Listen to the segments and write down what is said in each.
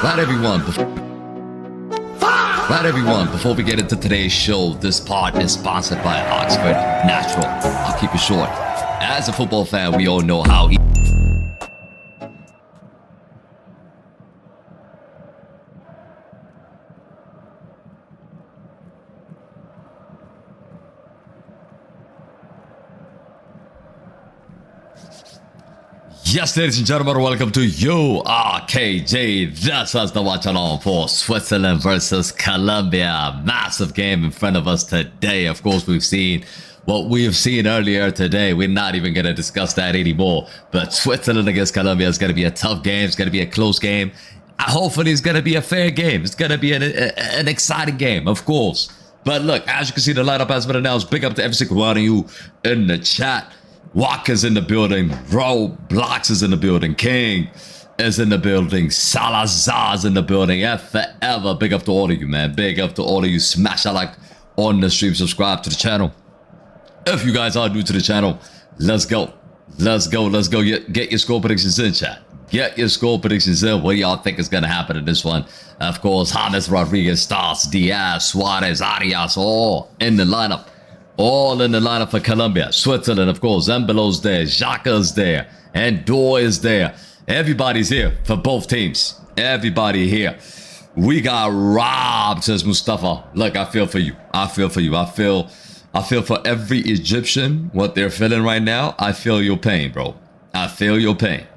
Right, everyone, before we get into today's show, this pod is sponsored by Oxford Natural. I'll keep it short. As a football fan, we all know how Yes, ladies and gentlemen, welcome to URKG. This is the watchalong for Switzerland versus Colombia. Massive game in front of us today. Of course, we've seen what we've seen earlier today. We're not even going to discuss that anymore. But Switzerland against Colombia is going to be a tough game. It's going to be a close game. Hopefully, it's going to be a fair game. It's going to be an exciting game, of course. But look, as you can see, the lineup has been announced. Big up to every single one of you in the chat. Walker's in the building, Roblox is in the building, King is in the building, Salazar's in the building, F forever. Big up to all of you, man. Big up to all of you. Smash that like on the stream, subscribe to the channel. If you guys are new to the channel, let's go. Get your score predictions in, chat. Get your score predictions in. What do y'all think is going to happen in this one? Of course, James Rodriguez, Stas, Diaz, Suarez, Arias, all in the lineup. All in the lineup for Colombia. Switzerland, of course. Zembelo's there. Xhaka's there. And Dor is there. Everybody's here for both teams. Everybody here. We got robbed, says Mustafa. Look, I feel for you. I feel for you. I feel for every Egyptian, what they're feeling right now. I feel your pain, bro. I feel your pain.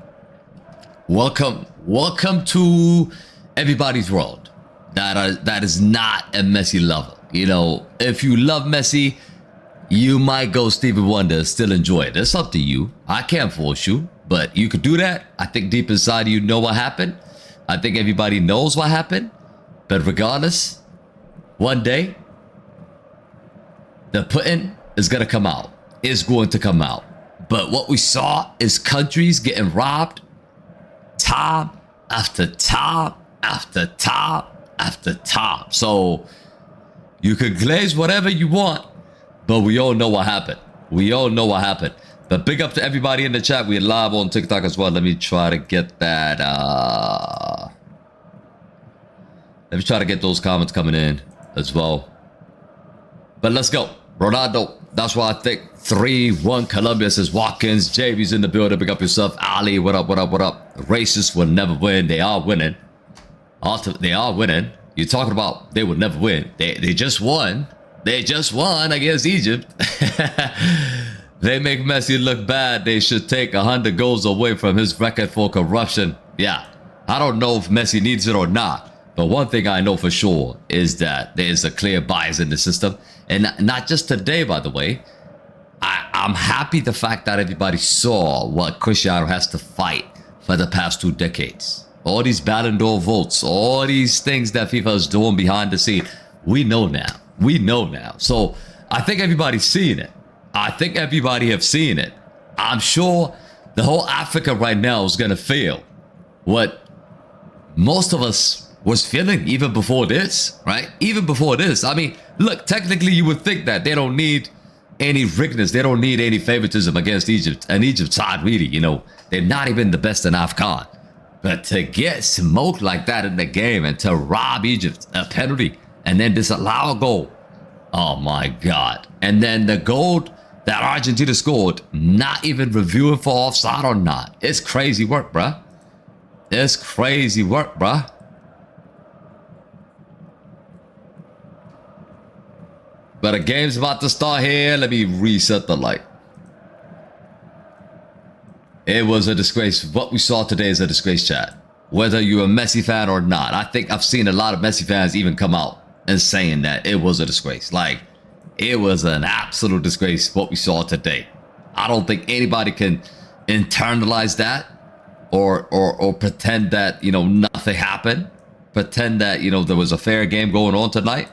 Welcome to everybody's world. That is not a Messi lover. You know, if you love Messi, you might go Stevie Wonder, still enjoy it. It's up to you. I can't force you, but you could do that. I think deep inside you know what happened. I think everybody knows what happened. But regardless, one day, the pudding is going to come out. It's going to come out. But what we saw is countries getting robbed time after time after time after time. So you could glaze whatever you want. But we all know what happened. We all know what happened. But big up to everybody in the chat. We're live on TikTok as well. Let me try to get that. Let me try to get those comments coming in as well. But let's go. Ronaldo. That's why I think 3-1 Colombia, says Watkins. JB's in the building. Big up yourself. Ali, what up, what up, what up? Racists will never win. They are winning. They are winning. You're talking about they would never win. They just won. They just won against Egypt. They make Messi look bad. They should take 100 goals away from his record for corruption. Yeah, I don't know if Messi needs it or not. But one thing I know for sure is that there is a clear bias in the system. And not just today, by the way. I'm happy the fact that everybody saw what Cristiano has to fight for the past 2 decades. All these Ballon d'Or votes, all these things that FIFA is doing behind the scene. We know now. We know now. So I think everybody's seeing it. I think everybody have seen it. I'm sure the whole Africa right now is going to feel what most of us was feeling even before this, right? Even before this. I mean, look, technically you would think that they don't need any rigness. They don't need any favoritism against Egypt. And Egypt's side, really, you know, they're not even the best in AFCON. But to get smoked like that in the game and to rob Egypt a penalty and then disallow a goal. Oh my God. And then the goal that Argentina scored, not even reviewing for offside or not. It's crazy work, bruh. It's crazy work, bruh. But a game's about to start here. Let me reset the light. It was a disgrace. What we saw today is a disgrace, chat. Whether you're a Messi fan or not. I think I've seen a lot of Messi fans even come out and saying that it was a disgrace. Like, it was an absolute disgrace what we saw today. I don't think anybody can internalize that or pretend that, you know, nothing happened. Pretend that, you know, there was a fair game going on tonight.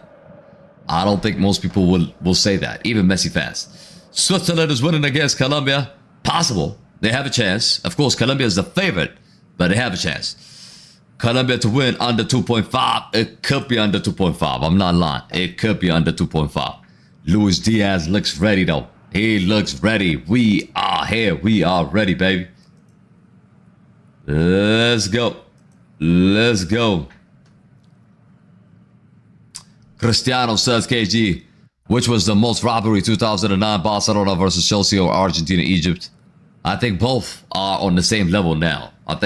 I don't think most people will say that, even Messi fans. Switzerland is winning against Colombia. Possible. They have a chance. Of course, Colombia is the favorite, but they have a chance. Colombia to win under 2.5. It could be under 2.5. I'm not lying. It could be under 2.5. Luis Diaz looks ready, though. He looks ready. We are here. We are ready, baby. Let's go. Let's go. Cristiano says, KG, which was the most robbery, 2009 Barcelona versus Chelsea or Argentina, Egypt? I think both are on the same level now. I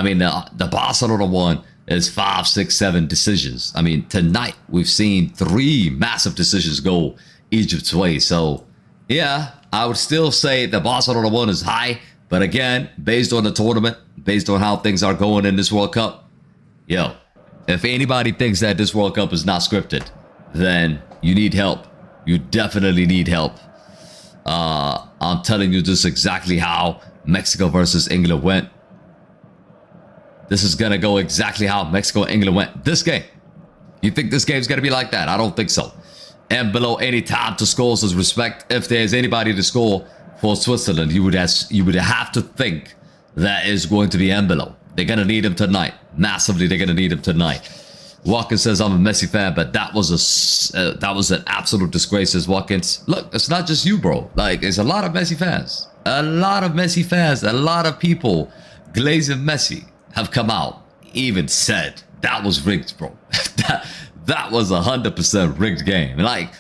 mean, the Barcelona one is 5, 6, 7 decisions. I mean, tonight we've seen 3 massive decisions go Egypt's way. So, yeah, I would still say the Barcelona one is high. But again, based on the tournament, based on how things are going in this World Cup, yo, if anybody thinks that this World Cup is not scripted, then you need help. You definitely need help. I'm telling you this exactly how Mexico versus England went. This is going to go exactly how Mexico and England went. This game. You think this game's going to be like that? I don't think so. And below any time to score says respect. If there's anybody to score for Switzerland, you would have to think that is going to be Embolo. They're going to need him tonight. Massively, they're going to need him tonight. Watkins says, I'm a Messi fan, but that was an absolute disgrace, says Watkins. Look, it's not just you, bro. Like, there's a lot of Messi fans. A lot of Messi fans. A lot of people glazing Messi have come out, even said that was rigged, bro. that was 100% rigged game. Like,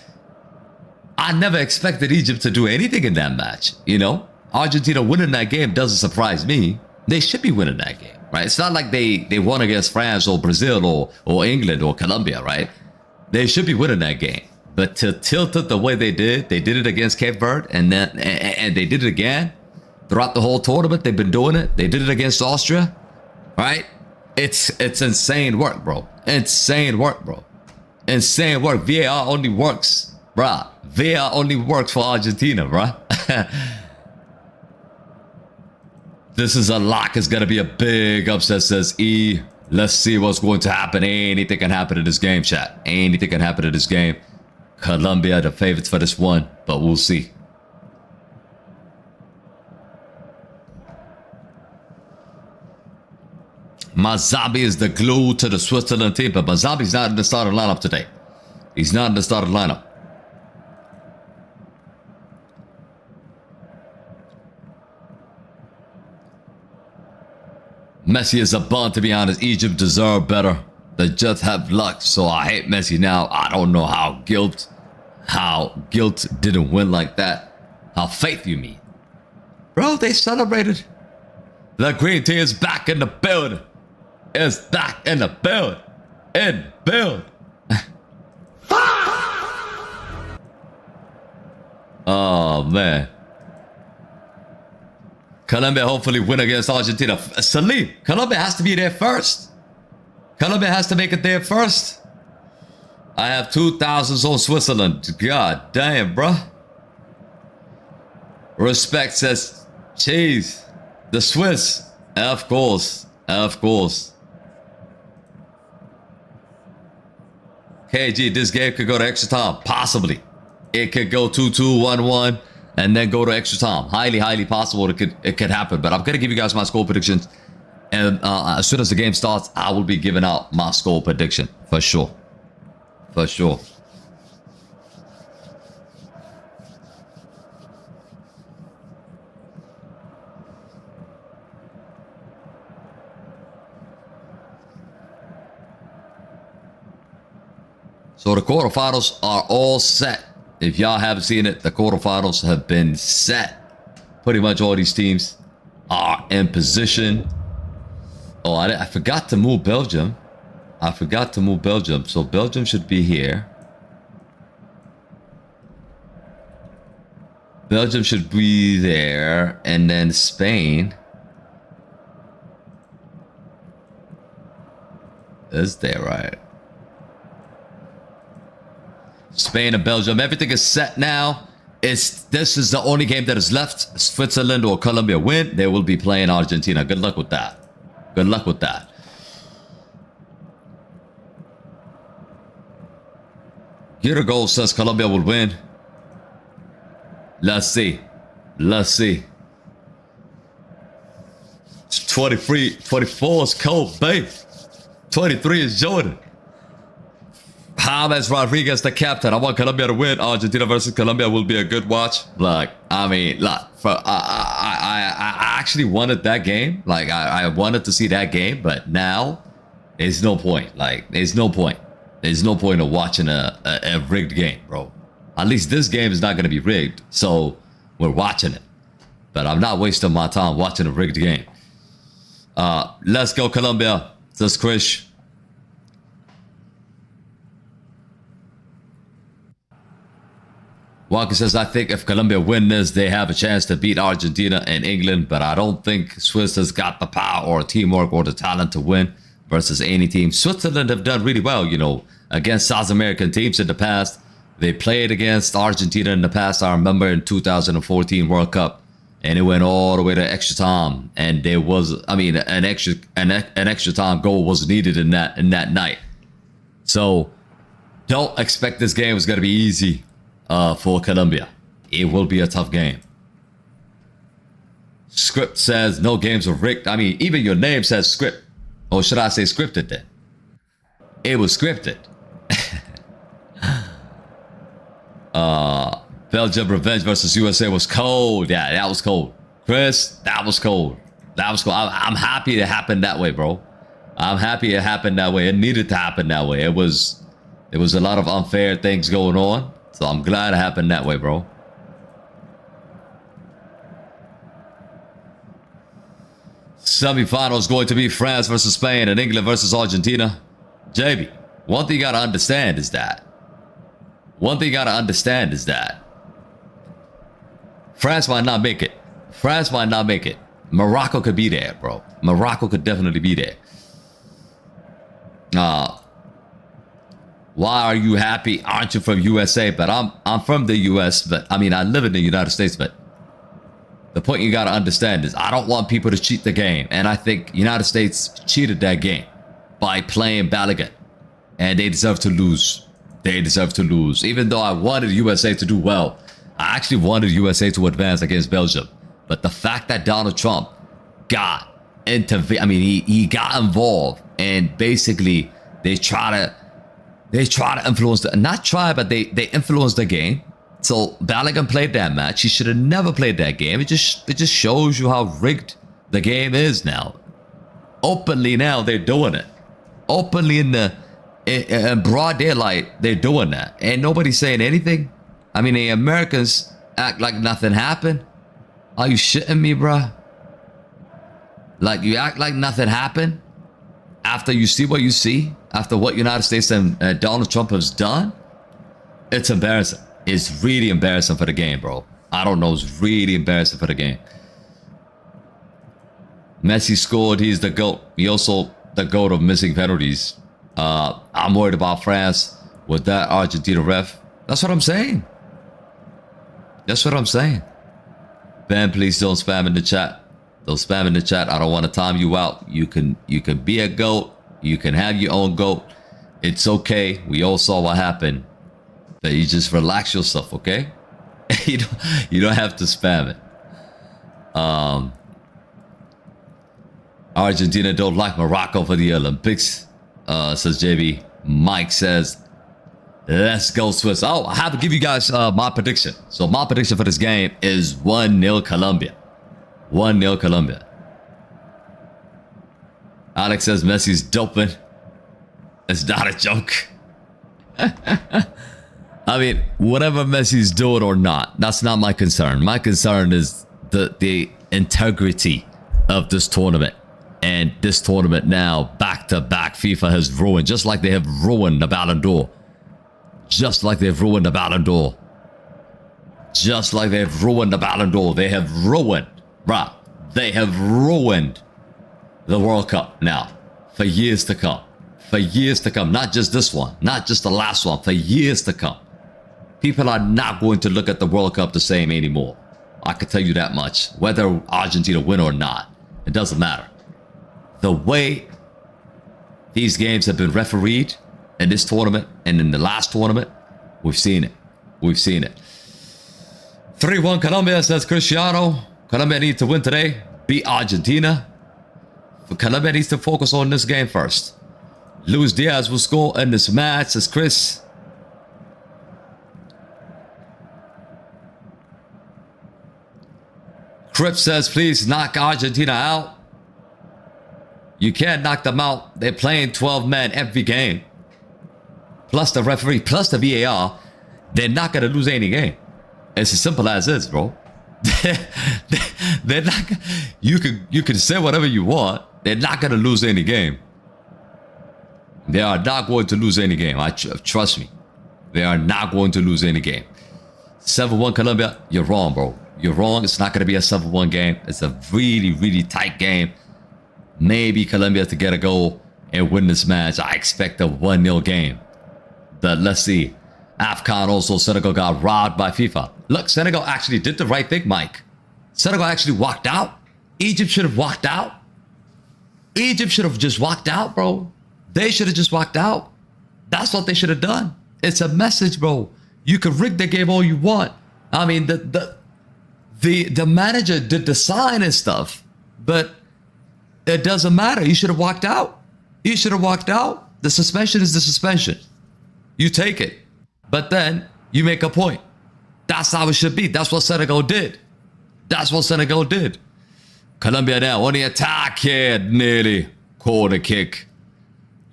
I never expected Egypt to do anything in that match. You know, Argentina winning that game doesn't surprise me. They should be winning that game, right? It's not like they won against France or Brazil or England or Colombia, right? They should be winning that game. But to tilt it the way they did it against Cape Verde, and they did it again throughout the whole tournament. They've been doing it. They did it against Austria, right? It's insane work, bro. Insane work, bro. Insane work. VAR only works, bruh. VAR only works for Argentina, bruh. This is a lock. It's going to be a big upset, says E. Let's see what's going to happen. Anything can happen in this game, chat. Anything can happen in this game. Colombia, the favorites for this one, but we'll see. Mazabi is the glue to the Switzerland team, but Mazabi's not in the starting lineup today. He's not in the starting lineup. Messi is a bum, to be honest. Egypt deserve better. They just have luck, so I hate Messi now. I don't know how guilt didn't win like that. How faith, you mean? Bro, they celebrated. The green team is back in the building. It's back in the build. Oh, man. Colombia hopefully win against Argentina. Salim, Colombia has to be there first. Colombia has to make it there first. I have 2,000s on Switzerland. God damn, bruh. Respect says, cheese. The Swiss. Of course. Of course. KG, this game could go to extra time. Possibly. It could go 2-2, 1-1, and then go to extra time. Highly, highly possible it could happen. But I'm going to give you guys my score predictions. And as soon as the game starts, I will be giving out my score prediction. For sure. For sure. So the quarterfinals are all set. If y'all haven't seen it, the quarterfinals have been set. Pretty much all these teams are in position. Oh, I forgot to move Belgium. I forgot to move Belgium. So Belgium should be here. Belgium should be there. And then Spain is there, right? Spain and Belgium. Everything is set now. This is the only game that is left. Switzerland or Colombia win, they will be playing Argentina. Good luck with that. Good luck with that. Get a goal says Colombia will win. Let's see. Let's see. 24 is Cole, babe. 23 is Jordan. James Rodriguez, the captain. I want Colombia to win. Argentina versus Colombia will be a good watch. Look, I mean, look, I actually wanted that game. Like, I wanted to see that game, but now there's no point. Like, there's no point. There's no point of watching a rigged game, bro. At least this game is not going to be rigged, so we're watching it. But I'm not wasting my time watching a rigged game. Let's go, Colombia. Says Chris. Walker says, I think if Colombia win this, they have a chance to beat Argentina and England, but I don't think Swiss has got the power or teamwork or the talent to win versus any team. Switzerland have done really well, you know, against South American teams in the past. They played against Argentina in the past. I remember in 2014 World Cup, and it went all the way to extra time. And there was, I mean, an extra time goal was needed in that night. So don't expect this game is going to be easy for Colombia. It will be a tough game. Script says no games are rigged. I mean, even your name says script. Or should I say scripted then? It was scripted. Belgium revenge versus USA was cold. Yeah, that was cold. Chris, that was cold. That was cold. I'm happy it happened that way, bro. I'm happy it happened that way. It needed to happen that way. There was a lot of unfair things going on. So I'm glad it happened that way, bro. Semi-final is going to be France versus Spain and England versus Argentina. JB, one thing you gotta understand is that France might not make it. France might not make it. Morocco could be there, bro. Morocco could definitely be there. Why are you happy? Aren't you from USA? But I'm from the US, but I mean, I live in the United States, but the point you got to understand is I don't want people to cheat the game. And I think United States cheated that game by playing Balogun, and they deserve to lose. They deserve to lose. Even though I wanted USA to do well, I actually wanted USA to advance against Belgium. But the fact that Donald Trump got he got involved, and basically they try to influence they influenced the game. So Balogun played that match. He should have never played that game. It just shows you how rigged the game is now. Openly now they're doing it. Openly in broad daylight they're doing that. And nobody's saying anything. I mean, the Americans act like nothing happened. Are you shitting me, bruh? Like, you act like nothing happened after you see what you see, after what United States and Donald Trump has done? It's embarrassing. It's really embarrassing for the game, bro. I don't know. It's really embarrassing for the game. Messi scored. He's the GOAT. He also the GOAT of missing penalties. I'm worried about France with that Argentina ref. That's what I'm saying. That's what I'm saying. Ben, please don't spam in the chat. Don't spam in the chat. I don't want to time you out. You can be a GOAT. You can have your own GOAT. It's okay. We all saw what happened. But you just relax yourself, okay? you don't have to spam it. Argentina don't like Morocco for the Olympics, says JB. Mike says, let's go Swiss. Oh, I have to give you guys my prediction. So my prediction for this game is 1-0 Colombia. 1-0 Colombia. Alex says Messi's doping. It's not a joke. I mean, whatever Messi's doing or not, that's not my concern. My concern is the integrity of this tournament. And this tournament now, back-to-back, FIFA has ruined, just like they have ruined the Ballon d'Or. Just like they've ruined the Ballon d'Or. Just like they've ruined the Ballon d'Or. They have ruined, bruh, they have ruined the World Cup now for years to come. For years to come. Not just this one. Not just the last one. For years to come. People are not going to look at the World Cup the same anymore. I can tell you that much. Whether Argentina win or not, it doesn't matter. The way these games have been refereed in this tournament and in the last tournament, we've seen it. We've seen it. 3-1 Colombia, says Cristiano. Colombia needs to win today. Beat Argentina. But Colombia needs to focus on this game first. Luis Diaz will score in this match, says Chris. Crip says, please knock Argentina out. You can't knock them out. They're playing 12 men every game. Plus the referee, plus the VAR. They're not going to lose any game. It's as simple as this, bro. They're not. You can say whatever you want. They're not going to lose any game. They are not going to lose any game. Trust me. They are not going to lose any game. 7-1 Colombia. You're wrong, bro. You're wrong. It's not going to be a 7-1 game. It's a really, really tight game. Maybe Colombia to get a goal and win this match. I expect a 1-0 game. But let's see. AFCON also, Senegal got robbed by FIFA. Look, Senegal actually did the right thing, Mike. Senegal actually walked out. Egypt should have walked out. Egypt should have just walked out, bro. They should have just walked out. That's what they should have done. It's a message, bro. You can rig the game all you want. I mean, the manager did the sign and stuff, but it doesn't matter. You should have walked out. You should have walked out. The suspension is the suspension. You take it. But then you make a point. That's how it should be. That's what Senegal did. That's what Senegal did. Colombia now on the attack here. Nearly. Corner kick.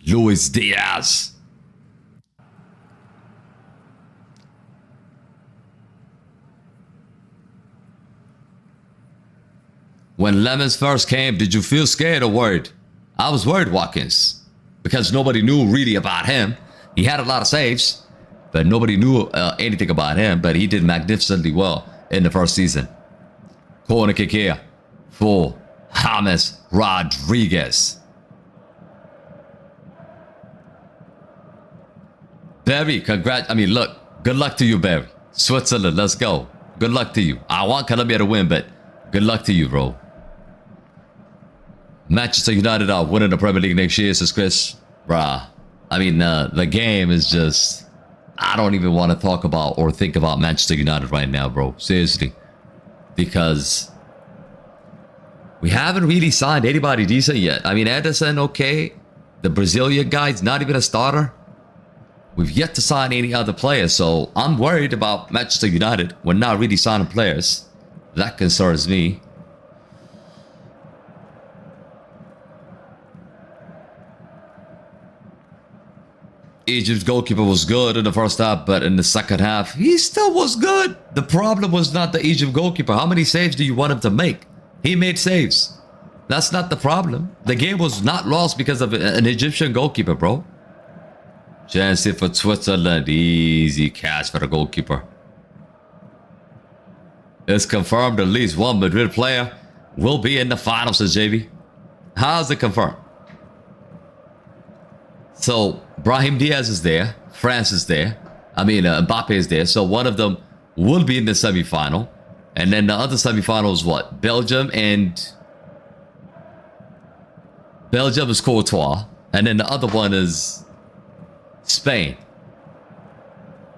Luis Diaz. When Lemons first came, did you feel scared or worried? I was worried, Watkins, because nobody knew really about him. He had a lot of saves, but nobody knew anything about him. But he did magnificently well in the first season. Corner kick here for James Rodriguez. Barry, congrats. I mean, look, good luck to you, Barry. Switzerland, let's go. Good luck to you. I want Colombia to win, but good luck to you, bro. Manchester United are winning the Premier League next year, says Chris. Bruh. I mean, the game is just... I don't even want to talk about or think about Manchester United right now, bro. Seriously. Because we haven't really signed anybody decent yet. I mean, Ederson, okay. The Brazilian guy's not even a starter. We've yet to sign any other players, so I'm worried about Manchester United. We're not really signing players. That concerns me. Egypt's goalkeeper was good in the first half, but in the second half, he still was good. The problem was not the Egypt goalkeeper. How many saves do you want him to make? He made saves. That's not the problem. The game was not lost because of an Egyptian goalkeeper, bro. Chance for Switzerland. Easy catch for the goalkeeper. It's confirmed at least one Madrid player will be in the finals, says JV. How's it confirmed? So, Brahim Diaz is there. France is there. I mean, Mbappe is there. So, one of them will be in the semi-final. And then the other semi-final is what? Belgium and... Belgium is Courtois. And then the other one is... Spain.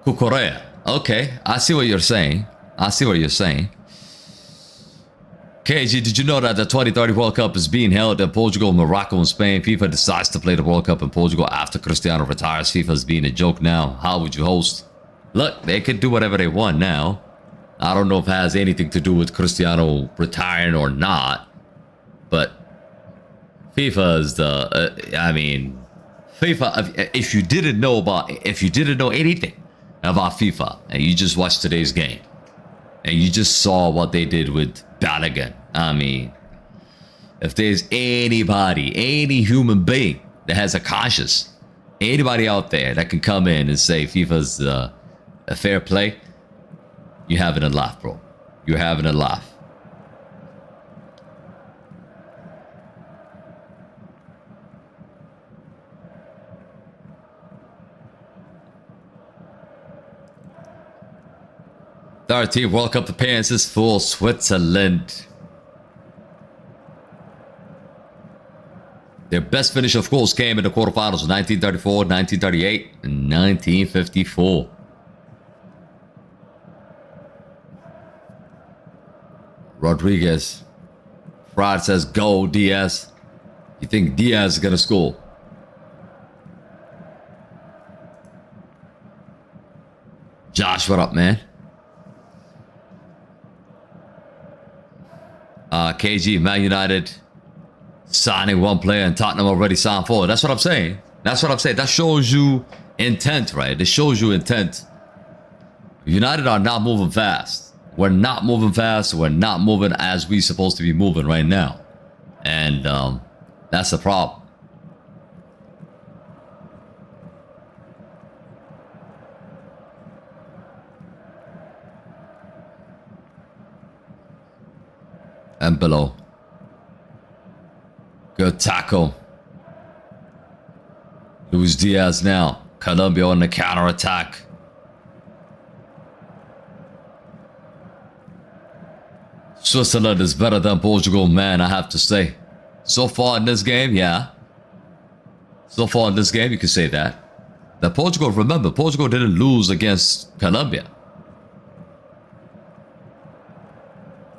Cucurella. Okay, I see what you're saying. I see what you're saying. KG, did you know that the 2030 World Cup is being held in Portugal, Morocco, and Spain? FIFA decides to play the World Cup in Portugal after Cristiano retires. FIFA is being a joke now. How would you host? Look, they can do whatever they want now. I don't know if it has anything to do with Cristiano retiring or not. But FIFA is the... I mean... FIFA, if you didn't know anything about FIFA, and you just watched today's game, and you just saw what they did with Balogun, I mean, if there's anybody, any human being that has a conscience, anybody out there that can come in and say FIFA's a fair play, you're having a laugh, bro. You're having a laugh. Third team World Cup appearances for Switzerland. Their best finish, of course, came in the quarterfinals of 1934, 1938, and 1954. Rodriguez. Fraud says, go, Diaz. You think Diaz is going to score? Josh, what up, man? KG, Man United signing one player and Tottenham already signed four. That's what I'm saying. That's what I'm saying. That shows you intent, right? It shows you intent. United are not moving fast. We're not moving fast. We're not moving as we supposed to be moving right now. And that's the problem. And below. Good tackle. Luis Diaz now. Colombia on the counter attack. Switzerland is better than Portugal, man, I have to say. So far in this game, yeah. So far in this game, you can say that. The Portugal, remember, Portugal didn't lose against Colombia.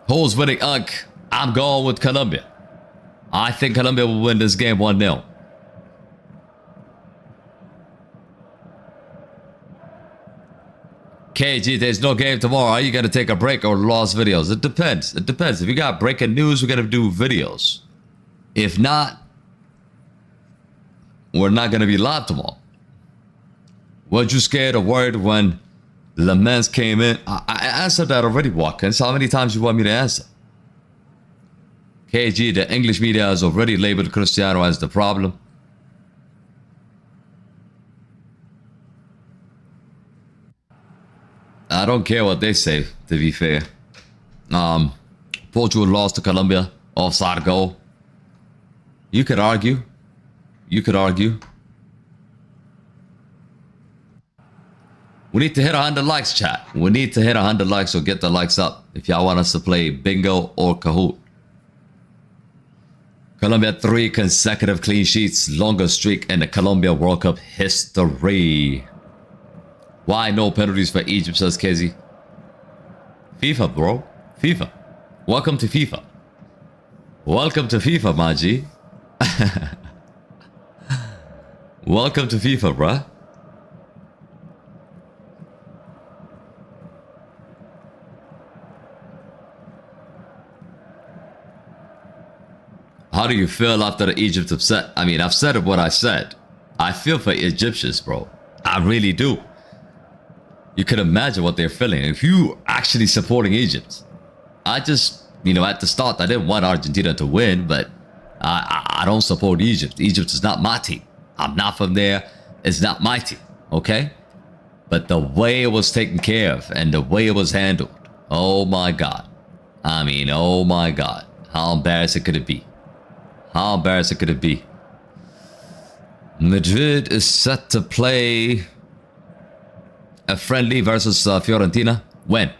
Who's winning Unk? I'm going with Colombia. I think Colombia will win this game 1-0. KG, there's no game tomorrow. Are you going to take a break or lost videos? It depends. It depends. If you got breaking news, we're going to do videos. If not, we're not going to be live tomorrow. Were you scared or worried when Lamens came in? I answered that already, Watkins. How many times you want me to answer? KG, the English media has already labeled Cristiano as the problem. I don't care what they say, to be fair. Portugal lost to Colombia. Offside goal. You could argue. You could argue. We need to hit 100 likes, chat. We need to hit 100 likes, so get the likes up if y'all want us to play bingo or Kahoot. Colombia 3 consecutive clean sheets, longest streak in the Colombia World Cup history. Why no penalties for Egypt, says Kezi. FIFA, bro. FIFA. Welcome to FIFA. Welcome to FIFA, my G. Welcome to FIFA, bruh. How do you feel after the Egypt upset? I mean, I've said what I said. I feel for Egyptians, bro. I really do. You can imagine what they're feeling. If you actually supporting Egypt, I just, you know, at the start, I didn't want Argentina to win, but I don't support Egypt. Egypt is not my team. I'm not from there. It's not my team, okay? But the way it was taken care of and the way it was handled, oh my God. I mean, oh my God. How embarrassing could it be? How embarrassing could it be? Madrid is set to play a friendly versus Fiorentina. When?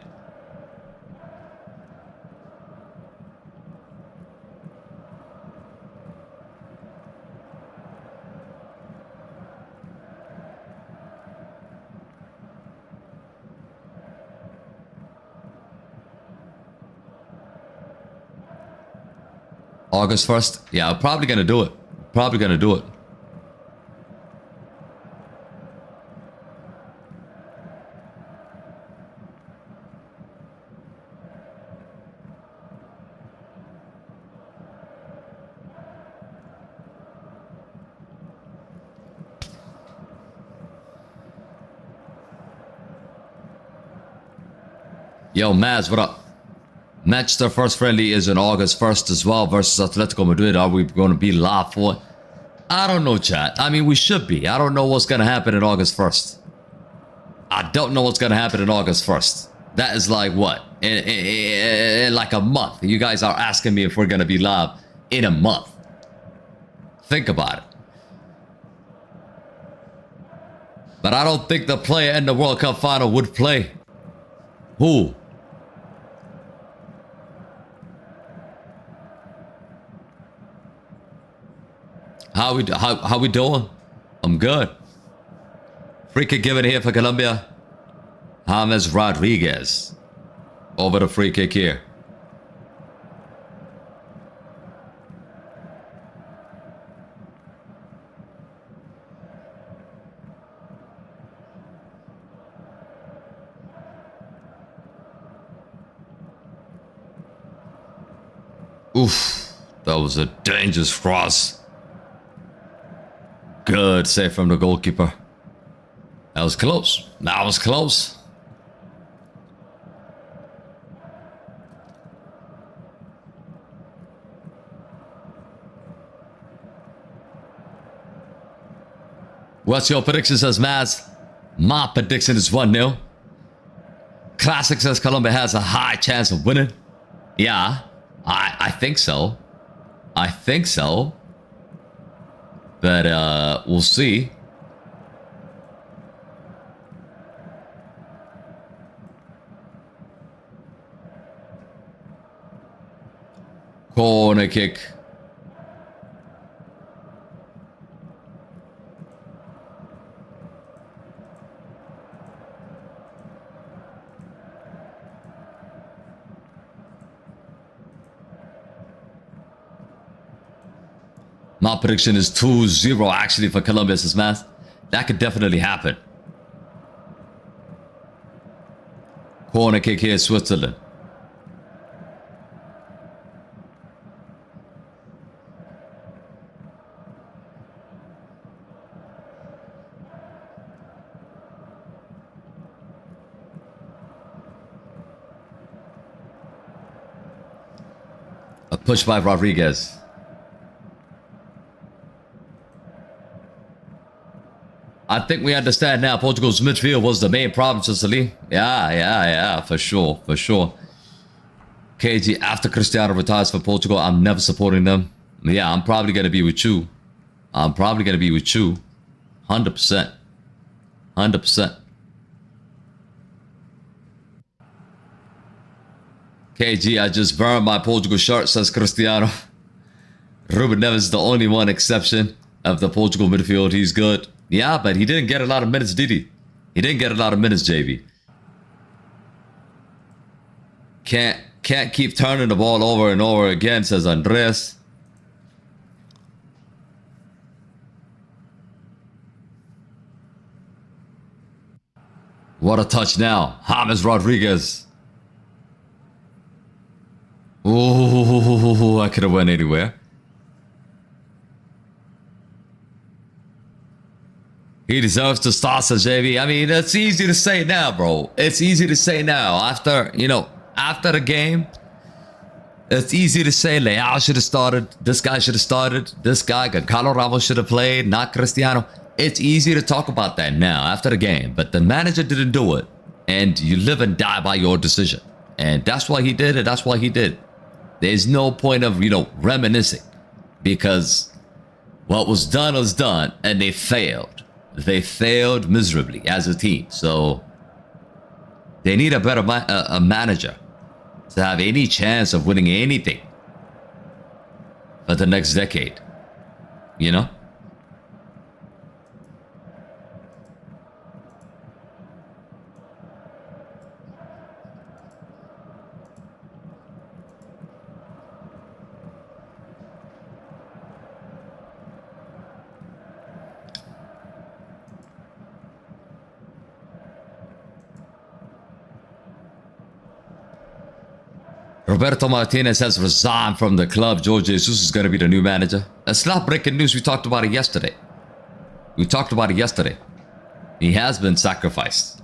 August 1st? Yeah, I'm probably gonna do it. Probably gonna do it. Yo, Maz, what up? Manchester first friendly is on August 1st as well versus Atletico Madrid. Are we going to be live for it? I don't know, chat. I mean, we should be. I don't know what's going to happen in August 1st. I don't know what's going to happen in August 1st. That is like what? In like a month. You guys are asking me if we're going to be live in a month. Think about it. But I don't think the player in the World Cup final would play. Who? How we doing? I'm good. Free kick given here for Colombia. James Rodriguez. Over the free kick here. Oof. That was a dangerous cross. Good save from the goalkeeper. That was close. That was close. What's your prediction, says Maz? My prediction is 1-0. Classic says Colombia has a high chance of winning. Yeah, I think so. I think so. But we'll see. Corner kick. My prediction is 2-0 actually for Colombia, says Math. That could definitely happen. Corner kick here, Switzerland. A push by Rodriguez. I think we understand now Portugal's midfield was the main problem, Sicily. Yeah, for sure. KG, after Cristiano retires for Portugal, I'm never supporting them. Yeah, I'm probably going to be with you. 100%. 100%. KG, I just burned my Portugal shirt, says Cristiano. Ruben Neves is the only one exception of the Portugal midfield. He's good. Yeah, but he didn't get a lot of minutes, did he? He didn't get a lot of minutes, JB. Can't keep turning the ball over and over again, says Andres. What a touch now. James Rodriguez. Ooh, I could have went anywhere. He deserves to start, says JV. I mean, it's easy to say now, bro. It's easy to say now. After the game, it's easy to say Leao should have started. This guy should have started. This guy, Carlo Ramos, should have played, not Cristiano. It's easy to talk about that now after the game. But the manager didn't do it. And you live and die by your decision. And that's why he did it. That's why he did. There's no point of, reminiscing. Because what was done was done. And they failed. They failed miserably as a team. So they need a better a manager to have any chance of winning anything for the next decade. You know? Roberto Martinez has resigned from the club. Jorge Jesus is going to be the new manager. That's not breaking news. We talked about it yesterday. He has been sacrificed.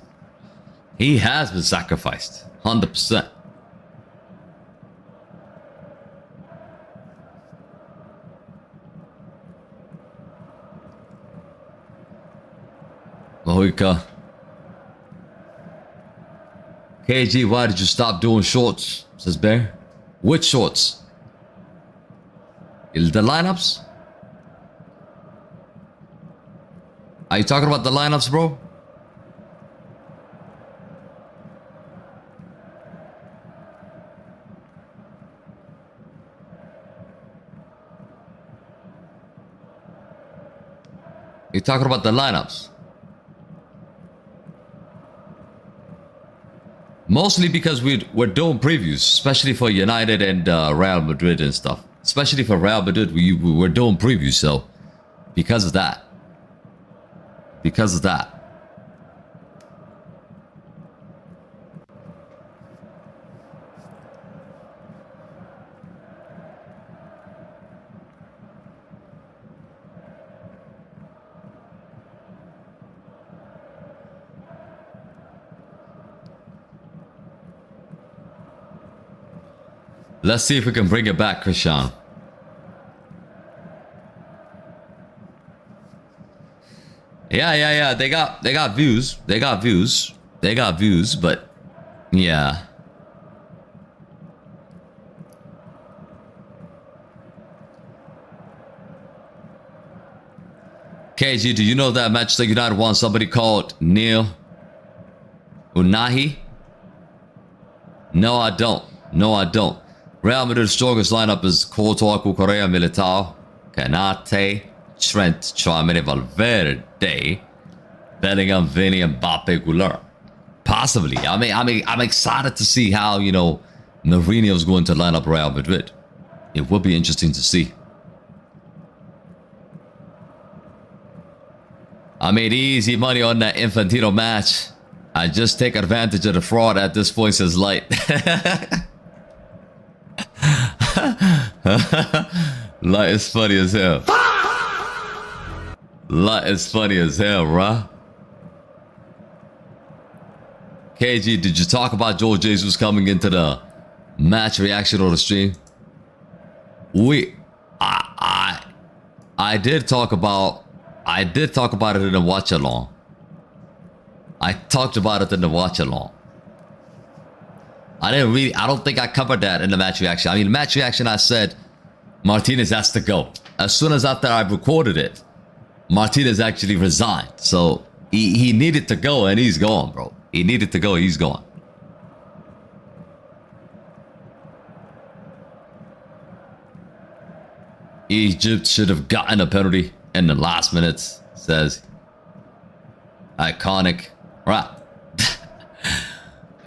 100%. Mojica. KG, why did you stop doing shorts? Says Bear. Which shorts? The lineups? Are you talking about the lineups, bro? You're talking about the lineups. Mostly because we're doing previews, especially for United and Real Madrid and stuff. Especially for Real Madrid, we're doing previews, so because of that. Let's see if we can bring it back, Christian. Yeah. They got views. They got views, but yeah. KG, do you know that Manchester United won somebody called Neil Unahi? No, I don't. Real Madrid's strongest lineup is Courtois, Correa, Militao, Canate, Trent, Tchouaméni, Valverde, Bellingham, Vinny, Mbappe, Goulart. Possibly. I mean, I'm excited to see how, you know, Mourinho's going to line up Real Madrid. It would be interesting to see. I made easy money on that Infantino match. I just take advantage of the fraud at this point, says Light. Light is funny as hell. Light is funny as hell, bruh. KG, did you talk about Joe Jesus coming into the match reaction or the stream? I did talk about it in the watchalong. I talked about it in the watchalong. I don't think I covered that in the match reaction. I mean, match reaction, I said Martinez has to go. As soon as after I recorded it, Martinez actually resigned. So he needed to go and he's gone, bro. He needed to go, he's gone. Egypt should have gotten a penalty in the last minutes, says Iconic. Right.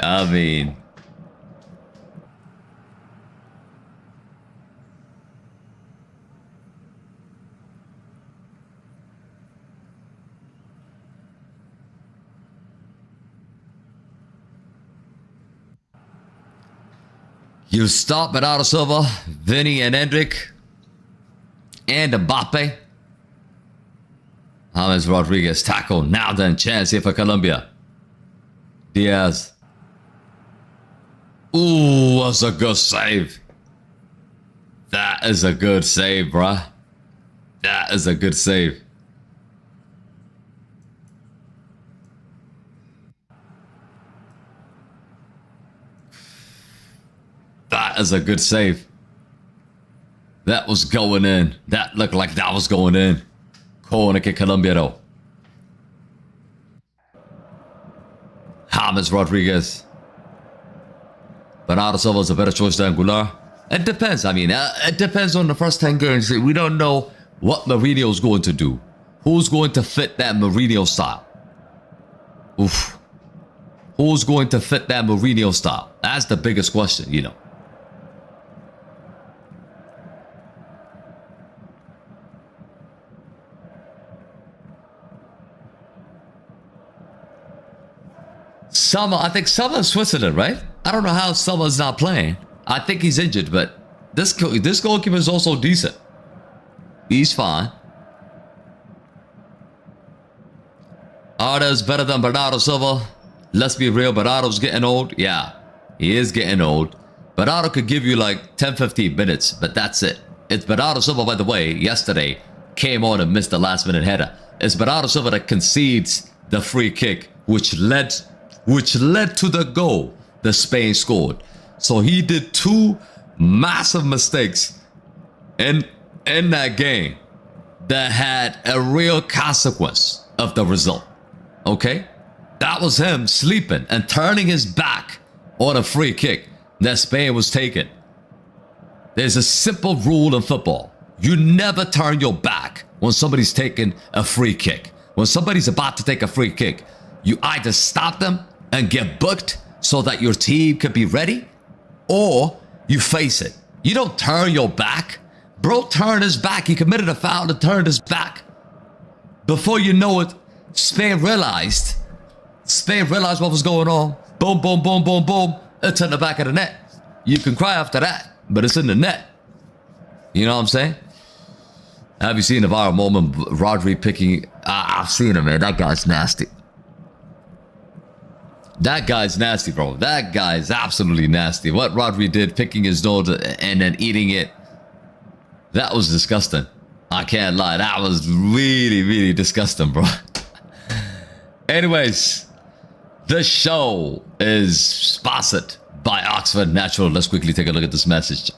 I mean, you stop Bernardo Silva, Vinny and Hendrick, and Mbappe. James Rodriguez tackle. Now then, chance here for Colombia. Diaz. Ooh, that's a good save. That is a good save, bruh. That is a good save. That is a good save. That was going in. That looked like that was going in. Corner kick Colombia though. James Rodriguez. Bernardo Silva is a better choice than Goulart. It depends. I mean, it depends on the first 10 games. We don't know what Mourinho's going to do. Who's going to fit that Mourinho style? Oof. Who's going to fit that Mourinho style? That's the biggest question, you know. Summer, I think Summer is Switzerland, right? I don't know how Summer's not playing. I think he's injured, but this goalkeeper is also decent. He's fine. Arda's better than Bernardo Silva. Let's be real, Bernardo's getting old. Yeah, he is getting old. Bernardo could give you like 10-15 minutes, but that's it. It's Bernardo Silva, by the way, yesterday came on and missed the last minute header. It's Bernardo Silva that concedes the free kick, which led to the goal that Spain scored. So he did two massive mistakes in that game that had a real consequence of the result. Okay? That was him sleeping and turning his back on a free kick that Spain was taking. There's a simple rule in football. You never turn your back when somebody's taking a free kick. When somebody's about to take a free kick, you either stop them and get booked so that your team could be ready, or you face it. You don't turn your back. Bro turned his back. He committed a foul and turned his back. Before you know it, Spain realized what was going on. Boom, boom, boom, boom, boom. It's in the back of the net. You can cry after that, but it's in the net. You know what I'm saying? Have you seen the viral moment, Rodri picking? I've seen him, man. That guy's nasty. That guy's nasty, bro. That guy's absolutely nasty. What Rodri did, picking his nose and then eating it, that was disgusting. I can't lie. That was really, really disgusting, bro. Anyways, the show is sponsored by Oxford Natural. Let's quickly take a look at this message.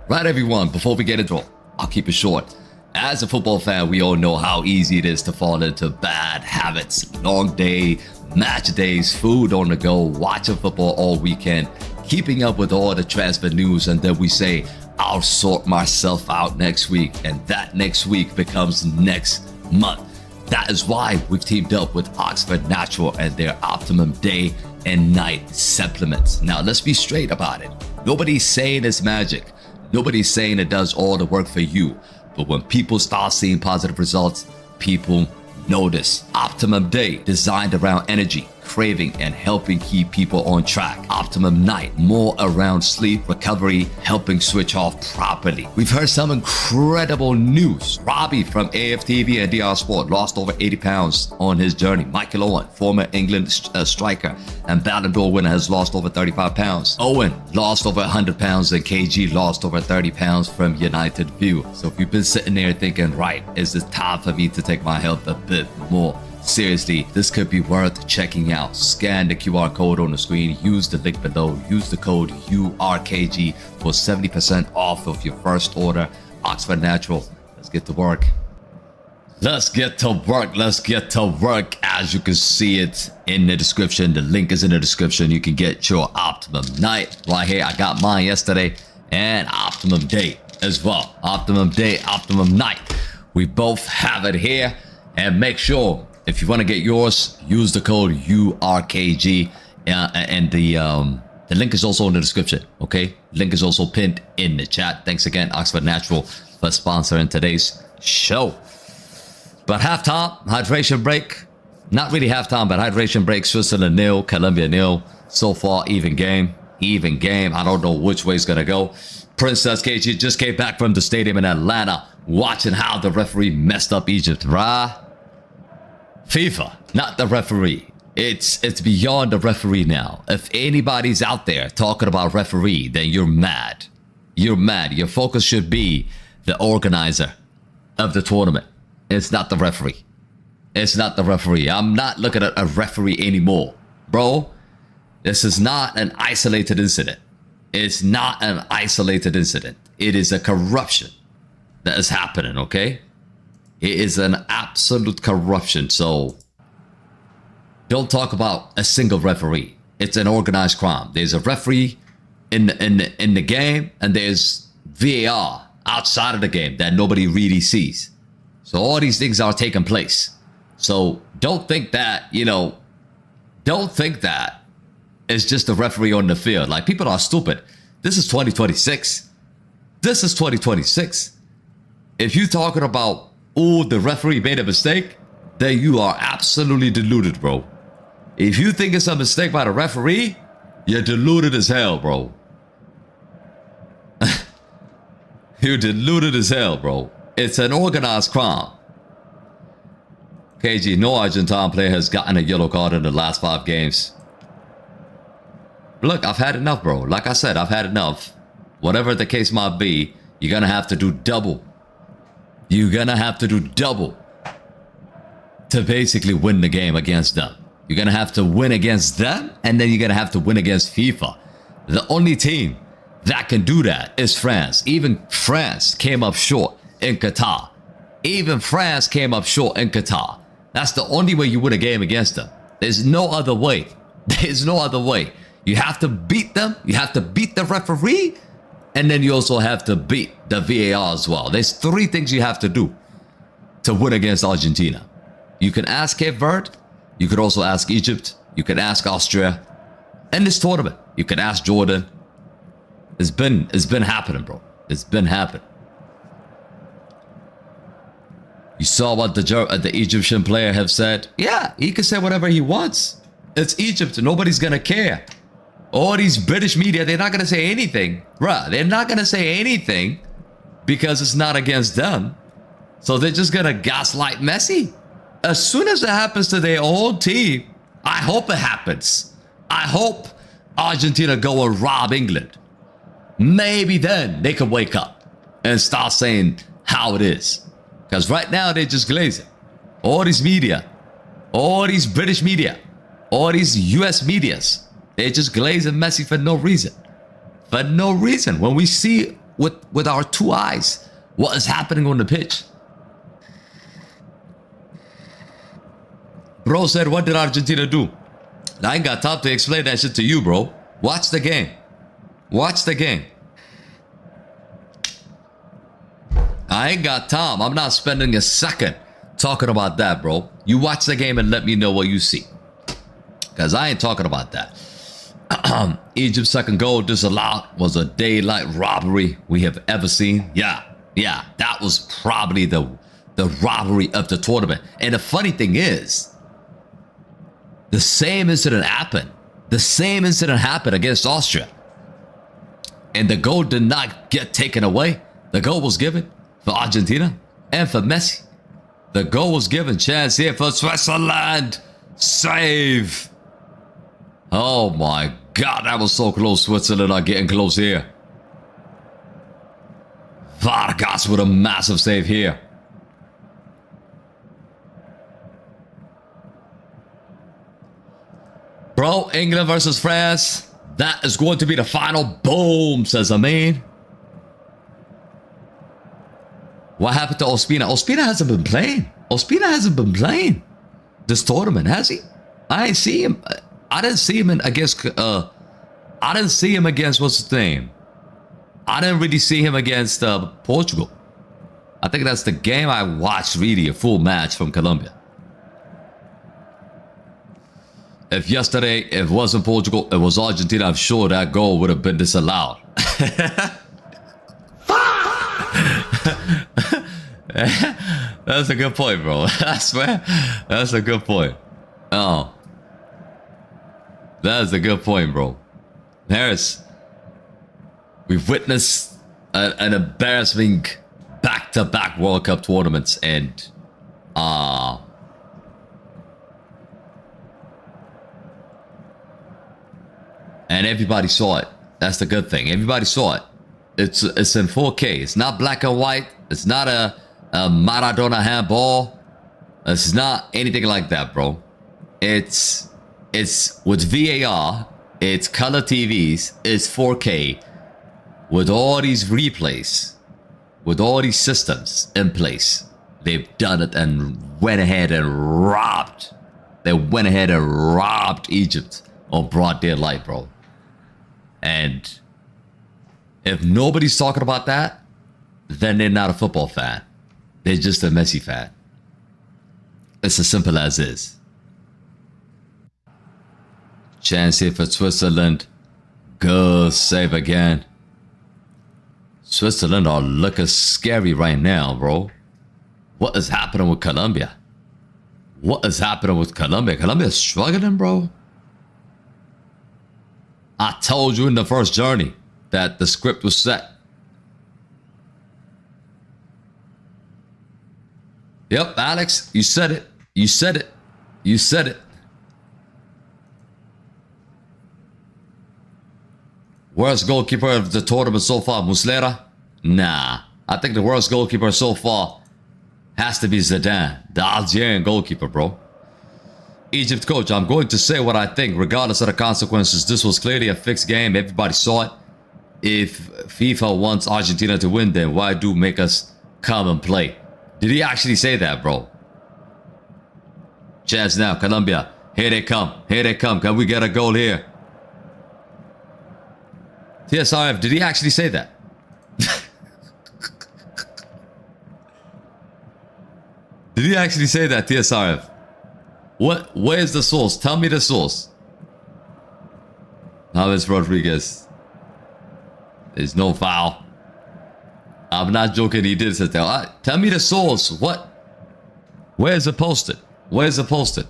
Right, everyone, before we get into it, I'll keep it short. As a football fan, we all know how easy it is to fall into bad habits. Long day, match days, food on the go, watching football all weekend, keeping up with all the transfer news, and then we say, I'll sort myself out next week, and that next week becomes next month. That is why we've teamed up with Oxford Natural and their Optimum Day and Night supplements. Now, let's be straight about it. Nobody's saying it's magic. Nobody's saying it does all the work for you. But when people start seeing positive results, people notice. Optimum Day, designed around energy, craving, and helping keep people on track. Optimum Night, more around sleep, recovery, helping switch off properly. We've heard some incredible news. Robbie from AFTV and DR Sport lost over 80 pounds on his journey. Michael Owen, former England striker and Ballon d'Or winner, has lost over 35 pounds. Owen lost over 100 pounds and KG lost over 30 pounds from United View. So if you've been sitting there thinking, right, is it time for me to take my health a bit more seriously, this could be worth checking out. Scan the QR code on the screen, use the link below, use the code URKG for 70% off of your first order. Oxford Natural, let's get to work. Let's get to work. Let's get to work. As you can see it in the description, the link is in the description. You can get your Optimum Night right here. I got mine yesterday, and Optimum Day as well. Optimum Day, Optimum Night. We both have it here. And make sure, if you want to get yours, use the code URKG, and the link is also in the description. Okay, link is also pinned in the chat. Thanks again, Oxford Natural, for sponsoring today's show. But halftime, hydration break. Not really halftime, but hydration break. Switzerland 0, Colombia 0. So far, even game. Even game. I don't know which way it's gonna go. Princess KG just came back from the stadium in Atlanta, watching how the referee messed up Egypt, right? FIFA, not the referee. It's beyond the referee now. If anybody's out there talking about referee, then you're mad. You're mad. Your focus should be the organizer of the tournament. It's not the referee. It's not the referee. I'm not looking at a referee anymore. Bro, this is not an isolated incident. It's not an isolated incident. It is a corruption that is happening, okay? It is an absolute corruption. So don't talk about a single referee. It's an organized crime. There's a referee in the game, and there's VAR outside of the game that nobody really sees. So all these things are taking place. So don't think that, don't think that it's just a referee on the field. Like, people are stupid. This is 2026. This is 2026. If you're talking about, oh, the referee made a mistake, then you are absolutely deluded, bro. If you think it's a mistake by the referee, you're deluded as hell, bro. You're deluded as hell, bro. It's an organized crime. KG, no Argentine player has gotten a yellow card in the last 5 games. Look, I've had enough, bro. Like I said, I've had enough. Whatever the case might be, you're going to have to do double. You're going to have to do double to basically win the game against them. You're going to have to win against them, and then you're going to have to win against FIFA. The only team that can do that is France. Even France came up short in Qatar. Even France came up short in Qatar. That's the only way you win a game against them. There's no other way. There's no other way. You have to beat them. You have to beat the referee. And then you also have to beat the VAR as well. There's 3 things you have to do to win against Argentina. You can ask Cape Verde. You could also ask Egypt. You could ask Austria. In this tournament, you could ask Jordan. It's been happening, bro. It's been happening. You saw what the Egyptian player have said? Yeah, he can say whatever he wants. It's Egypt. Nobody's going to care. All these British media, they're not going to say anything. Bruh, they're not going to say anything because it's not against them. So they're just going to gaslight Messi. As soon as it happens to their own team, I hope it happens. I hope Argentina go and rob England. Maybe then they can wake up and start saying how it is. Because right now they're just glazing. All these media, all these British media, all these US medias, they're just glazing Messi for no reason. For no reason. When we see with our two eyes what is happening on the pitch. Bro said, what did Argentina do? I ain't got time to explain that shit to you, bro. Watch the game. Watch the game. I ain't got time. I'm not spending a second talking about that, bro. You watch the game and let me know what you see. Because I ain't talking about that. Egypt's second goal disallowed was a daylight robbery we have ever seen. Yeah, that was probably the robbery of the tournament. And the funny thing is, the same incident happened. The same incident happened against Austria. And the goal did not get taken away. The goal was given for Argentina and for Messi. The goal was given. Chance here for Switzerland. Save. Oh my God, that was so close. Switzerland are getting close here. Vargas with a massive save here. Bro, England versus France. That is going to be the final. Boom, says Amin. What happened to Ospina? Ospina hasn't been playing. Ospina hasn't been playing this tournament, has he? I ain't see him. I didn't see him against. I didn't see him against what's his name. I didn't really see him against Portugal. I think that's the game I watched really, a full match from Colombia. If yesterday it wasn't Portugal, it was Argentina, I'm sure that goal would have been disallowed. That's a good point, bro. I swear, that's a good point. Oh, that is a good point, bro. Harris, we've witnessed an embarrassing back-to-back World Cup tournaments, and everybody saw it. That's the good thing. Everybody saw it. It's in 4K. It's not black and white. It's not a Maradona handball. It's not anything like that, bro. It's with VAR. It's color TVs. It's 4K. With all these replays, with all these systems in place, they've done it and went ahead and robbed. They went ahead and robbed Egypt on broad daylight, bro. And if nobody's talking about that, then they're not a football fan. They're just a Messi fan. It's as simple as is. Chance here for Switzerland. Good save again. Switzerland are looking scary right now, bro. What is happening with Colombia? What is happening with Colombia? Colombia is struggling, bro. I told you in the first journey that the script was set. Yep, Alex, you said it. You said it. You said it. Worst goalkeeper of the tournament so far, Muslera? Nah. I think the worst goalkeeper so far has to be Zidane, the Algerian goalkeeper, bro. Egypt coach, I'm going to say what I think, regardless of the consequences. This was clearly a fixed game. Everybody saw it. If FIFA wants Argentina to win, then why do make us come and play? Did he actually say that, bro? Chance now, Colombia. Here they come. Here they come. Can we get a goal here? TSRF, did he actually say that? Did he actually say that, TSRF? Where's the source? Tell me the source. James Rodriguez. There's no foul. I'm not joking, he did say that. Tell me the source. What? Where is it posted? Where is it posted?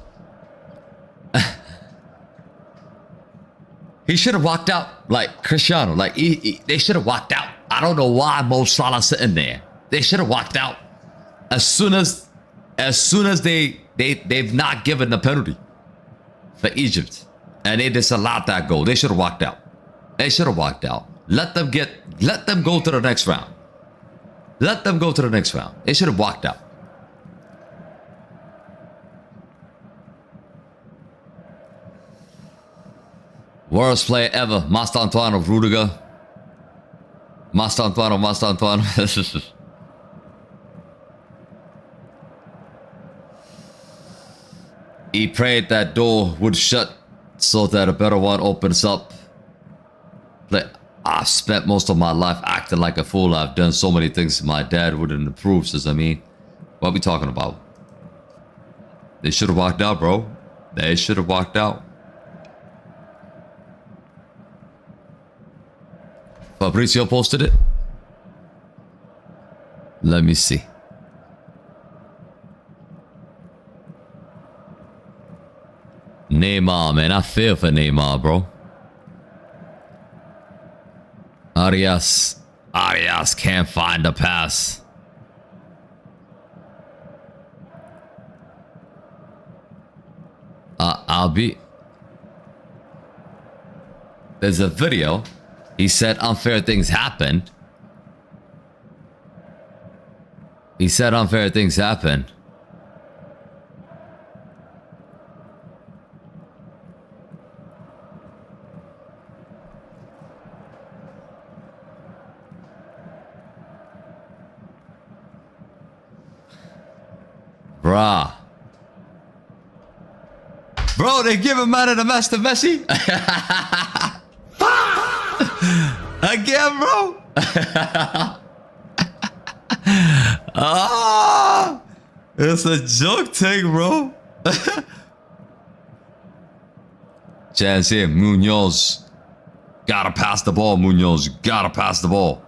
He should have walked out like Cristiano. Like they should have walked out. I don't know why Mo Salah sitting there. They should have walked out as soon as they've not given the penalty. for Egypt, and they disallowed that goal. They should have walked out. They should have walked out. Let them go to the next round. Let them go to the next round. They should have walked out. Worst player ever, Master Antoine of Rudiger. Master Antoine. He prayed that door would shut so that a better one opens up. I've spent most of my life acting like a fool. I've done so many things my dad wouldn't approve, says I mean. What are we talking about? They should have walked out, bro. They should have walked out. Fabrizio posted it. Let me see. Neymar, man. I feel for Neymar, bro. Arias can't find the pass. I'll be... There's a video. He said unfair things happened. He said unfair things happened. Bruh. Bro, they give a man of the match to Messi? Again, bro? Ah, it's a joke take, bro. Chance here, Munoz. Gotta pass the ball, Munoz. Gotta pass the ball.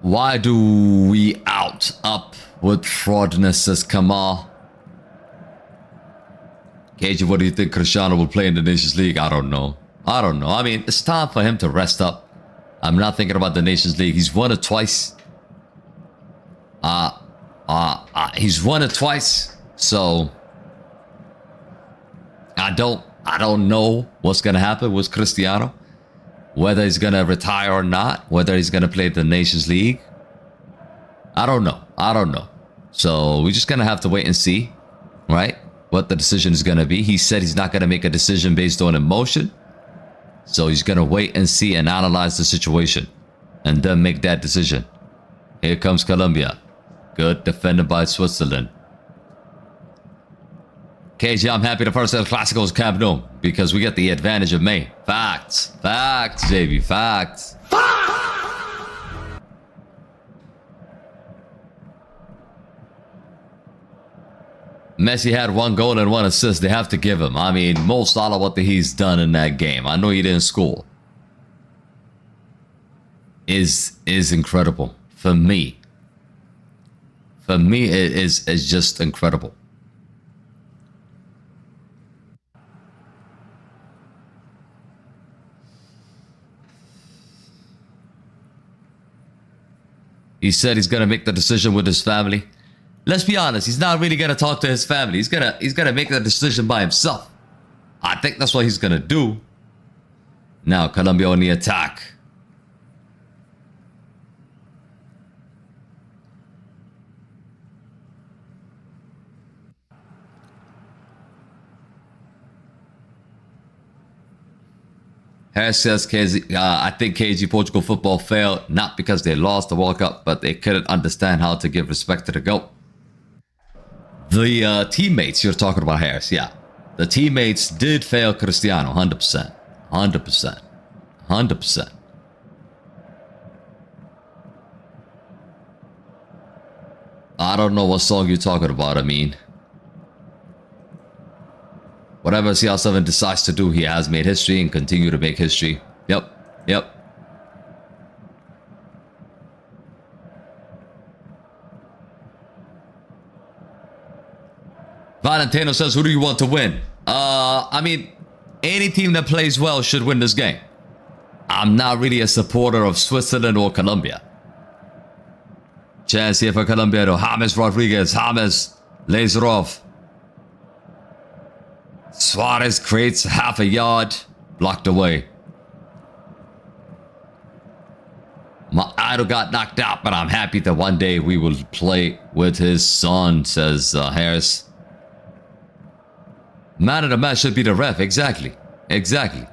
Why do we up with fraudness, says Kamal. KG, what do you think Cristiano will play in the Nations League? I don't know. I mean, it's time for him to rest up. I'm not thinking about the Nations League. He's won it twice. He's won it twice. So I don't know what's gonna happen with Cristiano. Whether he's gonna retire or not, whether he's gonna play the Nations League, I don't know. So we're just gonna have to wait and see, right? What the decision is gonna be. He said he's not gonna make a decision based on emotion. So he's gonna wait and see and analyze the situation and then make that decision. Here comes Colombia. Good defended by Switzerland. KG, I'm happy the first El Clasico is Camp Nou because we get the advantage of May. Facts. Facts, JB. Facts. Messi had 1 goal and 1 assist. They have to give him. I mean, Mo Salah, what he's done in that game. I know he didn't score. Is incredible. For me. For me, it is just incredible. He said he's gonna make the decision with his family. Let's be honest, he's not really gonna talk to his family. He's gonna make the decision by himself. I think that's what he's gonna do. Now Colombia on the attack. Harris says, KG, I think KG Portugal football failed, not because they lost the World Cup, but they couldn't understand how to give respect to the GOAT. The teammates you're talking about, Harris, yeah. The teammates did fail Cristiano, 100%. 100%. 100%. I don't know what song you're talking about, I mean. Whatever CR7 decides to do, he has made history and continue to make history. Yep. Valentino says, who do you want to win? I mean, any team that plays well should win this game. I'm not really a supporter of Switzerland or Colombia. Chance here for Colombia to James Rodriguez. James lays it off. Suarez creates half a yard. Blocked away. My idol got knocked out, but I'm happy that one day we will play with his son, says Harris. Man of the match should be the ref. Exactly. Exactly.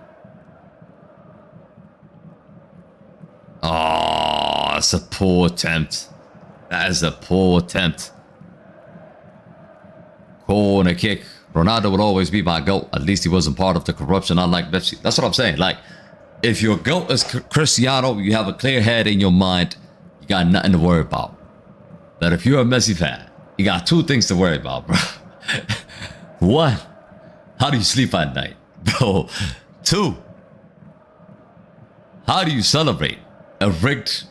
Oh, that's a poor attempt. That is a poor attempt. Corner kick. Ronaldo will always be my GOAT. At least he wasn't part of the corruption, unlike Messi. That's what I'm saying. Like, if your GOAT is Cristiano, you have a clear head in your mind. You got nothing to worry about. But if you're a Messi fan, you got two things to worry about, bro. One, how do you sleep at night? Bro, two, how do you celebrate a rigged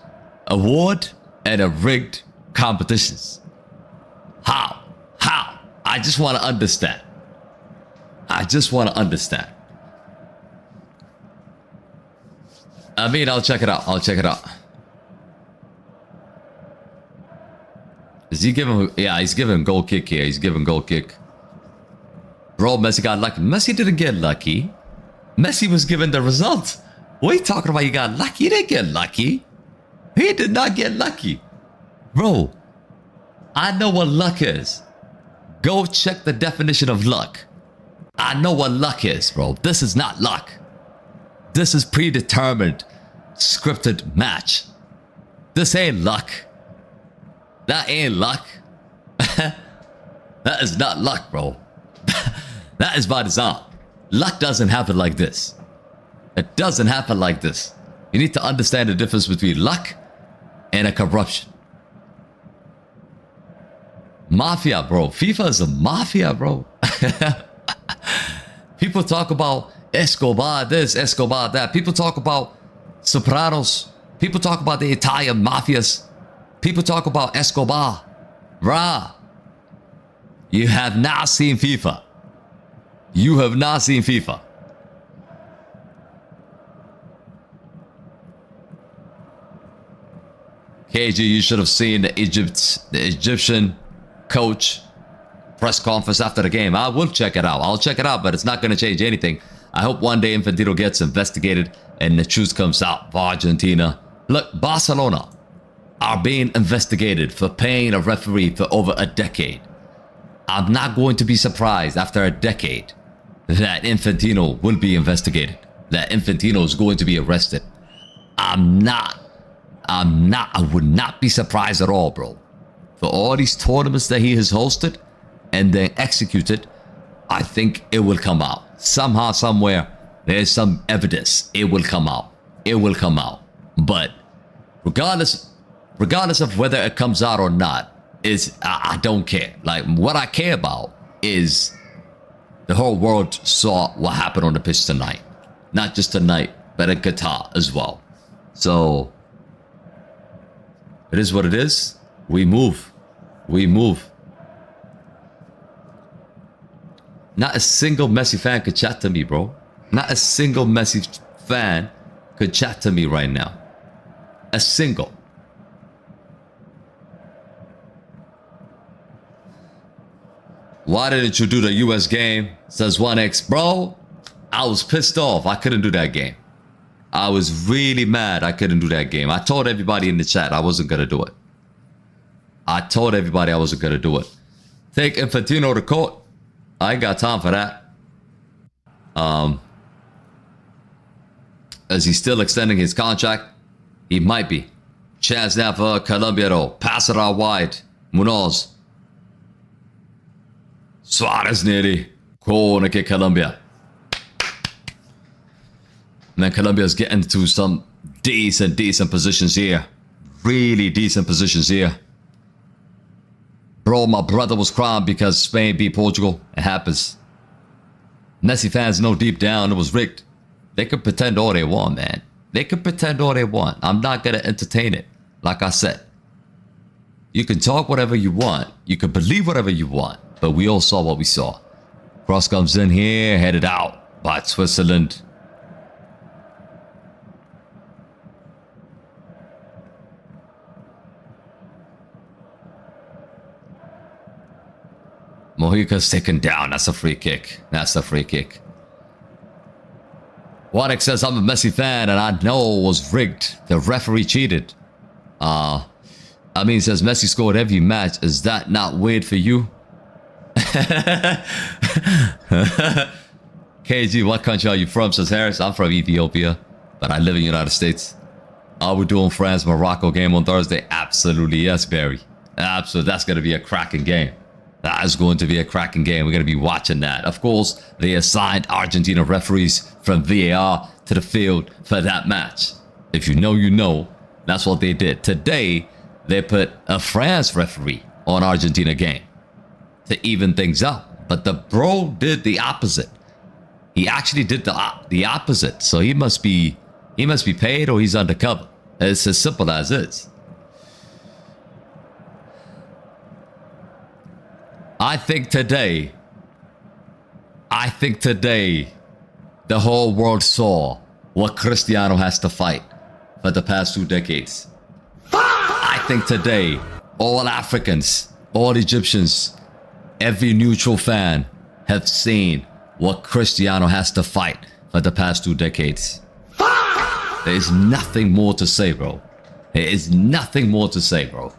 award and a rigged competitions? How? I just want to understand. I just want to understand. I mean, I'll check it out. I'll check it out. Is he giving? Yeah, he's giving goal kick here. He's giving goal kick. Bro, Messi got lucky. Messi didn't get lucky. Messi was given the result. What are you talking about? You got lucky? He didn't get lucky. He did not get lucky. Bro, I know what luck is. Go check the definition of luck. I know what luck is, bro. This is not luck. This is predetermined, scripted match. This ain't luck. That ain't luck. That is not luck, bro. That is by design. Luck doesn't happen like this. It doesn't happen like this. You need to understand the difference between luck and a corruption. Mafia, bro. FIFA is a mafia, bro. People talk about Escobar this, Escobar that. People talk about Sopranos. People talk about the Italian mafias. People talk about Escobar. Rah. You have not seen FIFA. You have not seen FIFA. KG, you should have seen the Egyptian coach press conference after the game. I will check it out. I'll check it out, but it's not going to change anything. I hope one day Infantino gets investigated and the truth comes out for Argentina. Look, Barcelona are being investigated for paying a referee for over a decade. I'm not going to be surprised after a decade that Infantino will be investigated, that Infantino is going to be arrested. I would not be surprised at all, bro. For all these tournaments that he has hosted and then executed, I think it will come out. Somehow, somewhere, there's some evidence. It will come out. It will come out. But regardless of whether it comes out or not, I don't care. Like, what I care about is the whole world saw what happened on the pitch tonight. Not just tonight, but in Qatar as well. So, it is what it is. We move. We move. Not a single Messi fan could chat to me, bro. Not a single Messi fan could chat to me right now. A single. Why didn't you do the US game? Says 1x. Bro, I was pissed off. I couldn't do that game. I was really mad I couldn't do that game. I told everybody in the chat I wasn't going to do it. I told everybody I wasn't going to do it. Take Infantino to court. I ain't got time for that. Is he still extending his contract? He might be. Chance now for Colombia though. Pass it out wide. Munoz. Suarez nearly. Corner kick Colombia. Man, Colombia's getting to some decent positions here. Really decent positions here. Bro, my brother was crying because Spain beat Portugal. It happens. Messi fans know deep down it was rigged. They could pretend all they want, man. They could pretend all they want. I'm not going to entertain it. Like I said. You can talk whatever you want. You can believe whatever you want. But we all saw what we saw. Cross comes in here, headed out by Switzerland. Mojica's taken down. That's a free kick. That's a free kick. Wadek says, I'm a Messi fan and I know it was rigged. The referee cheated. I mean, says Messi scored every match. Is that not weird for you? KG, what country are you from? Says Harris. I'm from Ethiopia, but I live in the United States. Are we doing France-Morocco game on Thursday? Absolutely, yes, Barry. Absolutely, that's going to be a cracking game. That is going to be a cracking game. We're going to be watching that. Of course, they assigned Argentina referees from VAR to the field for that match. If you know, you know. That's what they did. Today, they put a France referee on Argentina game to even things up. But the bro did the opposite. He actually did the opposite. So he must be paid or he's undercover. It's as simple as it. I think today, the whole world saw what Cristiano has to fight for the past 2 decades. I think today, all Africans, all Egyptians, every neutral fan have seen what Cristiano has to fight for the past 2 decades. There is nothing more to say, bro. There is nothing more to say, bro.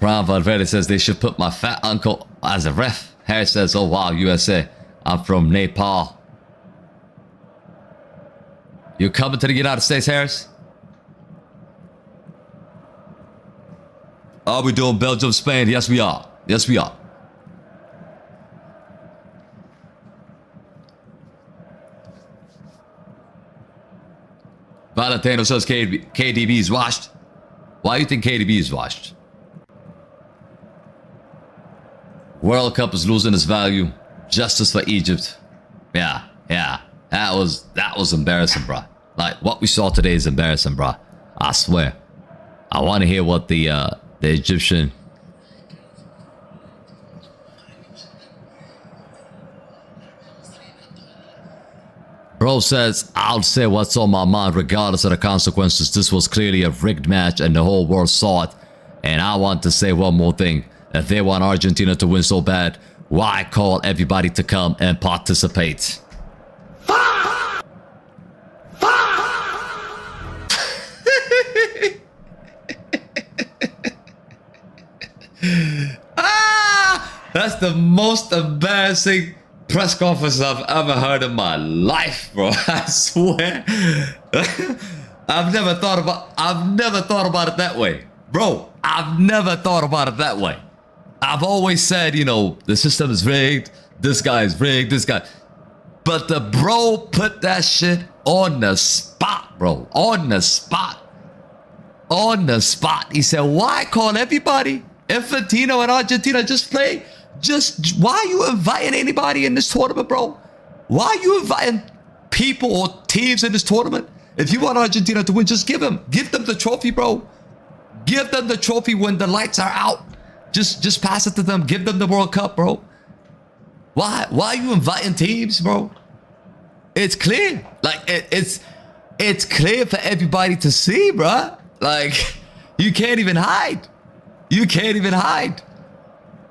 Brown Valverde says they should put my fat uncle as a ref. Harris says, oh wow, USA. I'm from Nepal. You coming to the United States, Harris? Are we doing Belgium, Spain? Yes, we are. Yes, we are. Valentino says KDB is washed. Why do you think KDB is washed? World Cup is losing its value. Justice for Egypt. Yeah. That was embarrassing, bro. Like, what we saw today is embarrassing, bro. I swear. I want to hear what the Egyptian... Bro says, I'll say what's on my mind regardless of the consequences. This was clearly a rigged match and the whole world saw it. And I want to say one more thing. If they want Argentina to win so bad, why call everybody to come and participate? That's the most embarrassing press conference I've ever heard in my life, bro. I swear. I've never thought about it that way. Bro, I've never thought about it that way. I've always said, you know, the system is rigged. This guy is rigged. This guy. But the bro put that shit on the spot, bro. On the spot. On the spot. He said, why call everybody? Infantino and Argentina just play. Why are you inviting anybody in this tournament, bro? Why are you inviting people or teams in this tournament? If you want Argentina to win, just give them the trophy, bro. Give them the trophy when the lights are out. Just pass it to them. Give them the World Cup, bro. Why are you inviting teams, bro? It's clear. Like, it's clear for everybody to see, bro. Like, you can't even hide. You can't even hide.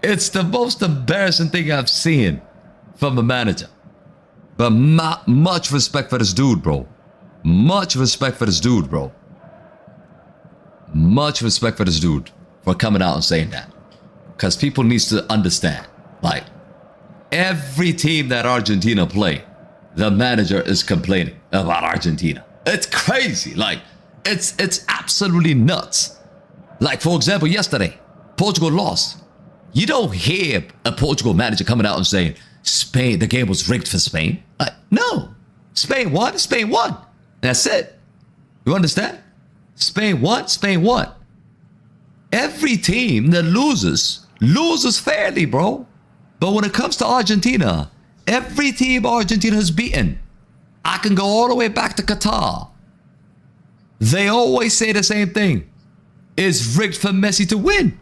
It's the most embarrassing thing I've seen from a manager. But much respect for this dude, bro. Much respect for this dude, bro. Much respect for this dude for coming out and saying that. Because people needs to understand. Like, every team that Argentina play, the manager is complaining about Argentina. It's crazy. Like, it's absolutely nuts. Like, for example, yesterday, Portugal lost. You don't hear a Portugal manager coming out and saying, Spain, the game was rigged for Spain. Like, no. Spain won, Spain won. That's it. You understand? Spain won, Spain won. Every team that loses fairly, bro. But when it comes to Argentina, every team Argentina has beaten, I can go all the way back to Qatar. They always say the same thing. It's rigged for Messi to win.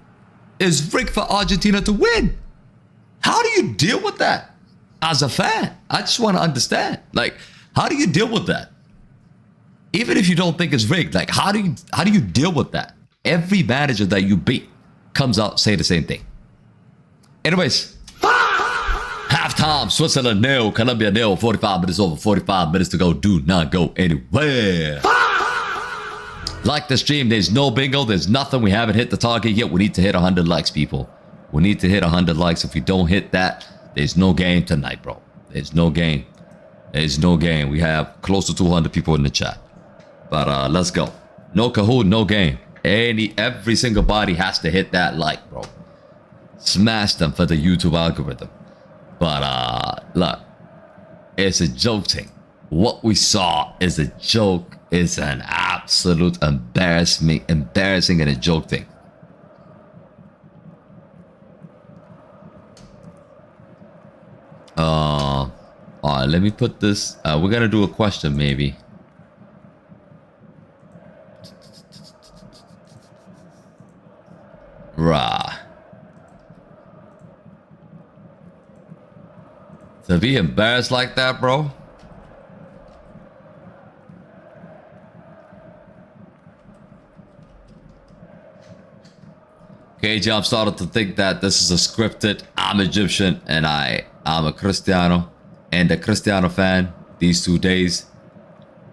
It's rigged for Argentina to win. How do you deal with that as a fan? I just want to understand. Like, how do you deal with that? Even if you don't think it's rigged, like, how do you deal with that? Every manager that you beat comes out say the same thing. Anyways, halftime, Switzerland 0, Colombia 0, 45 minutes over, 45 minutes to go. Do not go anywhere. Like the stream, there's no bingo, there's nothing. We haven't hit the target yet. We need to hit 100 likes, people. We need to hit 100 likes. If we don't hit that, there's no game tonight, bro. There's no game. There's no game. We have close to 200 people in the chat. But let's go. No Kahoot, no game. Every single body has to hit that like, bro. Smash them for the YouTube algorithm. But look, it's a joke thing. What we saw is a joke. It's an absolute embarrassing and a joke thing. All right, let me put this. We're gonna do a question, maybe. Rah. To be embarrassed like that, bro. KJ, I'm starting to think that this is a scripted. I'm Egyptian and I'm a Cristiano and a Cristiano fan these 2 days.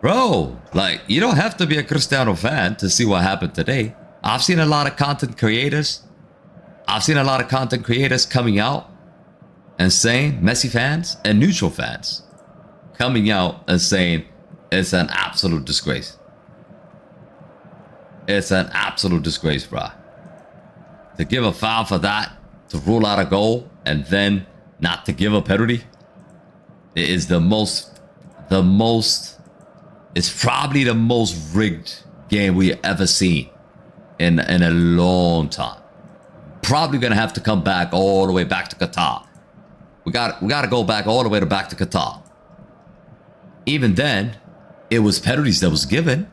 Bro, like, you don't have to be a Cristiano fan to see what happened today. I've seen a lot of content creators. I've seen a lot of content creators coming out and saying, Messi fans and neutral fans coming out and saying it's an absolute disgrace. It's an absolute disgrace, bro. To give a foul for that, to rule out a goal, and then not to give a penalty, it is it's probably the most rigged game we ever seen in a long time. Probably gonna have to come back all the way back to Qatar. We gotta go back all the way back to Qatar. Even then, it was penalties that was given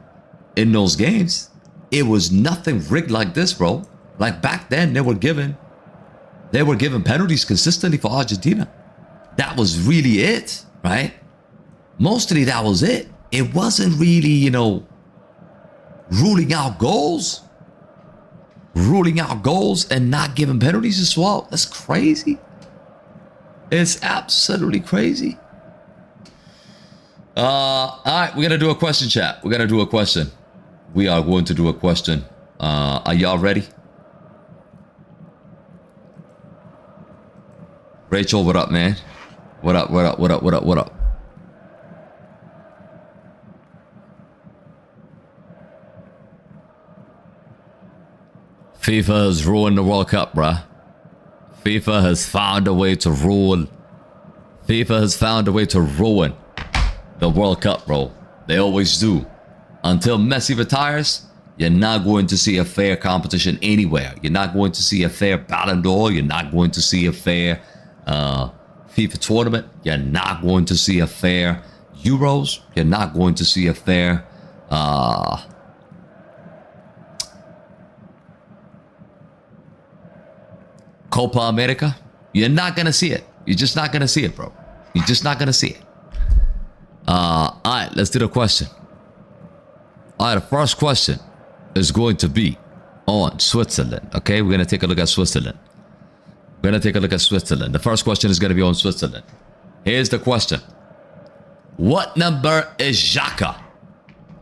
in those games. It was nothing rigged like this, bro. Like back then, they were given penalties consistently for Argentina. That was really it, right? Mostly that was it. It wasn't really, you know, ruling out goals and not giving penalties as well. That's crazy. It's absolutely crazy. All right, we're gonna do a question, chat. We're gonna do a question. We are going to do a question. Are y'all ready? Rachel, what up, man? What up? FIFA has ruined the World Cup, bruh. FIFA has found a way to rule. FIFA has found a way to ruin the World Cup, bro. They always do. Until Messi retires, you're not going to see a fair competition anywhere. You're not going to see a fair Ballon d'Or. You're not going to see a fair FIFA tournament. You're not going to see a fair Euros. You're not going to see a fair Copa America. You're not gonna see it. You're just not gonna see it, bro. You're just not gonna see it. All right, let's do the question. All right, the first question is going to be on Switzerland. Okay, we're gonna take a look at Switzerland. We're gonna take a look at Switzerland. The first question is gonna be on Switzerland. Here's the question. What number is Xhaka?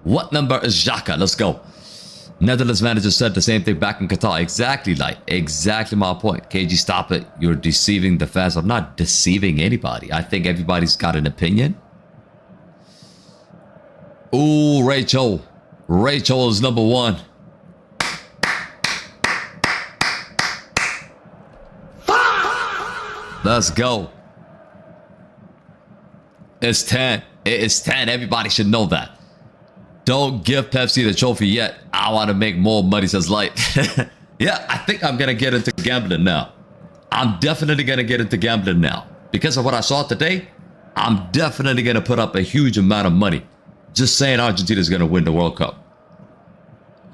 What number is Xhaka? Let's go. Netherlands manager said the same thing back in Qatar. Exactly, like, exactly my point. KG, stop it. You're deceiving the fans. I'm not deceiving anybody. I think everybody's got an opinion. Ooh, Rachel. Rachel is number one. Let's go. It's 10. It is 10. Everybody should know that. Don't give Pepsi the trophy yet. I want to make more money, says Light. Yeah, I think I'm going to get into gambling now. I'm definitely going to get into gambling now. Because of what I saw today, I'm definitely going to put up a huge amount of money. Just saying Argentina is going to win the World Cup.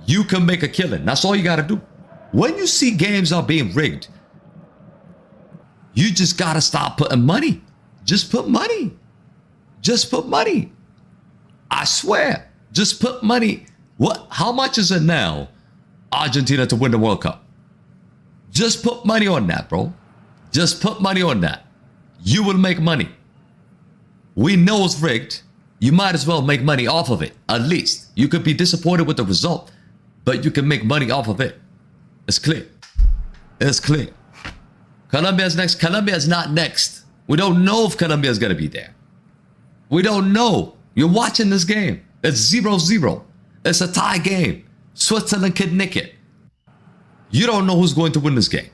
you can make a killing. That's all you got to do. When you see games are being rigged, you just got to stop putting money. Just put money. Just put money. I swear. Just put money. What? How much is it now, Argentina to win the World Cup? Just put money on that, bro. Just put money on that. You will make money. We know it's rigged. You might as well make money off of it. At least. You could be disappointed with the result, but you can make money off of it. It's clear. It's clear. Colombia's next. Colombia's not next. We don't know if Colombia's going to be there. We don't know. You're watching this game. It's 0-0. It's a tie game. Switzerland could nick it. You don't know who's going to win this game.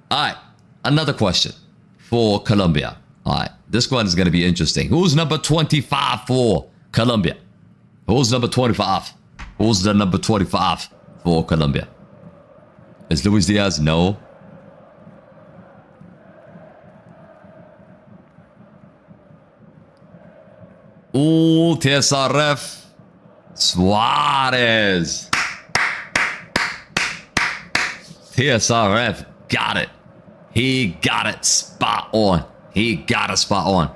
All right. Another question for Colombia. All right. This one is going to be interesting. Who's number 25 for Colombia? Who's number 25? Who's the number 25 for Colombia? Is Luis Diaz? No. Ooh, TSRF. Suarez. TSRF got it. He got it spot on. He got it spot on.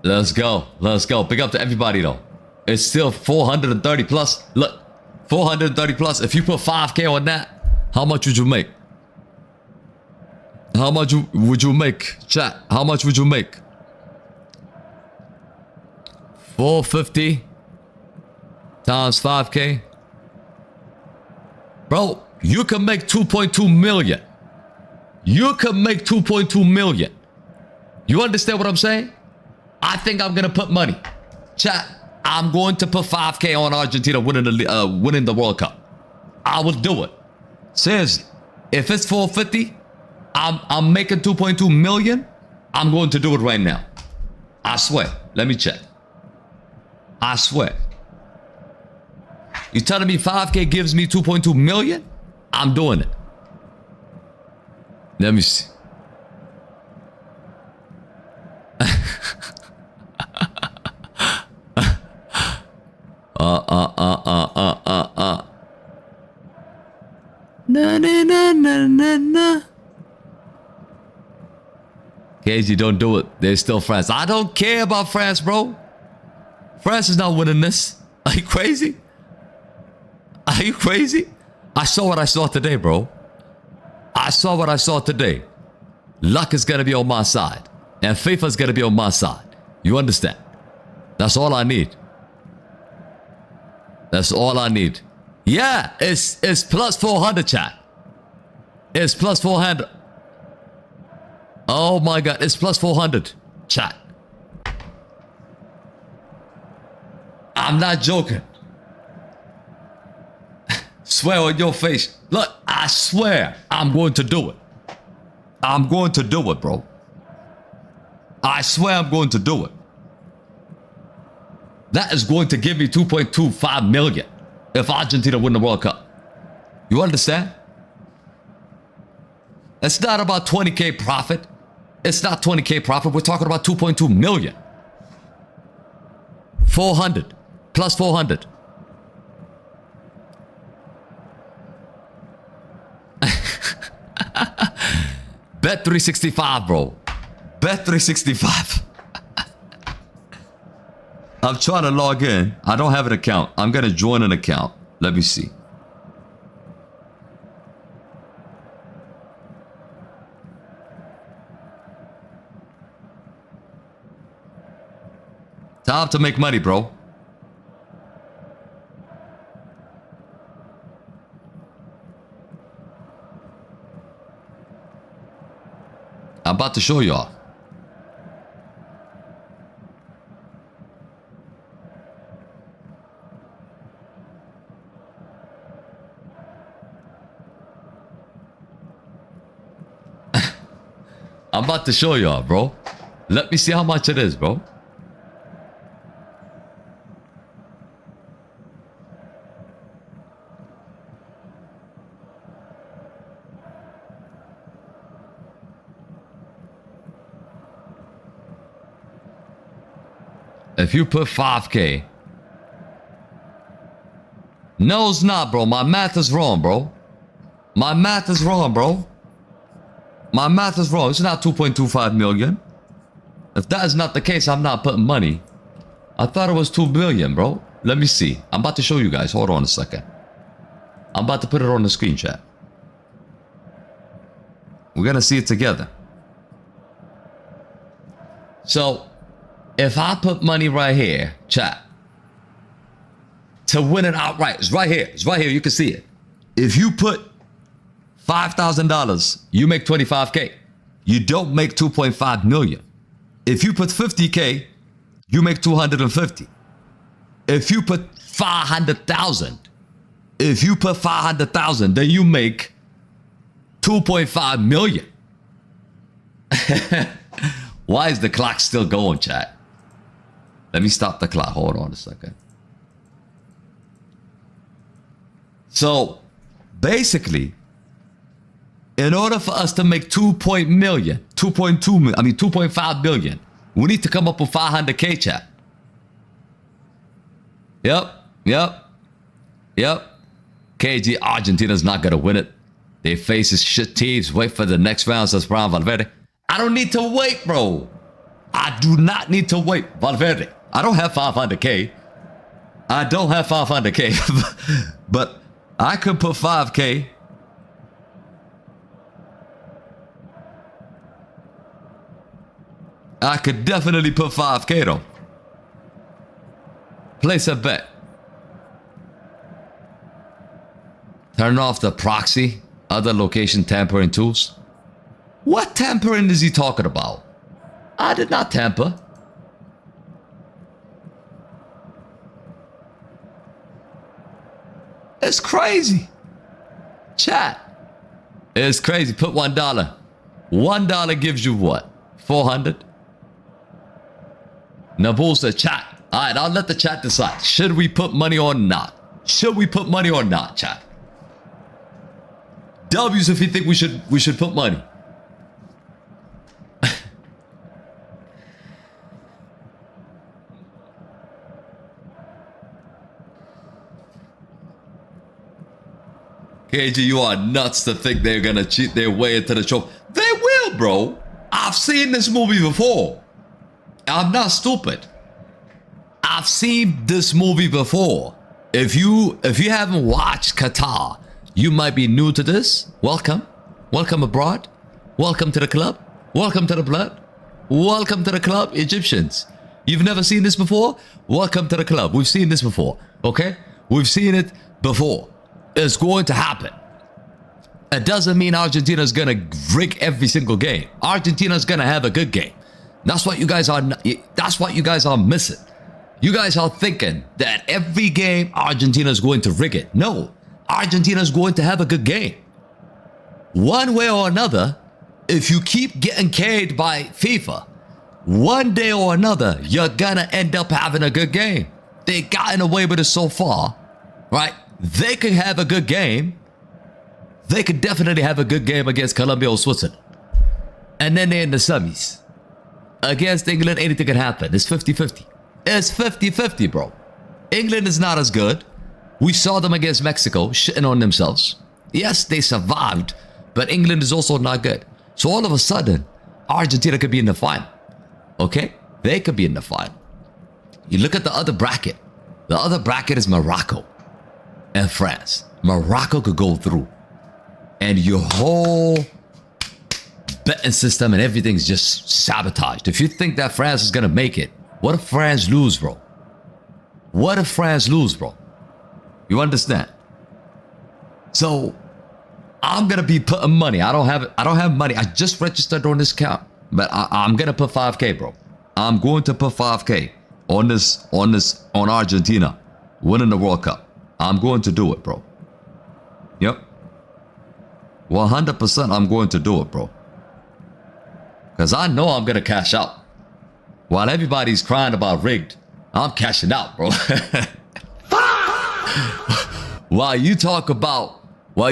Let's go. Let's go. Big up to everybody though. It's still 430 plus. Look, 430 plus. If you put 5K on that, how much would you make? How much would you make? Chat, how much would you make? 450 times 5K. Bro, you can make 2.2 million. You can make 2.2 million. You understand what I'm saying? I think I'm going to put money. Chat, I'm going to put 5K on Argentina winning the World Cup. I will do it. Seriously. If it's 450, I'm making 2.2 million. I'm going to do it right now. I swear. Let me check. I swear. You telling me 5K gives me 2.2 million? I'm doing it. Let me see. Na. KG, don't do it. They're still France. I don't care about France, bro. France is not winning this. Are you crazy? Are you crazy? I saw what I saw today, bro. I saw what I saw today. Luck is going to be on my side. And FIFA is going to be on my side. You understand? That's all I need. That's all I need. Yeah, it's plus 400, chat. It's plus 400. Oh my God, it's plus 400, chat. I'm not joking. Swear on your face. Look, I swear I'm going to do it. I'm going to do it, bro. I swear I'm going to do it. That is going to give me 2.25 million if Argentina win the World Cup. You understand? It's not about 20K profit. It's not 20K profit. We're talking about 2.2 million. 400 plus 400. Bet 365, bro. Bet 365. I'm trying to log in. I don't have an account. I'm going to join an account. Let me see. Time to make money, bro. I'm about to show y'all. I'm about to show y'all, bro. Let me see how much it is, bro. If you put 5K. No, it's not, bro. My math is wrong, bro. My math is wrong, bro. My math is wrong. It's not 2.25 million. If that is not the case, I'm not putting money. I thought it was 2 billion, bro. Let me see. I'm about to show you guys. Hold on a second. I'm about to put it on the screen, chat. We're gonna see it together. So, if I put money right here, chat, to win it outright, it's right here. It's right here. You can see it. If you put $5,000, you make 25K. You don't make 2.5 million. If you put 50K, you make 250. If you put 500,000, then you make 2.5 million. Why is the clock still going, chat? Let me stop the clock. Hold on a second. So, basically, in order for us to make 2.5 billion, we need to come up with 500K, chat. Yep. KG, Argentina's not gonna win it. They face his shit teams. Wait for the next round, says Brown Valverde. I don't need to wait, bro. I do not need to wait. Valverde, I don't have 500K. I don't have 500K. But I could put 5K. I could definitely put 5K though. Place a bet. Turn off the proxy, other location tampering tools. What tampering is he talking about? I did not tamper. It's crazy. Chat. It's crazy. Put $1. $1 gives you what? 400? Nabul said, chat. All right, I'll let the chat decide. Should we put money or not? Should we put money or not, chat? W's if you think we should put money. KG, you are nuts to think they're gonna cheat their way into the trophy. They will, bro. I've seen this movie before. I'm not stupid. I've seen this movie before. If you haven't watched Qatar, you might be new to this. Welcome. Welcome abroad. Welcome to the club. Welcome to the blood. Welcome to the club, Egyptians. You've never seen this before? Welcome to the club. We've seen this before. Okay? We've seen it before. It's going to happen. It doesn't mean Argentina's gonna rig every single game. Argentina's gonna have a good game. That's what you guys are missing. You guys are thinking that every game Argentina's going to rig it. No. Argentina's going to have a good game. One way or another, if you keep getting carried by FIFA, one day or another, you're gonna end up having a good game. They gotten away with it so far, right? They could have a good game. They could definitely have a good game against Colombia or Switzerland. And then they're in the semis. Against England, anything can happen. It's 50-50. It's 50-50, bro. England is not as good. We saw them against Mexico, shitting on themselves. Yes, they survived, but England is also not good. So all of a sudden, Argentina could be in the final. Okay? They could be in the final. You look at the other bracket. The other bracket is Morocco and France. Morocco could go through. And your whole betting system and everything's just sabotaged. If you think that France is going to make it, what if France lose, bro? What if France lose, bro? You understand? So, I'm going to be putting money. I don't have money. I just registered on this account. But I'm going to put 5K, bro. I'm going to put 5K on Argentina winning the World Cup. I'm going to do it, bro. Yep. 100% I'm going to do it, bro. Because I know I'm going to cash out. While everybody's crying about rigged, I'm cashing out, bro. While you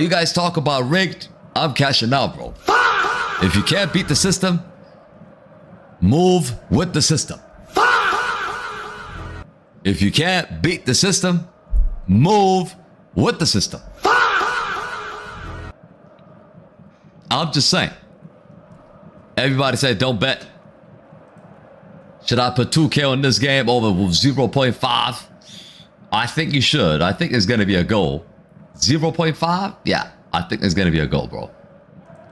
guys talk about rigged, I'm cashing out, bro. If you can't beat the system, move with the system. If you can't beat the system, move with the system. I'm just saying. Everybody said don't bet. Should I put 2K on this game over 0.5? I think you should. I think there's going to be a goal. 0.5? Yeah, I think there's going to be a goal, bro.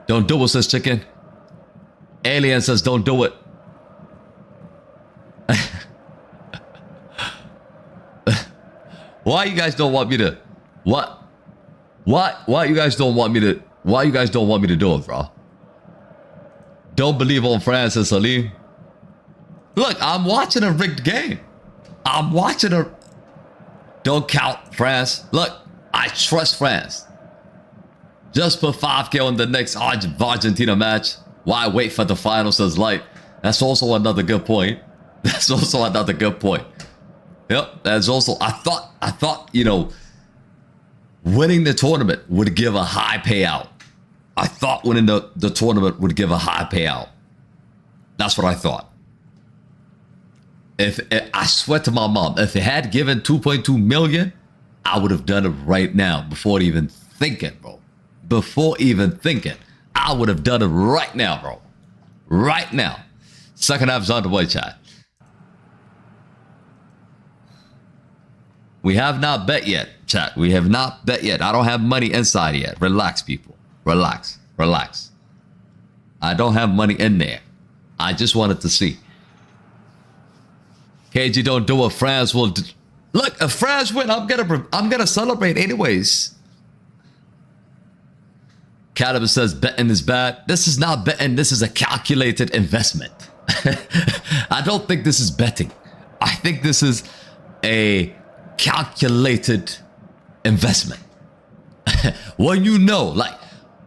Don't do it, says Chicken. Alien says don't do it. Why you guys don't want me to... What? Why you guys don't want me to... Why you guys don't want me to do it, bro? Don't believe on France and Salim. Look, I'm watching a rigged game. I'm watching a... Don't count France. Look, I trust France. Just put 5K on the next Argentina match. Why wait for the final, says Light. That's also another good point. That's also another good point. Yep, that's also... I thought, you know, winning the tournament would give a high payout. I thought winning the tournament would give a high payout. That's what I thought. If I swear to my mom, if it had given 2.2 million, I would have done it right now before even thinking, bro. Before even thinking, I would have done it right now, bro. Right now. Second half is on the way, chat. We have not bet yet, chat. We have not bet yet. I don't have money inside yet. Relax, people. Relax. Relax. I don't have money in there. I just wanted to see. KG, don't do it. France will... Look, if France win, I'm gonna celebrate anyways. Cannabis says betting is bad. This is not betting. This is a calculated investment. I don't think this is betting. I think this is a calculated investment. When you know, like,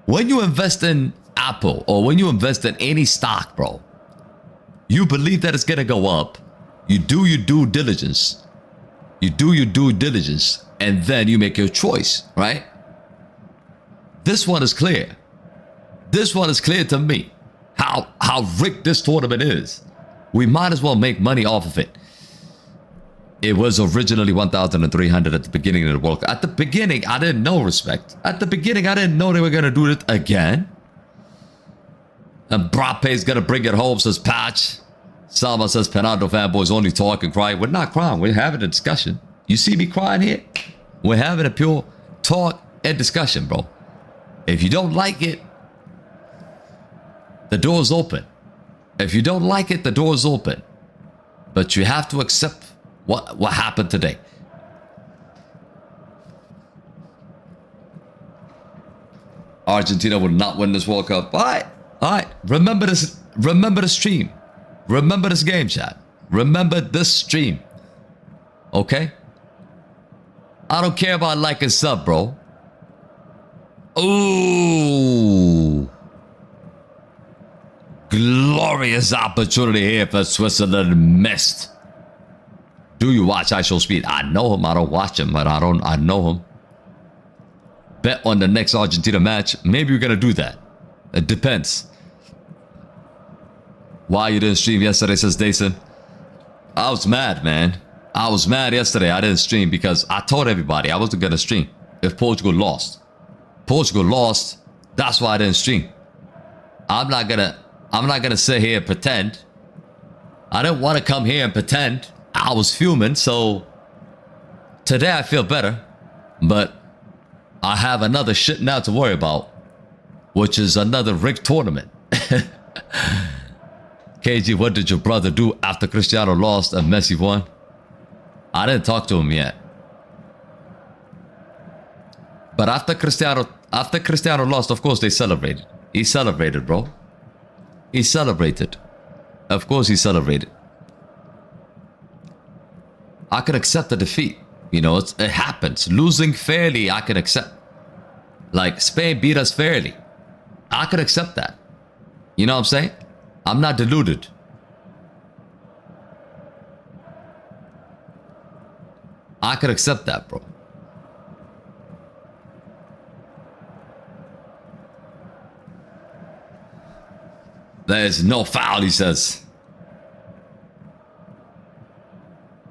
when you invest in Apple or when you invest in any stock, bro, you believe that it's gonna go up. You do your due diligence. You do your due diligence, and then you make your choice, right? This one is clear. This one is clear to me. How rigged this tournament is. We might as well make money off of it. It was originally 1,300 at the beginning of the World Cup. At the beginning, I didn't know, respect. At the beginning, I didn't know they were going to do it again. And Brape's going to bring it home, says Patch. Salma says, Penando fanboys only talk and cry. We're not crying. We're having a discussion. You see me crying here? We're having a pure talk and discussion, bro. If you don't like it, the door's open. If you don't like it, the door's open. But you have to accept what happened today. Argentina will not win this World Cup. All right. Remember this. Remember the stream. Remember this game, chat. Remember this stream. Okay? I don't care about like and sub, bro. Ooh. Glorious opportunity here for Switzerland missed. Do you watch I Show Speed? I know him. I don't watch him, but I know him. Bet on the next Argentina match. Maybe we're gonna do that. It depends. Why you didn't stream yesterday, says Dason. I was mad, man. I was mad yesterday. I didn't stream because I told everybody I wasn't gonna stream if Portugal lost. Portugal lost. That's why I didn't stream. I'm not gonna sit here and pretend. I didn't want to come here and pretend. I was fuming, so today I feel better. But I have another shit now to worry about, which is another rigged tournament. KG, what did your brother do after Cristiano lost and Messi won? I didn't talk to him yet. But after Cristiano lost, of course they celebrated. He celebrated, bro. He celebrated. Of course he celebrated. I can accept the defeat. You know, it happens. Losing fairly, I can accept. Like, Spain beat us fairly. I can accept that. You know what I'm saying? I'm not deluded. I can accept that, bro. There is no foul, he says.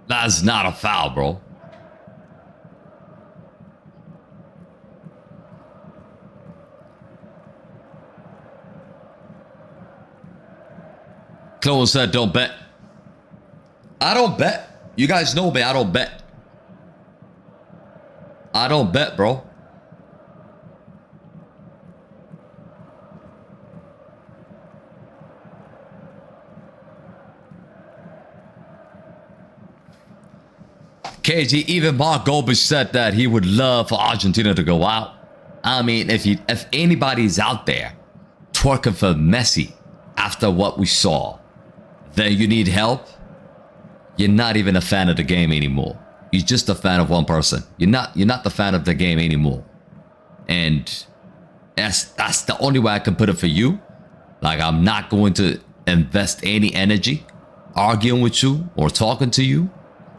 That's not a foul, bro. Chloe said, don't bet. I don't bet. You guys know me. I don't bet. I don't bet, bro. KG, even Mark Goldberg said that he would love for Argentina to go out. I mean, if anybody's out there twerking for Messi after what we saw, then you need help. You're not even a fan of the game anymore. You're just a fan of one person. You're not the fan of the game anymore. And that's the only way I can put it for you. Like, I'm not going to invest any energy arguing with you or talking to you.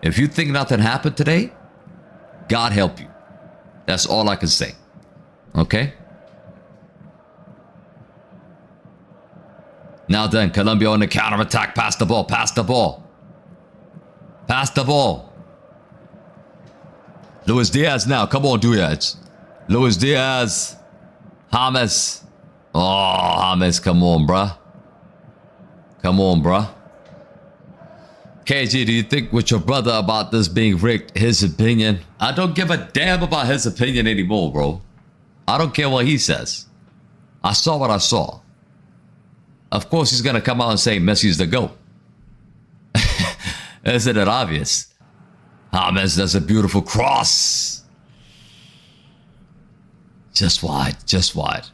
If you think nothing happened today, God help you. That's all I can say. Okay? Now then, Colombia on the counterattack. Pass the ball. Pass the ball. Pass the ball. Luis Diaz now. Come on, Diaz. Luis Diaz. James. Oh, James. Come on, bruh. Come on, bruh. KG, do you think with your brother about this being rigged, his opinion? I don't give a damn about his opinion anymore, bro. I don't care what he says. I saw what I saw. Of course, he's going to come out and say Messi's the GOAT. Isn't it obvious? James does a beautiful cross. Just wide, just wide.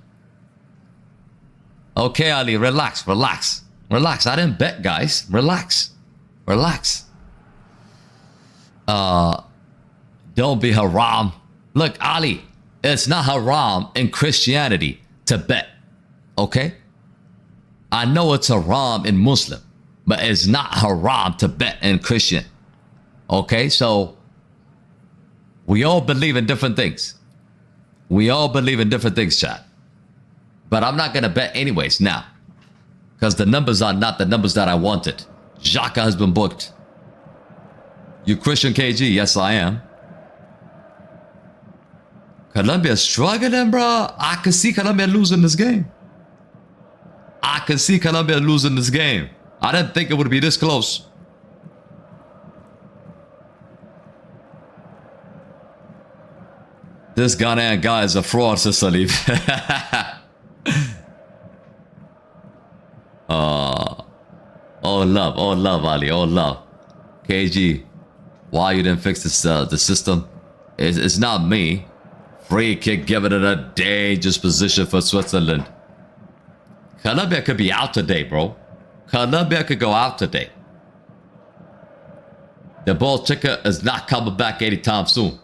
Okay, Ali, relax, relax. Relax, I didn't bet, guys. Relax. Relax. Don't be haram. Look, Ali, it's not haram in Christianity to bet. Okay? I know it's haram in Muslim, but it's not haram to bet in Christian. Okay? So, we all believe in different things. We all believe in different things, chat. But I'm not going to bet anyways now. Because the numbers are not the numbers that I wanted. Xhaka has been booked. You Christian KG? Yes, I am. Colombia struggling, bro. I can see Colombia losing this game. I can see Colombia losing this game. I didn't think it would be this close. This Ghanaian guy is a fraud, Sicily. Oh love, Ali, oh love. KG, why you didn't fix this, the system? It's not me. Free kick, giving it a dangerous position for Switzerland. Colombia could be out today, bro. Colombia could go out today. The ball ticker is not coming back anytime soon.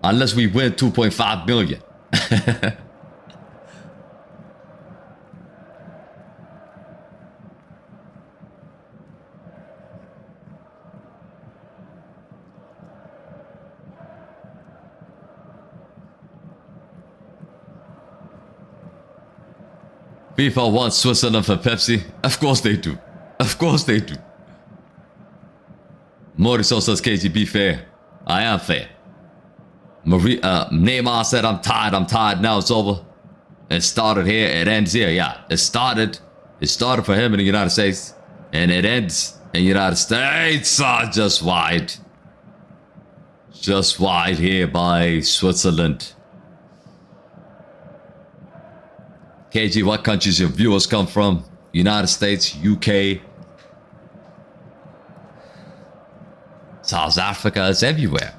Unless we win 2.5 million. FIFA wants Switzerland for Pepsi. Of course they do. Of course they do. Mauricio says, KG, be fair. I am fair. Neymar said, I'm tired. Now it's over. It started here. It ends here. Yeah, it started for him in the United States. And it ends in the United States. Just wide. Just wide here by Switzerland. KG, what countries your viewers come from? United States, UK, South Africa. It's everywhere.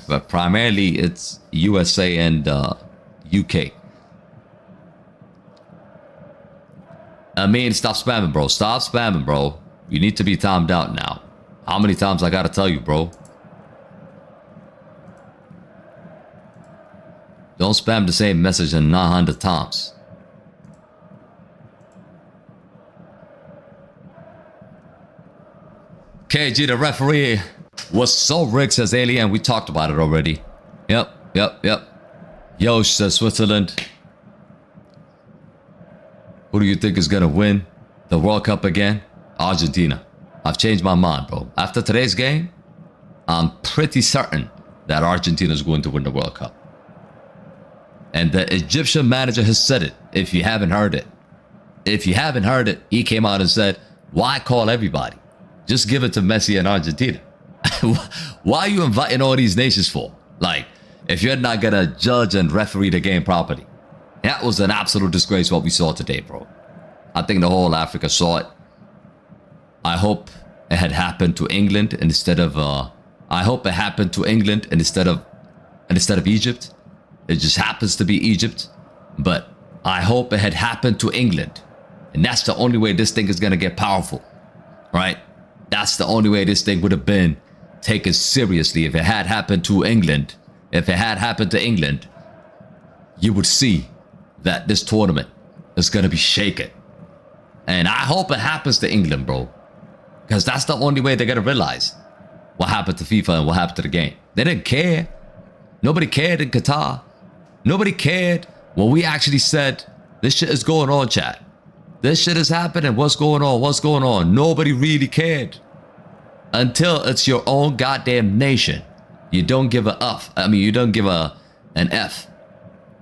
But primarily it's USA and UK. I mean, stop spamming, bro. Stop spamming, bro. You need to be timed out now. How many times I gotta tell you, bro? Don't spam the same message 900 times. KG, the referee was so rigged, says Alien. We talked about it already. Yep. Yo, says Switzerland. Who do you think is going to win the World Cup again? Argentina. I've changed my mind, bro. After today's game, I'm pretty certain that Argentina is going to win the World Cup. And the Egyptian manager has said it, if you haven't heard it. If you haven't heard it, he came out and said, why call everybody? Just give it to Messi and Argentina. Why are you inviting all these nations for? Like, if you're not going to judge and referee the game properly. That was an absolute disgrace what we saw today, bro. I think the whole Africa saw it. I hope it had happened to England instead of Egypt. It just happens to be Egypt, but I hope it had happened to England. And that's the only way this thing is going to get powerful, right? That's the only way this thing would have been taken seriously. If it had happened to England, you would see that this tournament is going to be shaken. And I hope it happens to England, bro. Because that's the only way they're going to realize what happened to FIFA and what happened to the game. They didn't care. Nobody cared in Qatar. Nobody cared when we actually said, this shit is going on, chat. This shit is happening. What's going on? What's going on? Nobody really cared. Until it's your own goddamn nation. You don't give a F. I mean, you don't give an F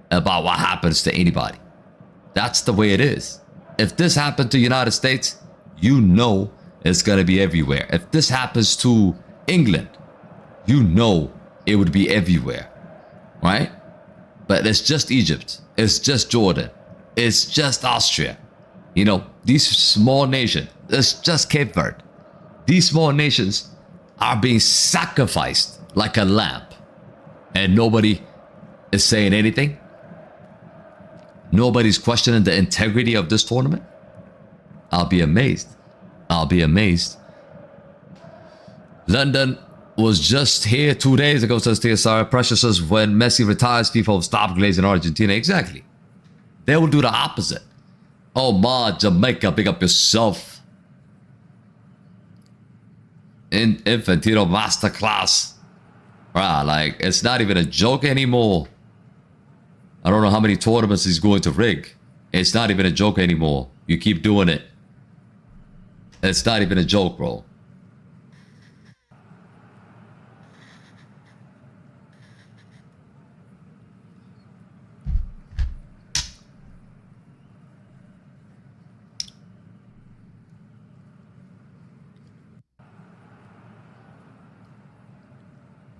about what happens to anybody. That's the way it is. If this happened to the United States, you know it's going to be everywhere. If this happens to England, you know it would be everywhere. Right? But it's just Egypt. It's just Jordan. It's just Austria. You know, these small nations. It's just Cape Verde. These small nations are being sacrificed like a lamb. And nobody is saying anything. Nobody's questioning the integrity of this tournament. I'll be amazed. I'll be amazed. London was just here 2 days ago, says TSR. Pressure says when Messi retires, FIFA will stop glazing Argentina. Exactly. They will do the opposite. Oh, ma, Jamaica, big up yourself. Infantino masterclass. Right, like, it's not even a joke anymore. I don't know how many tournaments he's going to rig. It's not even a joke anymore. You keep doing it. It's not even a joke, bro.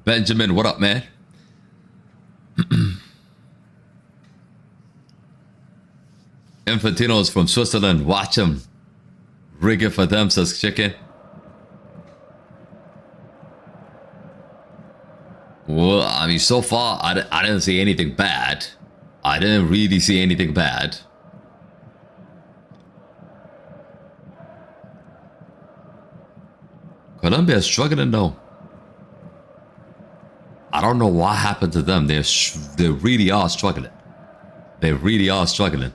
Benjamin, what up, man? Infantino is from Switzerland. Watch him. Rig it for them, says Chicken. Well, I mean, so far, I didn't see anything bad. I didn't really see anything bad. Colombia is struggling, though. I don't know what happened to them. They really are struggling. They really are struggling.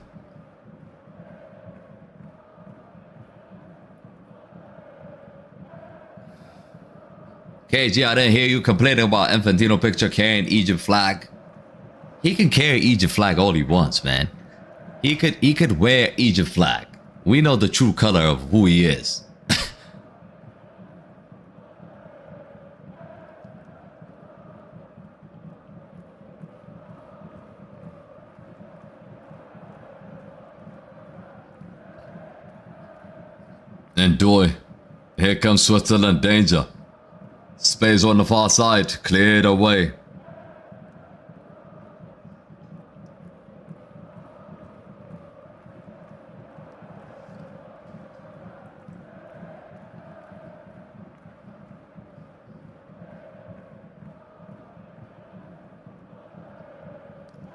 KG, I didn't hear you complaining about Infantino picture carrying Egypt flag. He can carry Egypt flag all he wants, man. He could wear Egypt flag. We know the true color of who he is. Enjoy. Here comes Switzerland. Danger. Space on the far side. Cleared away.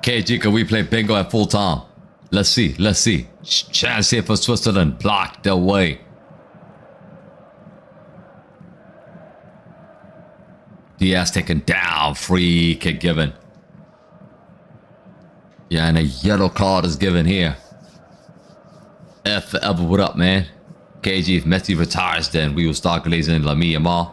KG, can we play bingo at full time? Let's see. Let's see. Chance here for Switzerland. Blocked away. Diaz taken down. Free kick given. Yeah, and a yellow card is given here. F forever. What up, man? KG, if Messi retires, then we will start glazing Lamine Yamal.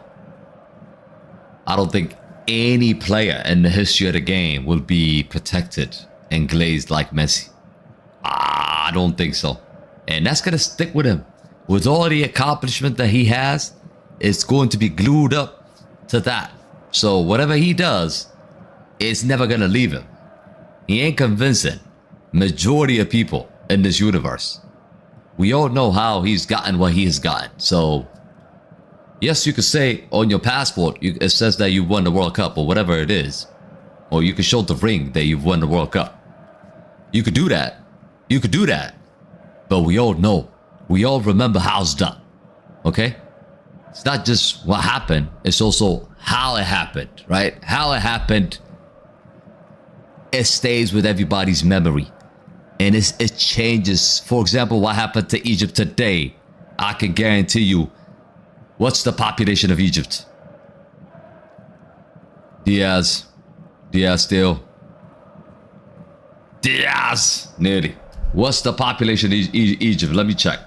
I don't think any player in the history of the game will be protected and glazed like Messi. I don't think so. And that's going to stick with him. With all the accomplishment that he has, it's going to be glued up to that. So whatever he does, it's never gonna leave him. He ain't convincing majority of people in this universe. We all know how he's gotten what he has gotten. So yes, you could say on your passport, it says that you won the World Cup or whatever it is. Or you could show the ring that you've won the World Cup. You could do that. You could do that. But we all know. We all remember how it's done. Okay? It's not just what happened. It's also how it happened, right? How it happened, it stays with everybody's memory. And it changes. For example, what happened to Egypt today, I can guarantee you, what's the population of Egypt? Diaz still. Diaz, nearly. What's the population of Egypt? Let me check.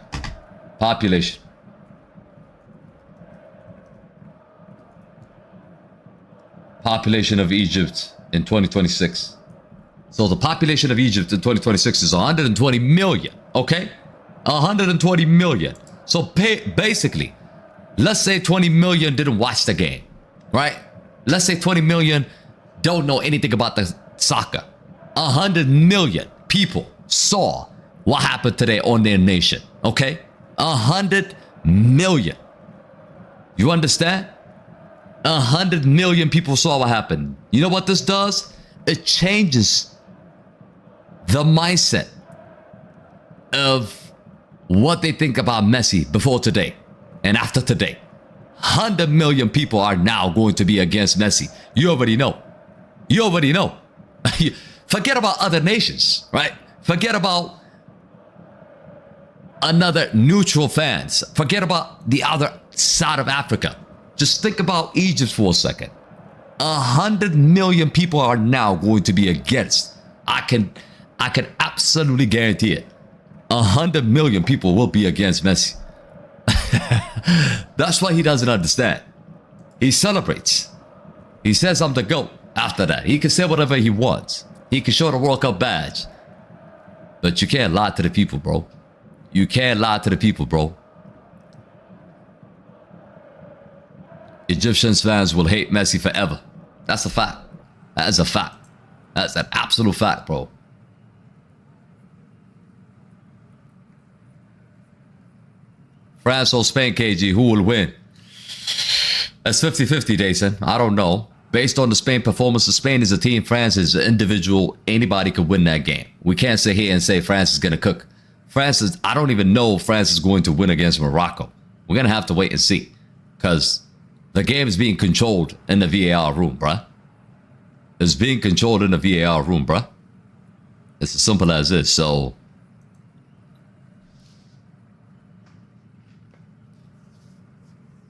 Population. Population of Egypt in 2026. So the population of Egypt in 2026 is 120 million. Okay? 120 million. So basically, let's say 20 million didn't watch the game. Right? Let's say 20 million don't know anything about the soccer. 100 million people saw what happened today on their nation. Okay? 100 million. You understand? 100 million people saw what happened. You know what this does? It changes the mindset of what they think about Messi before today and after today. 100 million people are now going to be against Messi. You already know. You already know. Forget about other nations, right? Forget about another neutral fans. Forget about the other side of Africa. Just think about Egypt for a second. 100 million people are now going to be against. I can absolutely guarantee it. 100 million people will be against Messi. That's why he doesn't understand. He celebrates. He says I'm the GOAT after that. He can say whatever he wants. He can show the World Cup badge. But you can't lie to the people, bro. You can't lie to the people, bro. Egyptians fans will hate Messi forever. That's a fact. That is a fact. That's an absolute fact, bro. France or Spain, KG, who will win? That's 50-50, Jason. I don't know. Based on the Spain performance, Spain is a team, France is an individual. Anybody could win that game. We can't sit here and say France is going to cook. France is, I don't even know if France is going to win against Morocco. We're going to have to wait and see. Because the game is being controlled in the VAR room, bruh. It's being controlled in the VAR room, bruh. It's as simple as this. So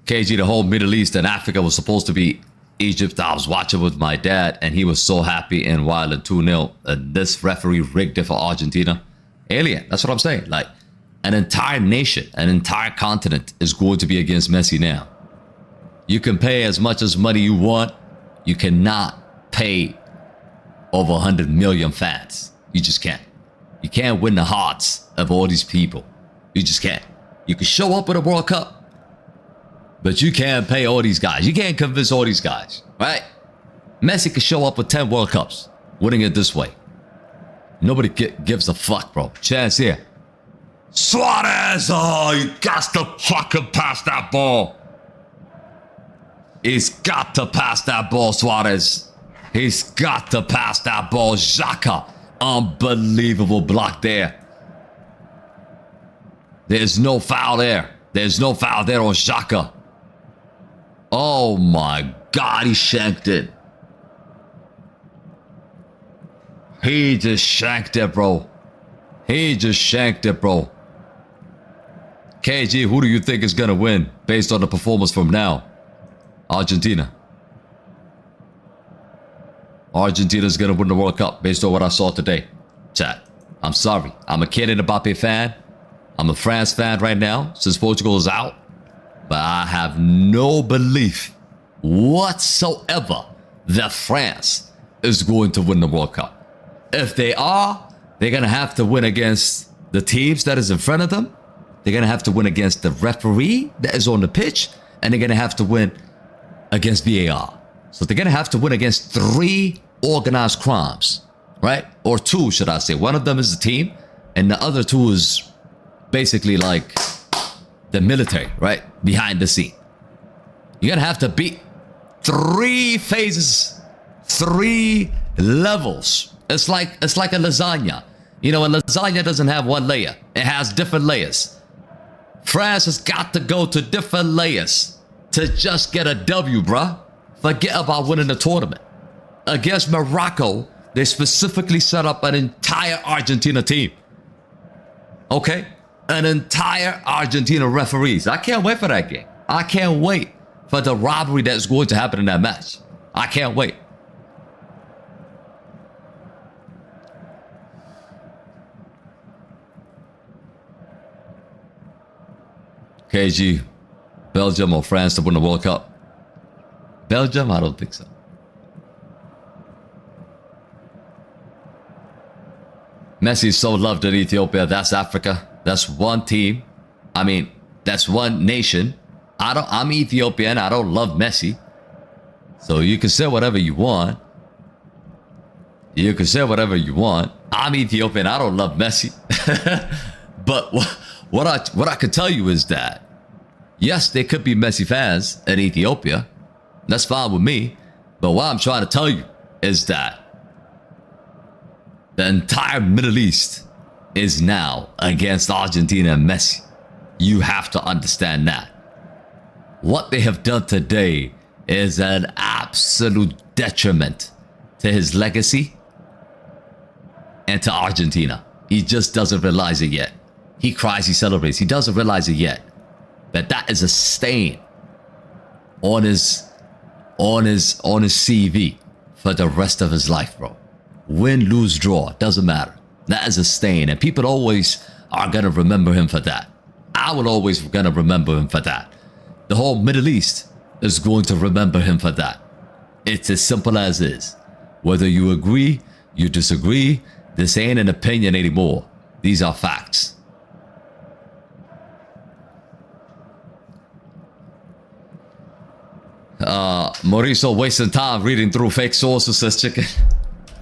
KG, the whole Middle East and Africa was supposed to be Egypt. I was watching with my dad, and he was so happy and wild and 2-0. And this referee rigged it for Argentina. Alien. That's what I'm saying. Like, an entire nation, an entire continent is going to be against Messi now. You can pay as much as money you want. You cannot pay over 100 million fans. You just can't. You can't win the hearts of all these people. You just can't. You can show up at a World Cup, but you can't pay all these guys. You can't convince all these guys, right? Messi could show up with 10 World Cups, winning it this way. Nobody gives a fuck, bro. Chance here. Suarez! Oh, you got to fucking pass that ball. He's got to pass that ball, Suarez. He's got to pass that ball. Xhaka. Unbelievable block there. There's no foul there. There's no foul there on Xhaka. Oh my God, he shanked it. He just shanked it, bro. He just shanked it, bro. KG, who do you think is going to win based on the performance from now? Argentina. Argentina's going to win the World Cup based on what I saw today. Chat. I'm sorry. I'm a Kylian Mbappe fan. I'm a France fan right now since Portugal is out. But I have no belief whatsoever that France is going to win the World Cup. If they are, they're going to have to win against the teams that is in front of them. They're going to have to win against the referee that is on the pitch. And they're going to have to win against VAR. So they're going to have to win against 3 organized crimes, right? Or 2, should I say. One of them is the team, and the other 2 is basically like the military, right? Behind the scene. You're going to have to beat 3 phases, 3 levels. It's like a lasagna. You know, a lasagna doesn't have one layer. It has different layers. France has got to go to different layers to just get a W, bruh. Forget about winning the tournament. Against Morocco, they specifically set up an entire Argentina team. Okay? An entire Argentina referees. I can't wait for that game. I can't wait for the robbery that's going to happen in that match. I can't wait. KG, Belgium or France to win the World Cup? Belgium? I don't think so. Messi is so loved in Ethiopia. That's Africa. That's one team. I mean, that's one nation. I'm Ethiopian. I don't love Messi. So you can say whatever you want. You can say whatever you want. I'm Ethiopian. I don't love Messi. But what I could tell you is that, yes, there could be Messi fans in Ethiopia. That's fine with me. But what I'm trying to tell you is that the entire Middle East is now against Argentina and Messi. You have to understand that. What they have done today is an absolute detriment to his legacy and to Argentina. He just doesn't realize it yet. He cries, he celebrates. He doesn't realize it yet. That is a stain on his CV for the rest of his life, bro. Win, lose, draw, doesn't matter. That is a stain, and people always are gonna remember him for that. I will always gonna remember him for that. The whole Middle East is going to remember him for that. It's as simple as is. Whether you agree, you disagree, this ain't an opinion anymore. These are facts. Mauricio wasting time reading through fake sources, says Chicken.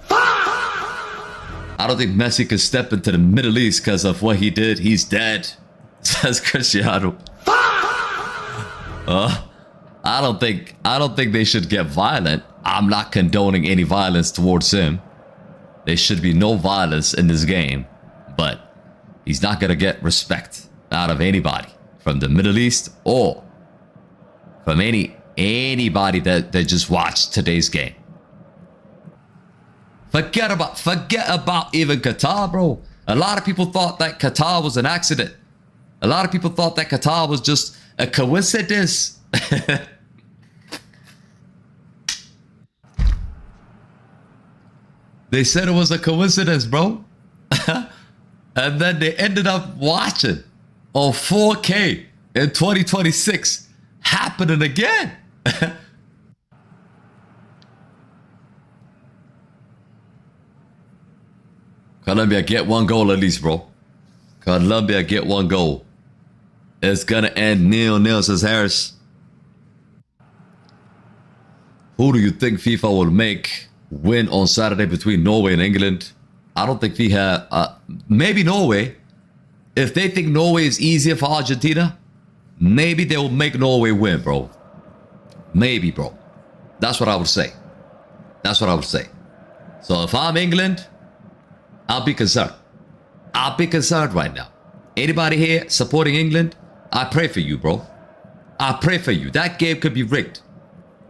I don't think Messi could step into the Middle East because of what he did. He's dead, says Cristiano. I don't think they should get violent. I'm not condoning any violence towards him. There should be no violence in this game, but he's not gonna get respect out of anybody from the Middle East or from anybody that just watched today's game. Forget about even Qatar, bro. A lot of people thought that Qatar was an accident. A lot of people thought that Qatar was just a coincidence. They said it was a coincidence, bro. And then they ended up watching on 4K in 2026 happening again. Colombia, get 1 goal at least, bro. Colombia, get 1 goal. It's gonna end 0-0, says Harris. Who do you think FIFA will make win on Saturday between Norway and England? I don't think FIFA... maybe Norway. If they think Norway is easier for Argentina, maybe they will make Norway win, bro. Maybe, bro. That's what I would say. That's what I would say. So if I'm England, I'll be concerned. I'll be concerned right now. Anybody here supporting England? I pray for you, bro. I pray for you. That game could be rigged.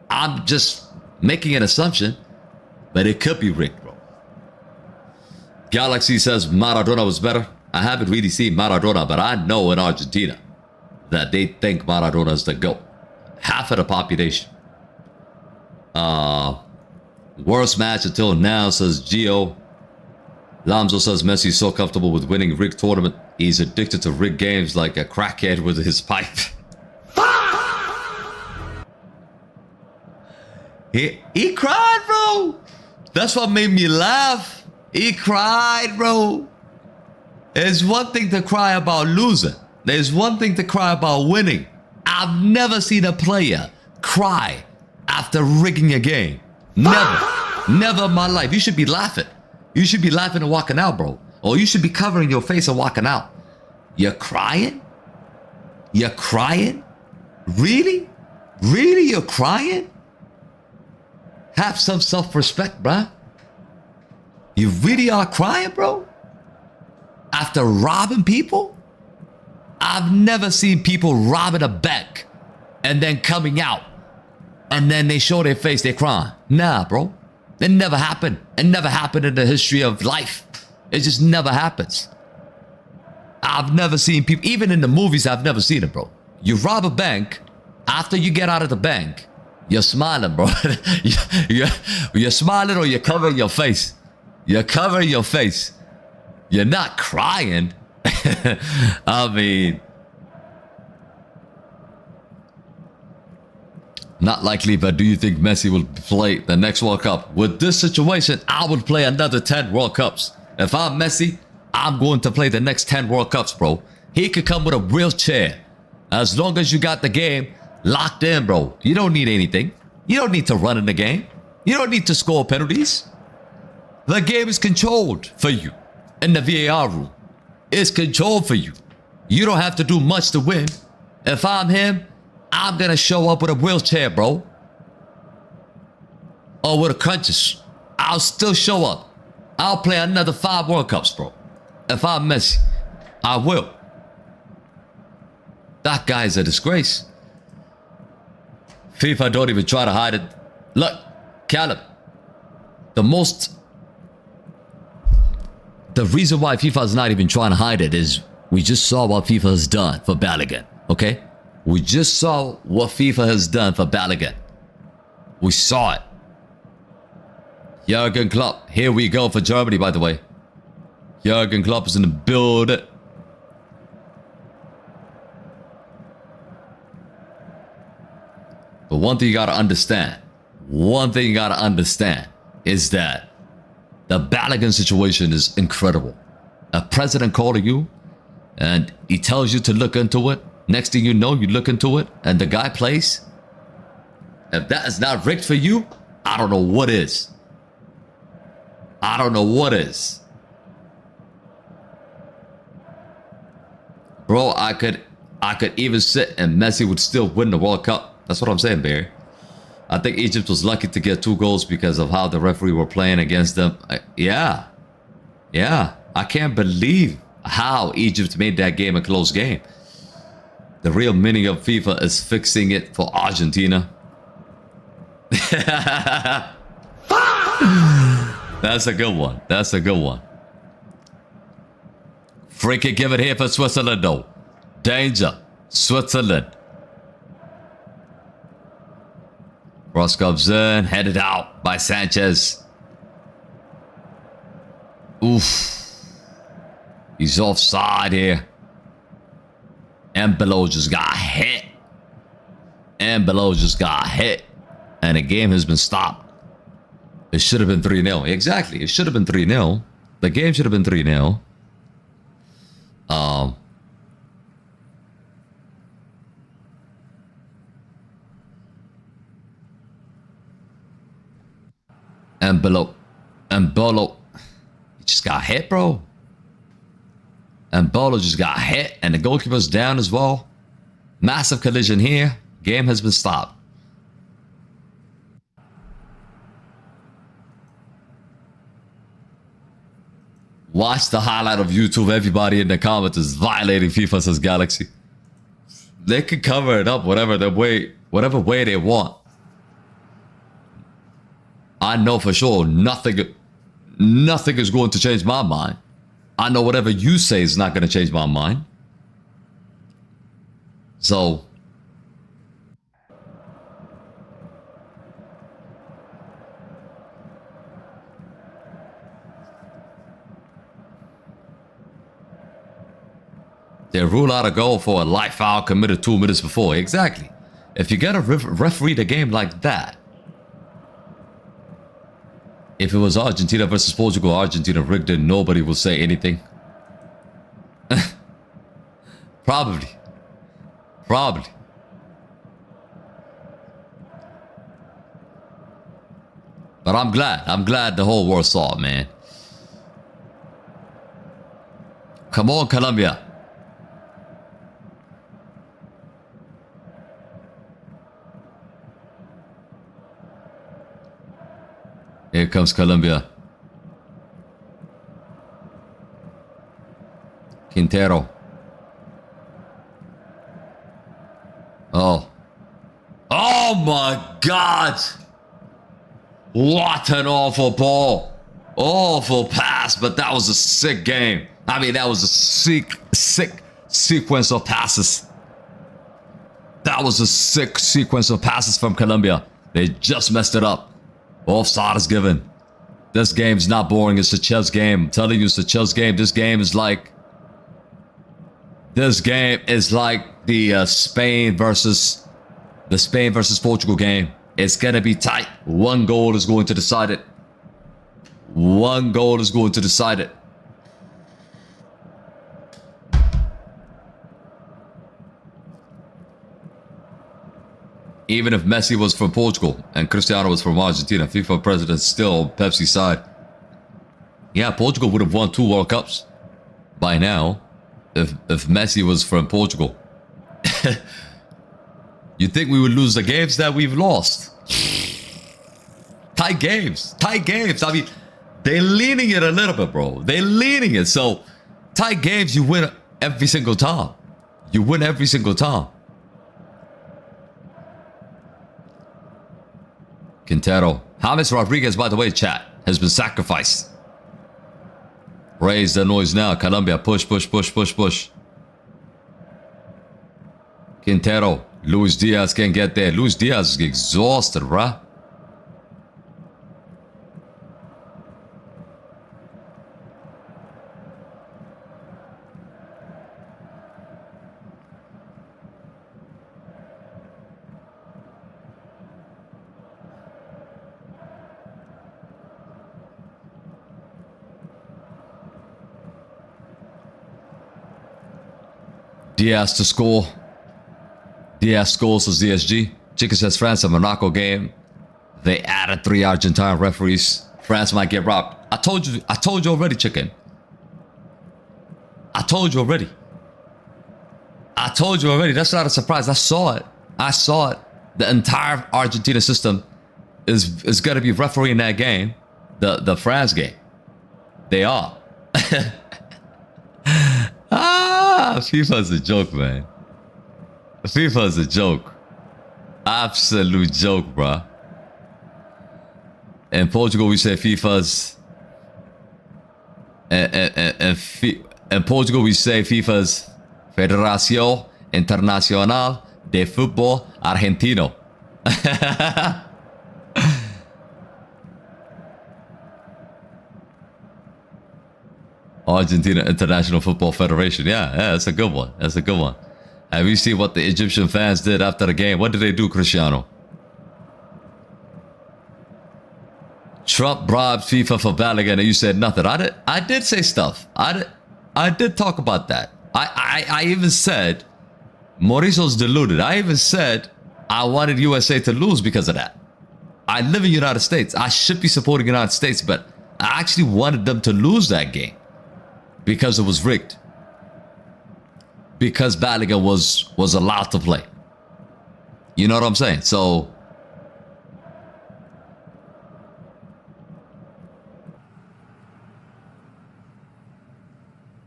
I'm just making an assumption, but it could be rigged, bro. Galaxy says Maradona was better. I haven't really seen Maradona, but I know in Argentina that they think Maradona is the GOAT. Half of the population. Worst match until now, says Gio. Lamzo says Messi is so comfortable with winning rigged tournament. He's addicted to rigged games like a crackhead with his pipe. He cried, bro. That's what made me laugh. He cried, bro. There's one thing to cry about losing. There's one thing to cry about winning. I've never seen a player cry after rigging a game. Never. Never in my life. You should be laughing. You should be laughing and walking out, bro. Or you should be covering your face and walking out. You're crying? You're crying? Really? Really, you're crying? Have some self-respect, bruh. You really are crying, bro? After robbing people? I've never seen people robbing a bank and then coming out and then they show their face, they're crying. Nah, bro. It never happened. It never happened in the history of life. It just never happens. I've never seen people, even in the movies, I've never seen it, bro. You rob a bank, after you get out of the bank, you're smiling, bro. you're smiling or you're covering your face. You're covering your face. You're not crying. I mean, not likely, but do you think Messi will play the next World Cup? With this situation, I would play another 10 World Cups. If I'm Messi, I'm going to play the next 10 World Cups, bro. He could come with a wheelchair. As long as you got the game locked in, bro. You don't need anything. You don't need to run in the game. You don't need to score penalties. The game is controlled for you. In the VAR rule, it's controlled for you. You don't have to do much to win. If I'm him, I'm gonna show up with a wheelchair, bro. Or with a crutches. I'll still show up. I'll play another 5 World Cups, bro. If I'm Messi, I will. That guy is a disgrace. FIFA don't even try to hide it. Look, Callum. The reason why FIFA is not even trying to hide it is we just saw what FIFA has done for Balogun, okay? We just saw what FIFA has done for Balogun. We saw it. Jurgen Klopp. Here we go for Germany, by the way. Jurgen Klopp is in the building. But one thing you gotta understand. Is that the Balogun situation is incredible. A president calling you and he tells you to look into it. Next thing you know, you look into it and the guy plays. If that is not rigged for you, I don't know what is. I don't know what is. Bro, I could even sit and Messi would still win the World Cup. That's what I'm saying, Barry. I think Egypt was lucky to get 2 goals because of how the referee were playing against them. Yeah. I can't believe how Egypt made that game a close game. The real meaning of FIFA is fixing it for Argentina. That's a good one. That's a good one. Free kick given here for Switzerland, though. Danger. Switzerland. Cross comes in, headed out by Sanchez. Oof. He's offside here. And below just got hit. And the game has been stopped. It should have been 3-0. Exactly. It should have been 3-0. The game should have been 3-0. And Bolo, he just got hit, bro. And Bolo just got hit, and the goalkeeper's down as well. Massive collision here. Game has been stopped. Watch the highlight of YouTube. Everybody in the comments is violating FIFA, says Galaxy. They can cover it up whatever way they want. I know for sure nothing is going to change my mind. I know whatever you say is not going to change my mind. So they rule out a goal for a light foul committed 2 minutes before. Exactly. If you get a referee the game like that, if it was Argentina versus Portugal, Argentina rigged it, nobody will say anything. Probably. But I'm glad the whole world saw it, man. Come on, Colombia. Here comes Colombia. Quintero. Oh. Oh my God. What an awful ball. Awful pass, but that was a sick game. I mean, that was a sick sequence of passes. That was a sick sequence of passes from Colombia. They just messed it up. Offside is given. This game's not boring. It's a chess game. I'm telling you, it's a chess game. This game is like the Spain versus Portugal game. It's gonna be tight. One goal is going to decide it. One goal is going to decide it. Even if Messi was from Portugal and Cristiano was from Argentina, FIFA president still on Pepsi's side. Yeah, Portugal would have won 2 World Cups by now if Messi was from Portugal. You think we would lose the games that we've lost? Tight games. Tight games. I mean, they're leaning it a little bit, bro. They're leaning it. So, tight games, you win every single time. You win every single time. Quintero. James Rodriguez, by the way, chat, has been sacrificed. Raise the noise now. Colombia, push, push, push, push, push. Quintero. Luis Diaz can't get there. Luis Diaz is exhausted, bruh. Diaz to score. Diaz scores for ZSG. Chicken says France and Monaco game. They added 3 Argentine referees. France might get robbed. I told you already, Chicken. I told you already. That's not a surprise. I saw it. The entire Argentina system is gonna be refereeing that game. The France game. They are. FIFA's a joke, man. FIFA's a joke. Absolute joke, bruh. In Portugal, we say FIFA's... In Portugal, we say FIFA's Federación Internacional de Fútbol Argentino. Argentina International Football Federation. Yeah, that's a good one. That's a good one. Have you seen what the Egyptian fans did after the game? What did they do, Cristiano? Trump bribed FIFA for Balogun and you said nothing. I did say stuff. I did talk about that. I even said Mauricio's deluded. I even said I wanted USA to lose because of that. I live in the United States. I should be supporting the United States, but I actually wanted them to lose that game. Because it was rigged. Because Balogun was allowed to play. You know what I'm saying? So...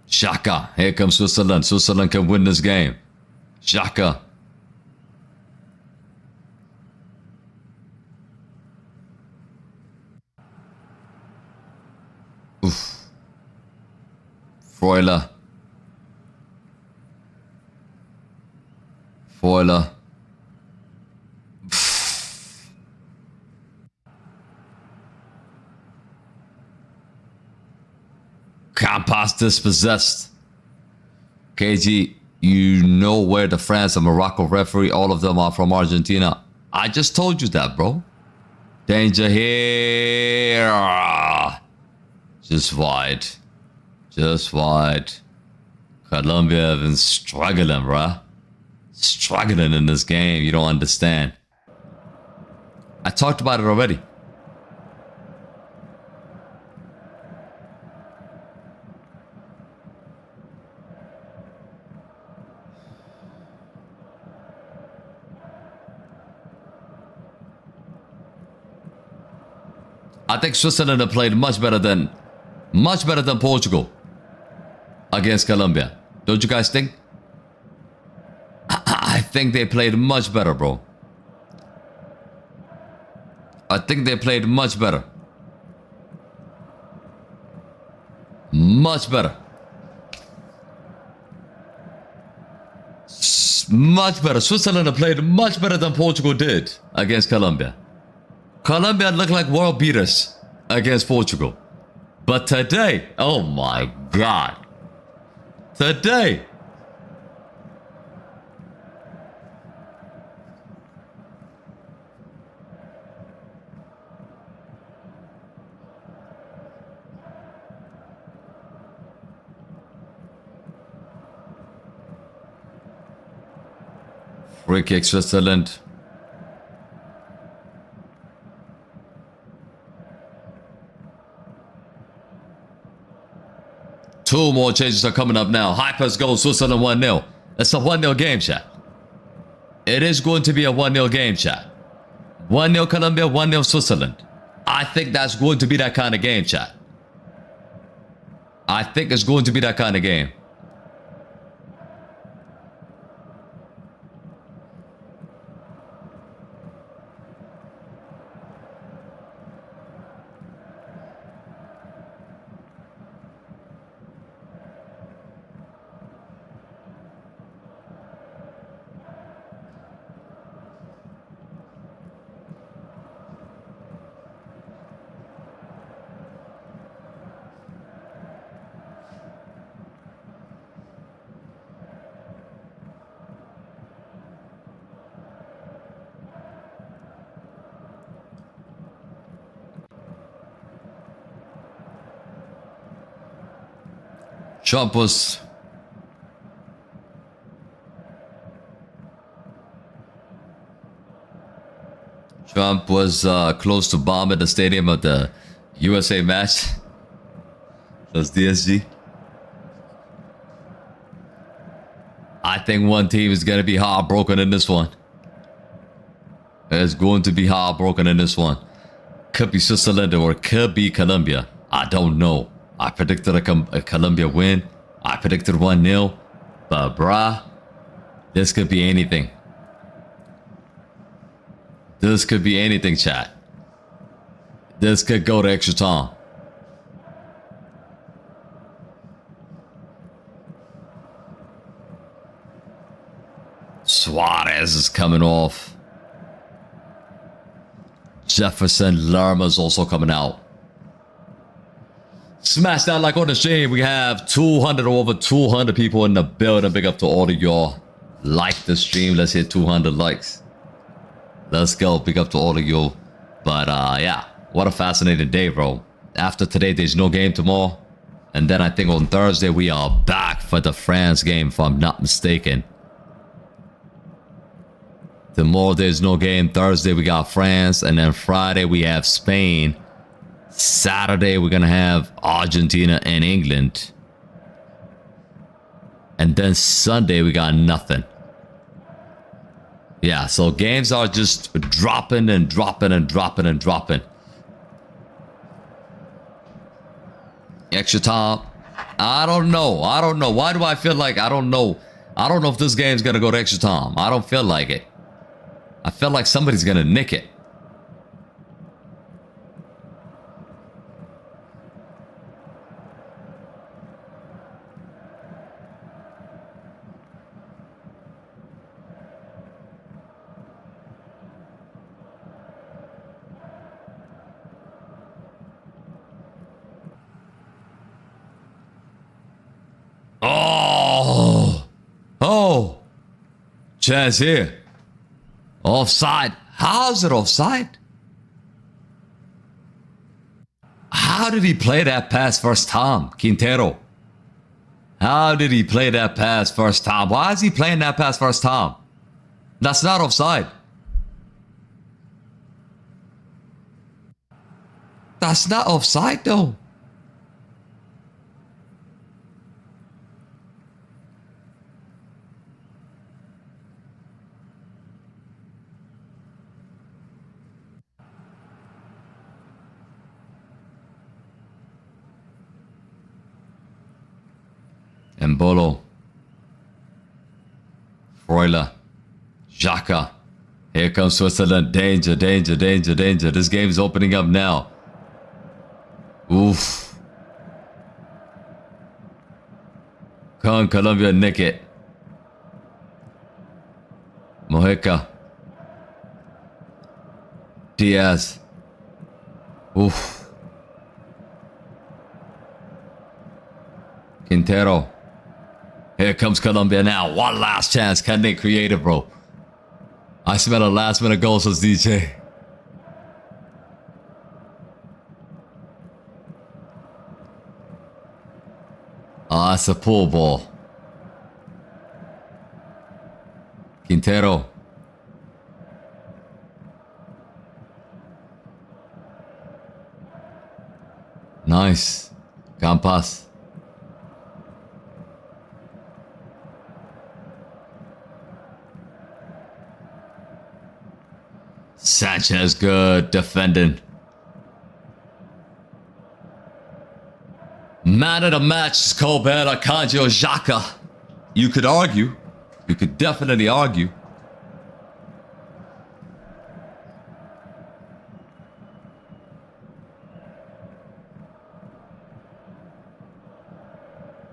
Shaka. Here comes Switzerland. Switzerland can win this game. Shaka. Oof. Freuler. Campas dispossessed. KG, you know where the France and Morocco referee, all of them are from Argentina. I just told you that, bro. Danger here. Just wide. Colombia have been struggling, bruh. Struggling in this game. You don't understand. I talked about it already. I think Switzerland have played much better than Portugal against Colombia. Don't you guys think? I think they played much better, bro. I think they played much better. Much better. Much better. Switzerland have played much better than Portugal did against Colombia. Colombia looked like world beaters against Portugal. But today, oh my God. Today. Free kick Switzerland. Two more changes are coming up now. Hypers goal, Switzerland 1-0. It's a 1-0 game, chat. It is going to be a 1-0 game, chat. 1-0 Colombia, 1-0 Switzerland. I think that's going to be that kind of game, chat. I think it's going to be that kind of game. Trump was close to bombing the stadium of the USA match. That's DSG. I think one team is going to be heartbroken in this one. It's going to be heartbroken in this one. Could be Switzerland or could be Colombia. I don't know. I predicted a Colombia win. I predicted 1-0. But bruh, this could be anything. This could be anything, chat. This could go to extra time. Suarez is coming off. Jefferson Lerma's also coming out. Smash that like on the stream. We have 200 or over 200 people in the building. Big up to all of y'all. Like the stream. Let's hit 200 likes. Let's go. Big up to all of you. But yeah, what a fascinating day, bro. After today, there's no game tomorrow. And then I think on Thursday, we are back for the France game, if I'm not mistaken. Tomorrow, there's no game. Thursday, we got France. And then Friday, we have Spain. Saturday, we're going to have Argentina and England. And then Sunday, we got nothing. Yeah, so games are just dropping and dropping and dropping and dropping. Extra time. I don't know. I don't know. Why do I feel like I don't know? I don't know if this game's going to go to extra time. I don't feel like it. I feel like somebody's going to nick it. Oh, chance here. Offside. How's it offside? How did he play that pass first time, Quintero? How did he play that pass first time? Why is he playing that pass first time? That's not offside. That's not offside though. Embolo. Freuler. Xhaka. Here comes Switzerland. Danger, danger, danger, danger. This game is opening up now. Oof. Can Colombia nick it? Mojica. Diaz. Oof. Quintero. Here comes Colombia now. One last chance. Can they create it, bro? I smell a last minute goal since DJ. Ah, it's a pull ball. Quintero. Nice. Campas. Sanchez, good defending. Man of the match is Colbert Akanji Xhaka. You could argue. You could definitely argue.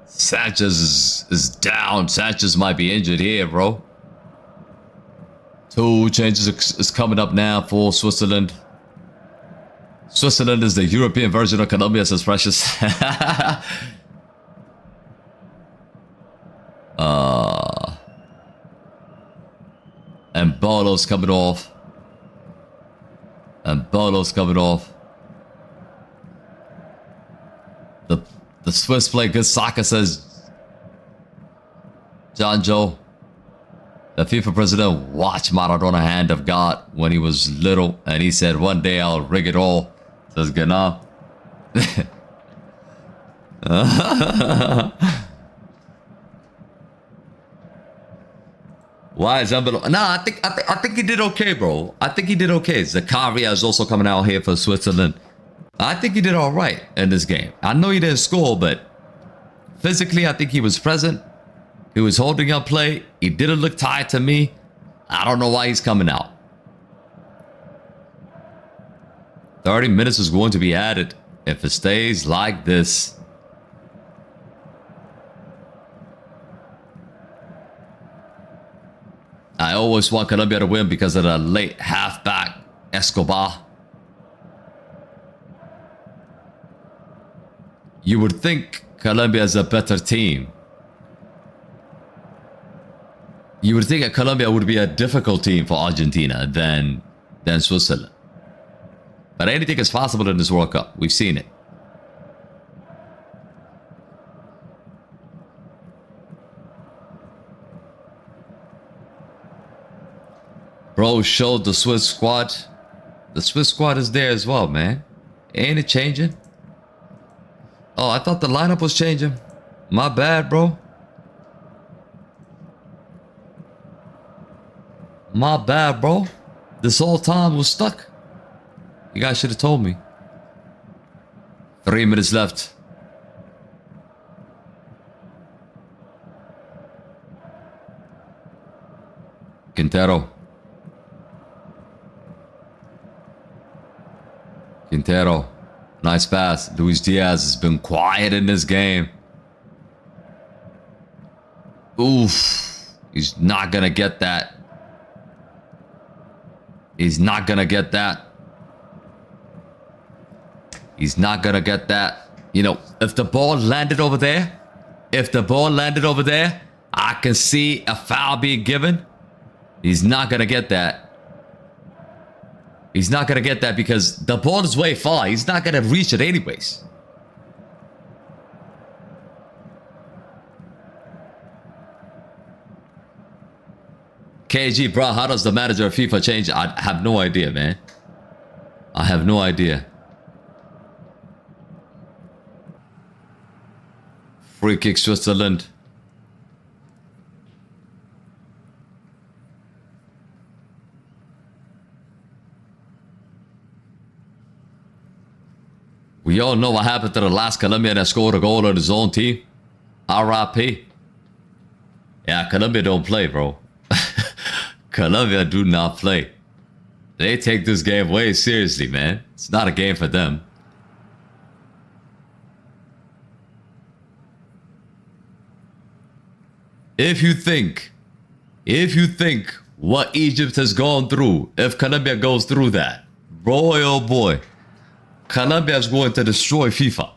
Sanchez is down. Sanchez might be injured here, bro. Two changes is coming up now for Switzerland. Switzerland is the European version of Colombia, says Precious. And Bolo's coming off. And Bolo's coming off. The Swiss play good soccer, says John Joe. The FIFA president watched Maradona hand of God when he was little, and he said, one day I'll rig it all. Says Gana. Why is unbelievable? Nah, I think he did okay, bro. I think he did okay. Zakaria is also coming out here for Switzerland. I think he did all right in this game. I know he didn't score, but physically, I think he was present. He was holding up play. He didn't look tired to me. I don't know why he's coming out. 30 minutes is going to be added if it stays like this. I always want Colombia to win because of the late halfback Escobar. You would think Colombia is a better team. You would think that Colombia would be a difficult team for Argentina than Switzerland. But anything is possible in this World Cup. We've seen it. Bro showed the Swiss squad. The Swiss squad is there as well, man. Ain't it changing? Oh, I thought the lineup was changing. My bad, bro. My bad, bro. This whole time was stuck. You guys should have told me. 3 minutes left. Quintero. Quintero. Nice pass. Luis Diaz has been quiet in this game. Oof. He's not gonna get that. He's not gonna get that. He's not gonna get that. You know, if the ball landed over there, I can see a foul being given. He's not gonna get that. He's not gonna get that because the ball is way far. He's not gonna reach it anyways. KG, bro, how does the manager of FIFA change? I have no idea, man. I have no idea. Free kick Switzerland. We all know what happened to the last Colombian that scored a goal on his own team. RIP. Yeah, Colombia don't play, bro. Colombia do not play. They take this game way seriously, man. It's not a game for them. If you think what Egypt has gone through, if Colombia goes through that, boy, oh boy, Colombia is going to destroy FIFA.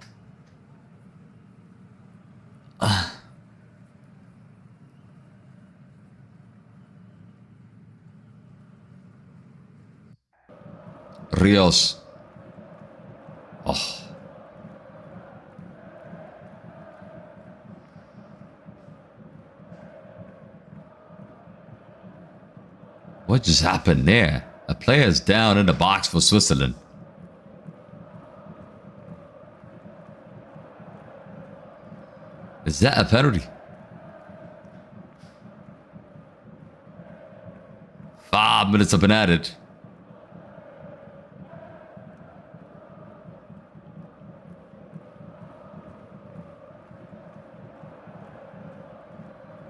Rios. Oh. What just happened there? A player's down in the box for Switzerland. Is that a penalty? 5 minutes have been added.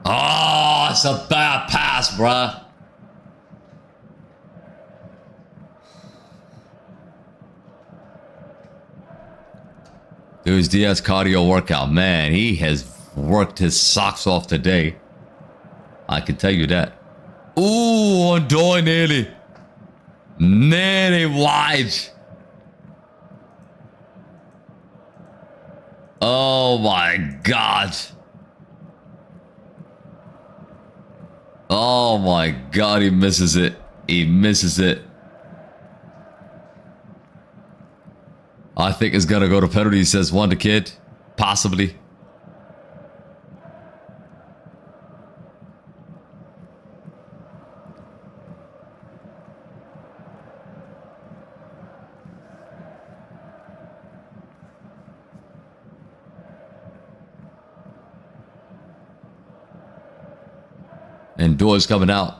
Oh, it's a bad pass, bruh. Luis Diaz cardio workout. Man, he has worked his socks off today. I can tell you that. Ooh, on door nearly. Nearly wide. Oh my God. Oh my God, he misses it. He misses it. I think it's gonna go to penalty. He says one to kid. Possibly. And doors coming out.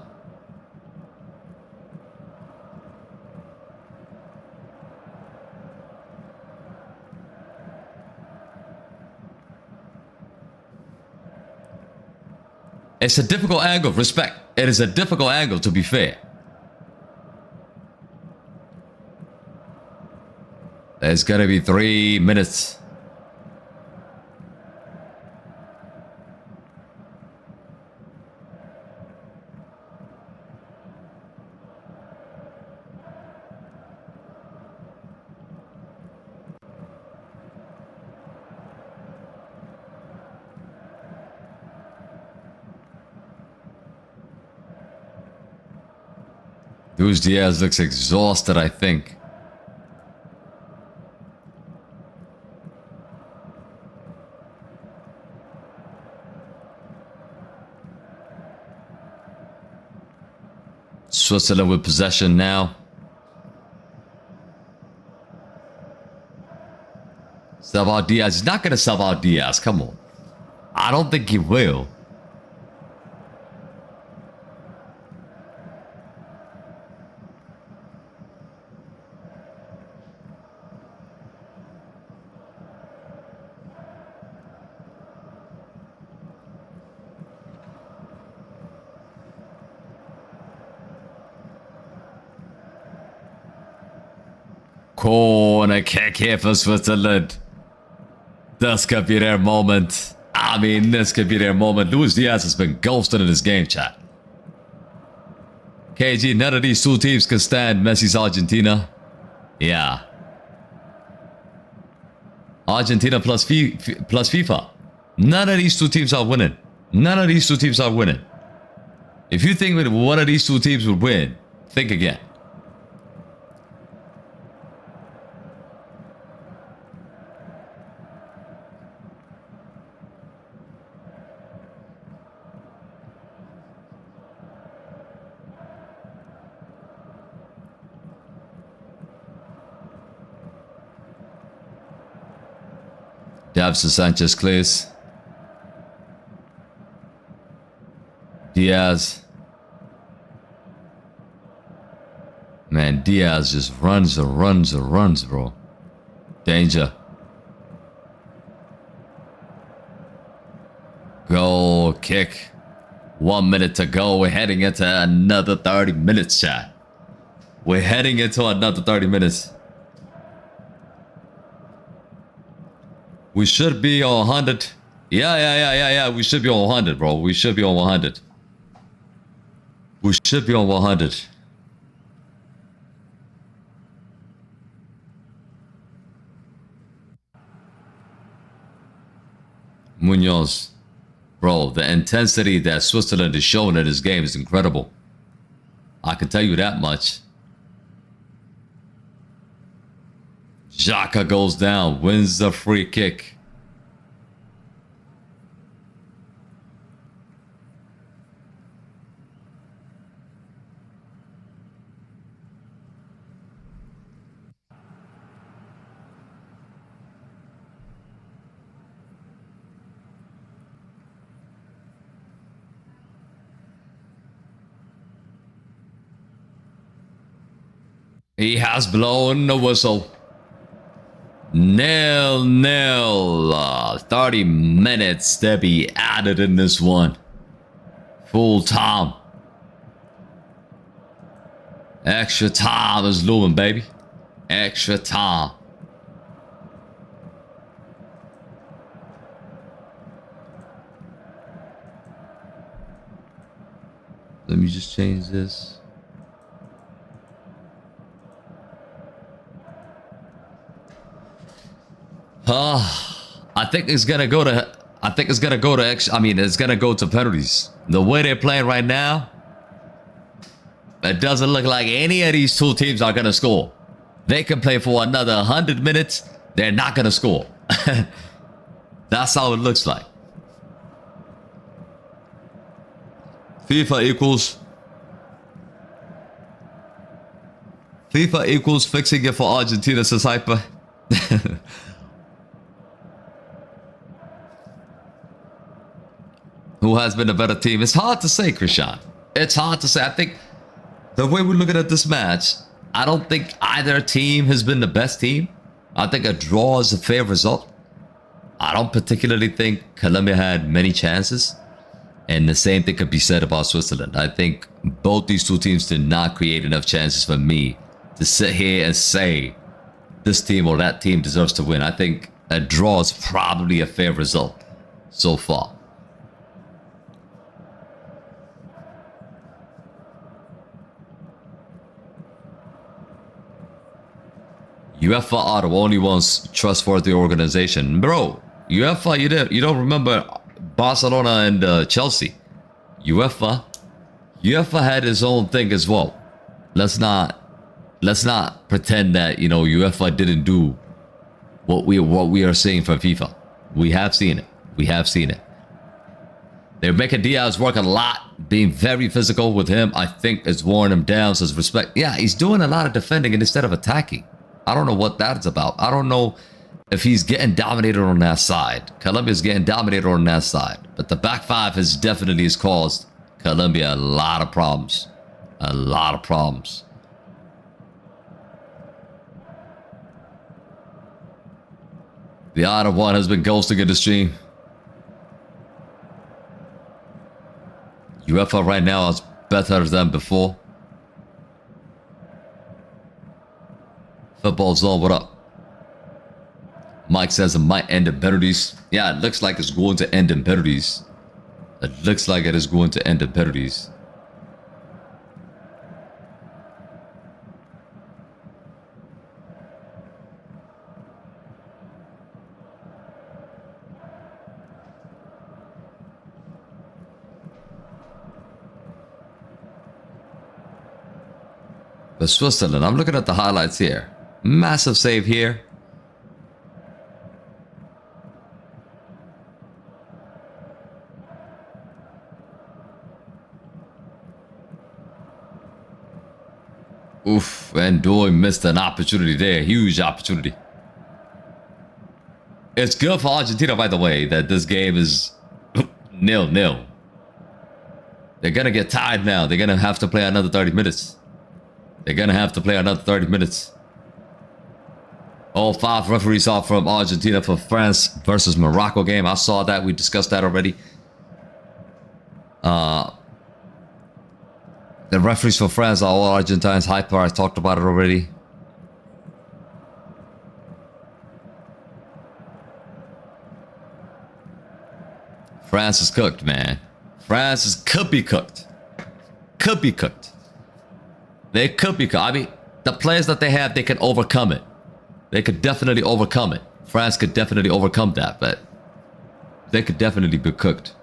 It's a difficult angle. Respect. It is a difficult angle, to be fair. There's gonna be 3 minutes. Luis Diaz looks exhausted, I think. Switzerland with possession now. Sub out Diaz. He's not going to sub out Diaz. Come on. I don't think he will. Corner kick here for Switzerland. This could be their moment. I mean, this could be their moment. Luis Diaz has been ghosted in his game chat. KG, none of these two teams can stand Messi's Argentina. Yeah. Argentina plus FIFA. None of these two teams are winning. None of these two teams are winning. If you think that one of these two teams would win, think again. Dabs to Sanchez clears. Diaz. Man, Diaz just runs and runs and runs, bro. Danger. Goal kick. 1 minute to go. We're heading into another 30 minutes, chat. We're heading into another 30 minutes. We should be on 100. Yeah. We should be on 100, bro. We should be on 100. We should be on 100. Munoz. Bro, the intensity that Switzerland is showing in this game is incredible. I can tell you that much. Xhaka goes down, wins the free kick. He has blown the whistle. 0-0. 30 minutes to be added in this one. Full time. Extra time is looming, baby. Extra time. Let me just change this. I think it's gonna go to. it's gonna go to penalties. The way they're playing right now, it doesn't look like any of these two teams are gonna score. They can play for another 100 minutes. They're not gonna score. That's how it looks like. FIFA equals fixing it for Argentina, says Hyper. Who has been a better team? It's hard to say, Krishan. It's hard to say. I think the way we're looking at this match, I don't think either team has been the best team. I think a draw is a fair result. I don't particularly think Colombia had many chances. And the same thing could be said about Switzerland. I think both these two teams did not create enough chances for me to sit here and say this team or that team deserves to win. I think a draw is probably a fair result so far. UEFA are the only ones trustworthy organization. Bro, UEFA, you don't remember Barcelona and Chelsea. UEFA had its own thing as well. Let's not pretend that, UEFA didn't do what we are seeing from FIFA. We have seen it. They're making Diaz work a lot, being very physical with him. I think it's worn him down, so his respect. Yeah, he's doing a lot of defending instead of attacking. I don't know what that's about. I don't know if he's getting dominated on that side. Colombia's getting dominated on that side. But the back five has definitely caused Colombia a lot of problems. A lot of problems. The other one has been ghosting in the stream. UEFA right now is better than before. Football Zone, what up? Mike says it might end in penalties. Yeah, it looks like it's going to end in penalties. It looks like it is going to end in penalties. But Switzerland, I'm looking at the highlights here. Massive save here. Oof, and Doy missed an opportunity there. Huge opportunity. It's good for Argentina, by the way, that this game is 0-0. They're going to get tired now. They're going to have to play another 30 minutes. All 5 referees are from Argentina for France versus Morocco game. I saw that. We discussed that already. The referees for France are all Argentines. Hyper, I talked about it already. France is cooked, man. Could be cooked. Could be cooked. They could be cooked. I mean, the players that they have, they can overcome it. They could definitely overcome it. France could definitely overcome that, but they could definitely be cooked.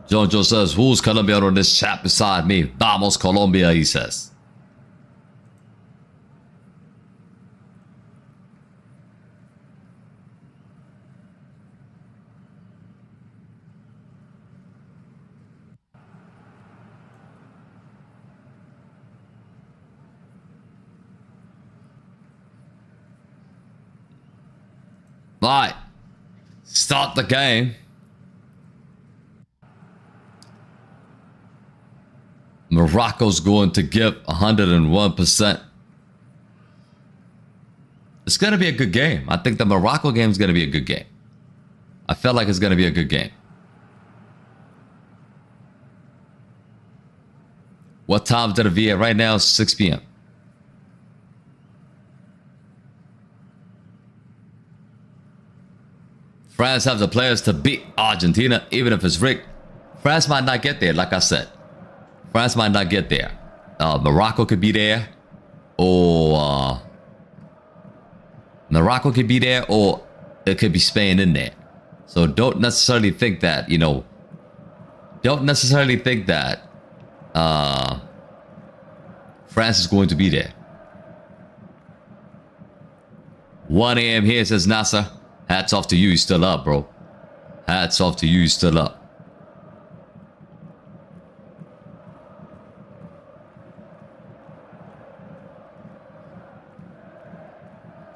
John Joe says, who's Colombian on this chat beside me? Vamos Colombia, he says. Right. Start the game. Morocco's going to give 101%. It's going to be a good game. I think the Morocco game is going to be a good game. I feel like it's going to be a good game. What time did it be at right now? 6 p.m. France have the players to beat Argentina, even if it's rigged. France might not get there, like I said. France might not get there. Morocco could be there, or Morocco could be there, or it could be Spain in there. So don't necessarily think that, you know, France is going to be there. 1 a.m. here, says Nasser. Hats off to you, you're still up, bro. Hats off to you, you're still up.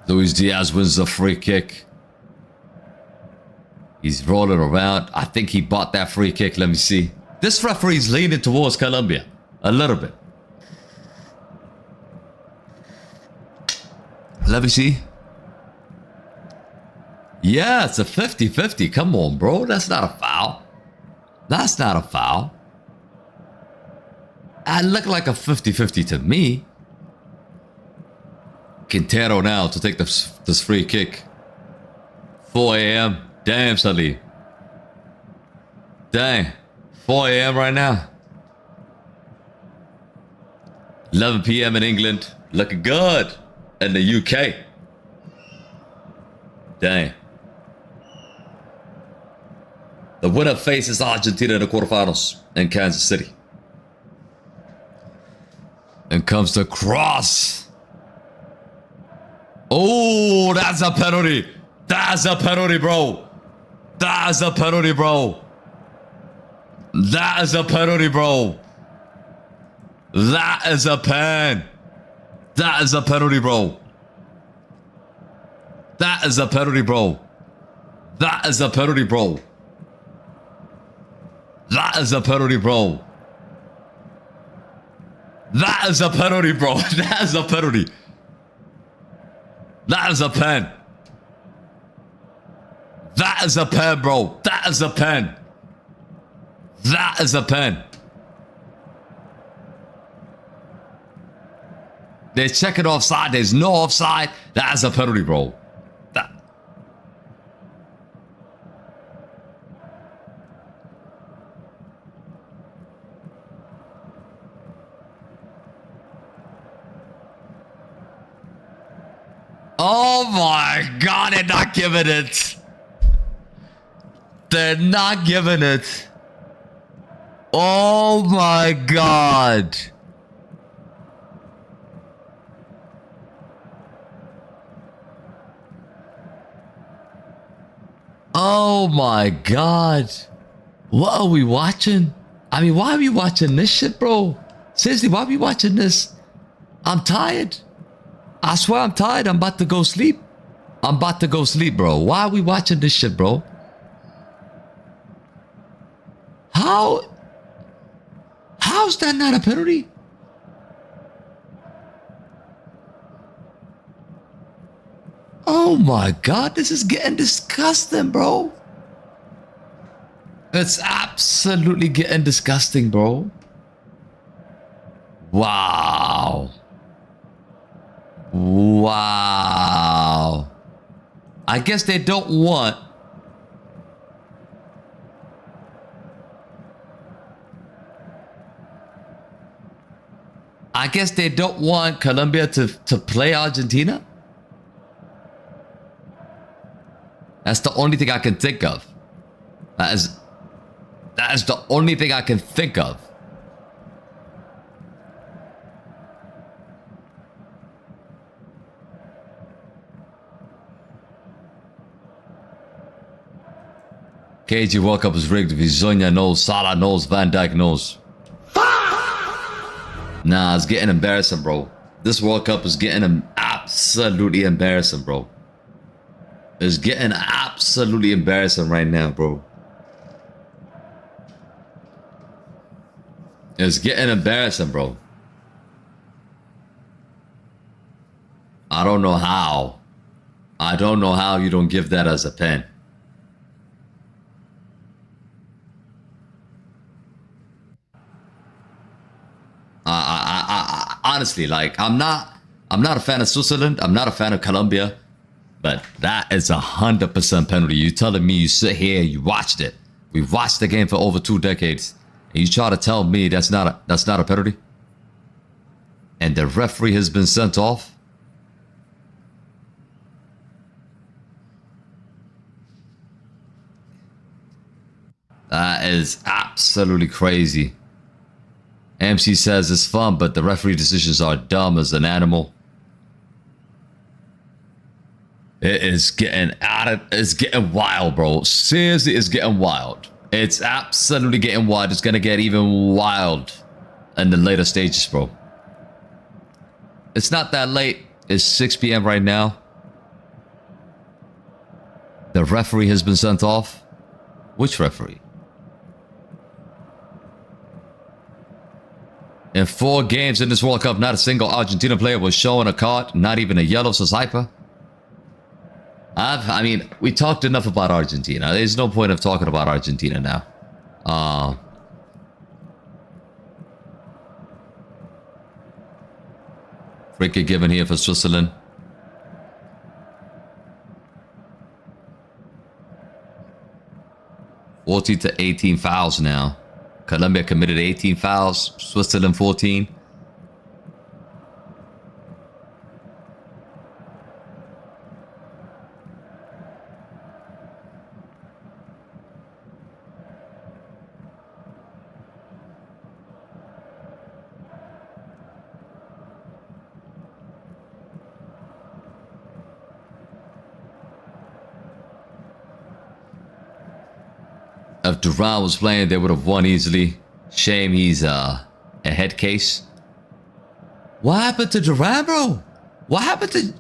Luis Diaz wins the free kick. He's rolling around. I think he bought that free kick. Let me see. This referee's leaning towards Colombia. A little bit. Let me see. Yeah, it's a 50-50. Come on, bro. That's not a foul. That's not a foul. It looked like a 50-50 to me. Quintero now to take this free kick. 4 a.m. Damn, Salih. Dang. 4 a.m. right now. 11 p.m. in England. Looking good. In the UK. Dang. The winner faces Argentina in the quarterfinals in Kansas City. And comes the cross. Oh, that's a penalty. That's a penalty, bro. That's a penalty, bro. That is a penalty, bro. That is a pen. That is a penalty, bro. That is a penalty, bro. That is a penalty, bro. That is a penalty, bro. That is a penalty, bro. That is a penalty. That is a pen. That is a pen, bro. That is a pen. That is a pen. They're checking offside. There's no offside. That is a penalty, bro. That. Oh my God, they're not giving it. They're not giving it. Oh my God. Oh my God. What are we watching? I mean, why are we watching this shit, bro? Seriously, why are we watching this? I'm tired. I swear I'm tired. I'm about to go sleep. I'm about to go sleep, bro. Why are we watching this shit, bro? How's that not a penalty? my God, this is getting disgusting, bro. It's absolutely getting disgusting, bro. Wow. Wow. I guess they don't want... I guess they don't want Colombia to play Argentina? That's the only thing I can think of. That is the only thing I can think of. KG World Cup is rigged. Vizonia knows, Salah knows, Van Dijk knows. Nah, it's getting embarrassing, bro. This World Cup is getting absolutely embarrassing, bro. It's getting absolutely embarrassing right now, bro. It's getting embarrassing, bro. I don't know how. I don't know how you don't give that as a pen. Honestly, like, I'm not a fan of Switzerland. I'm not a fan of Colombia. But that is 100% penalty. You telling me you sit here, you watched it. We watched the game for over 2 decades. And you try to tell me that's not a penalty? And the referee has been sent off? That is absolutely crazy. MC says it's fun, but the referee decisions are dumb as an animal. It is getting it's getting wild, bro. Seriously, it's getting wild. It's absolutely getting wild. It's gonna get even wild in the later stages, bro. It's not that late. It's 6 p.m. right now. The referee has been sent off. Which referee? In 4 games in this World Cup, not a single Argentina player was showing a card, not even a yellow, says Hyper. I mean, we talked enough about Argentina. There's no point of talking about Argentina now. Free kick given here for Switzerland. $14 to 18 fouls now. Colombia committed 18 fouls, Switzerland 14. If Duran was playing, they would have won easily. Shame he's a head case. What happened to Duran, bro? What happened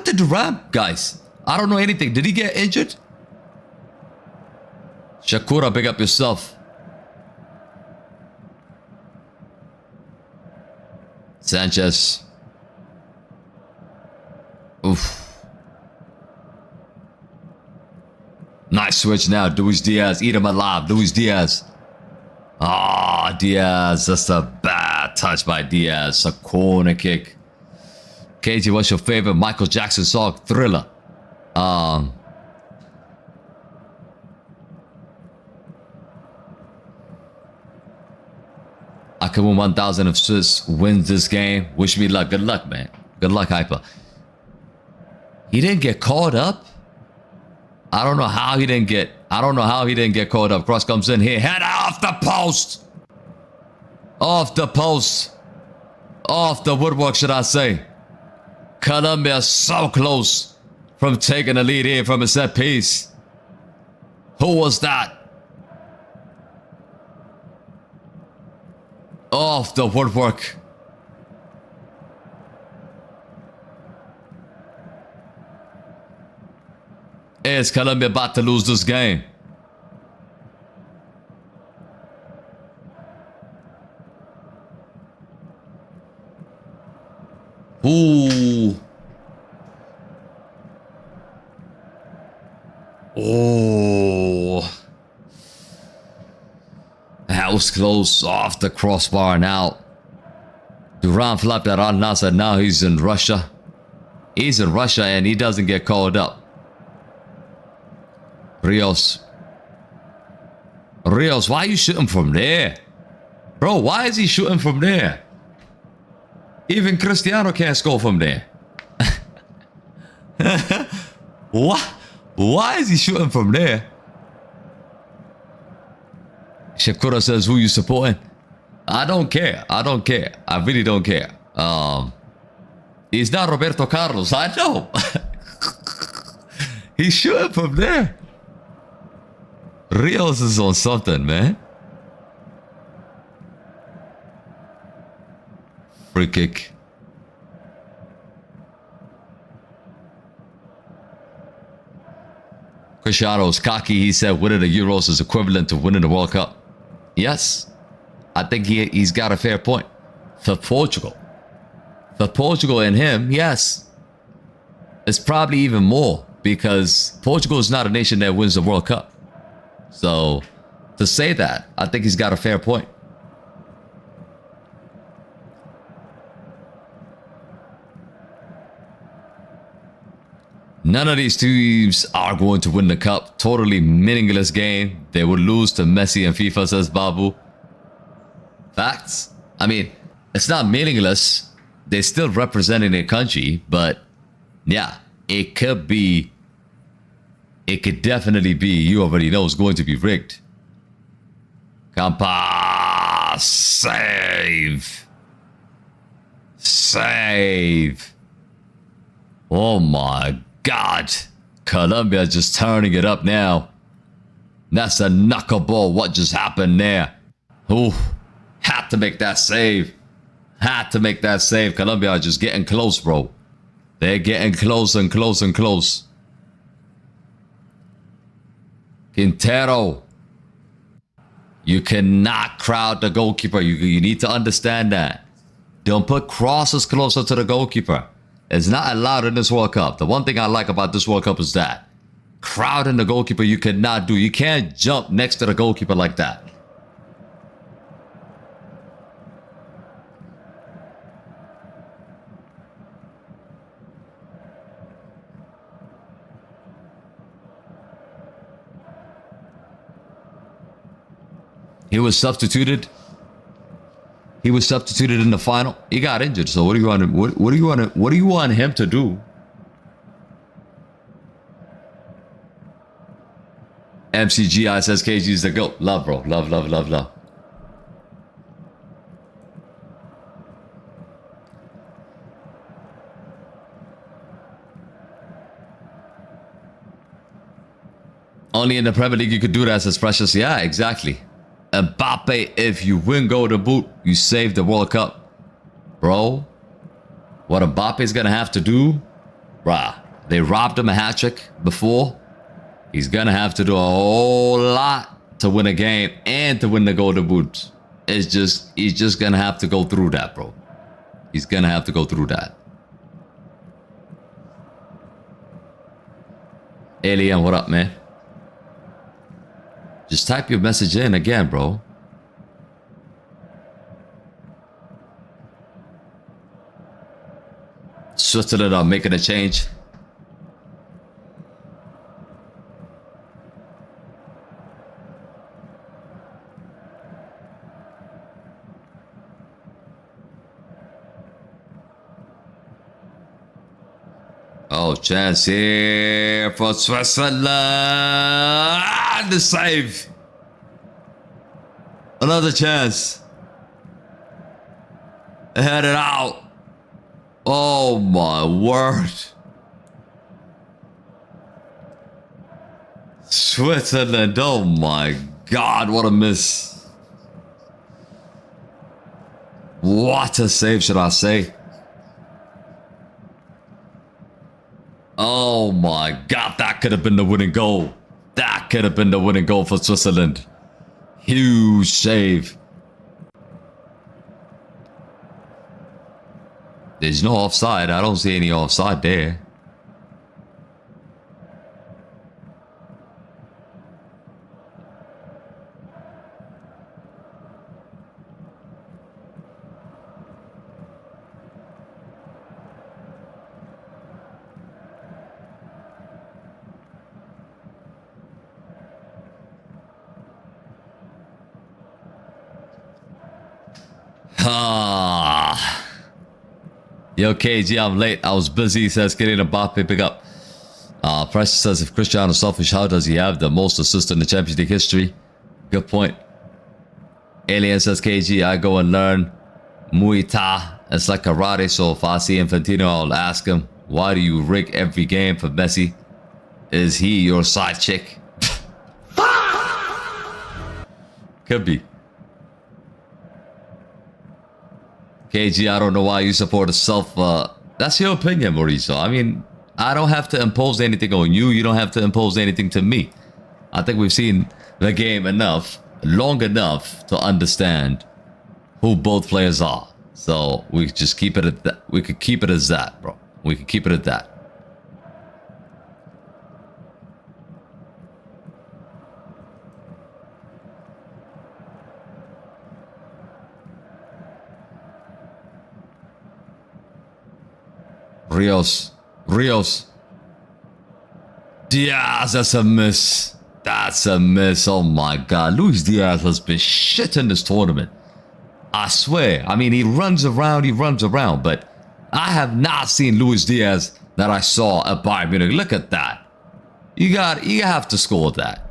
to Duran, guys? I don't know anything. Did he get injured? Shakura, big up yourself. Sanchez. Oof. Nice switch now. Luis Diaz. Eat him alive. Luis Diaz. Ah, Diaz. That's a bad touch by Diaz. A corner kick. KG, what's your favorite Michael Jackson song? Thriller. I can win 1,000 if Swiss wins this game. Wish me luck. Good luck, man. Good luck, Hyper. He didn't get caught up. I don't know how he didn't get caught up. Cross comes in here. Head off the post. Off the post. Off the woodwork, should I say. Colombia so close from taking the lead here from a set piece. Who was that? Off the woodwork. Is Colombia about to lose this game? Ooh. That was close, off the crossbar now. Duran flapped at Al Nassr. Now he's in Russia. He's in Russia and he doesn't get called up. Rios. Rios, why are you shooting from there? Bro, why is he shooting from there? Even Cristiano can't score from there. What? Why is he shooting from there? Shakura says, who you supporting? I don't care. I don't care. I really don't care. He's not Roberto Carlos. I know. He's shooting from there. Rios is on something, man. Free kick. Cristiano's cocky. He said winning the Euros is equivalent to winning the World Cup. Yes. I think he's got a fair point. For Portugal. For Portugal and him, yes. It's probably even more because Portugal is not a nation that wins the World Cup. So, to say that, I think he's got a fair point. None of these teams are going to win the cup. Totally meaningless game. They would lose to Messi and FIFA, says Babu. Facts. I mean, it's not meaningless. They're still representing their country, but yeah, it could be. It could definitely be, you already know, it's going to be rigged. Campa, save. Save. Oh my God. Colombia just turning it up now. That's a knuckleball. What just happened there? Ooh, had to make that save. Had to make that save. Colombia are just getting close, bro. They're getting close and close and close. Quintero. You cannot crowd the goalkeeper. You need to understand that. Don't put crosses closer to the goalkeeper. It's not allowed in this World Cup. The one thing I like about this World Cup is that crowding the goalkeeper you cannot do. You can't jump next to the goalkeeper like that. He was substituted. He was substituted in the final. He got injured. So what do you want him? What do you want? What do you want him to do? MCGI says KG's the GOAT. Love, bro. Love, love, love, love. Only in the Premier League you could do that, says Precious. Yeah, exactly. Mbappe, if you win Golden Boot, you save the World Cup. Bro, what Mbappe's gonna have to do, bruh, they robbed him a hat-trick before. He's gonna have to do a whole lot to win a game and to win the Golden Boot. He's just gonna have to go through that, bro. He's gonna have to go through that. Alien, what up, man? Just type your message in again, bro. Switzerland are making a change. Oh, chance here for Switzerland. The save. Another chance. They had it out. Oh my word. Switzerland. Oh my God. What a miss. What a save, should I say. Oh my God, that could have been the winning goal. That could have been the winning goal for Switzerland. Huge save. There's no offside. I don't see any offside there. Ah. Yo, KG, I'm late. I was busy. Says getting a Mbappe pick up. Precious says if Cristiano is selfish, how does he have the most assists in the Champions League history? Good point. Alien says KG, I go and learn Muay Thai. It's like karate, so if I see Infantino, I'll ask him, why do you rig every game for Messi? Is he your side chick? Could be. KG, I don't know why you support a self. That's your opinion, Mauricio. I mean, I don't have to impose anything on you. You don't have to impose anything to me. I think we've seen the game enough, long enough to understand who both players are. So we could just keep it at that. We could keep it as that, bro. We could keep it at that. Rios. Diaz, that's a miss. That's a miss. Oh my God. Luis Diaz has been shit in this tournament. I swear. I mean, he runs around, but I have not seen Luis Diaz that I saw at Bayern Munich. Look at that. You have to score that.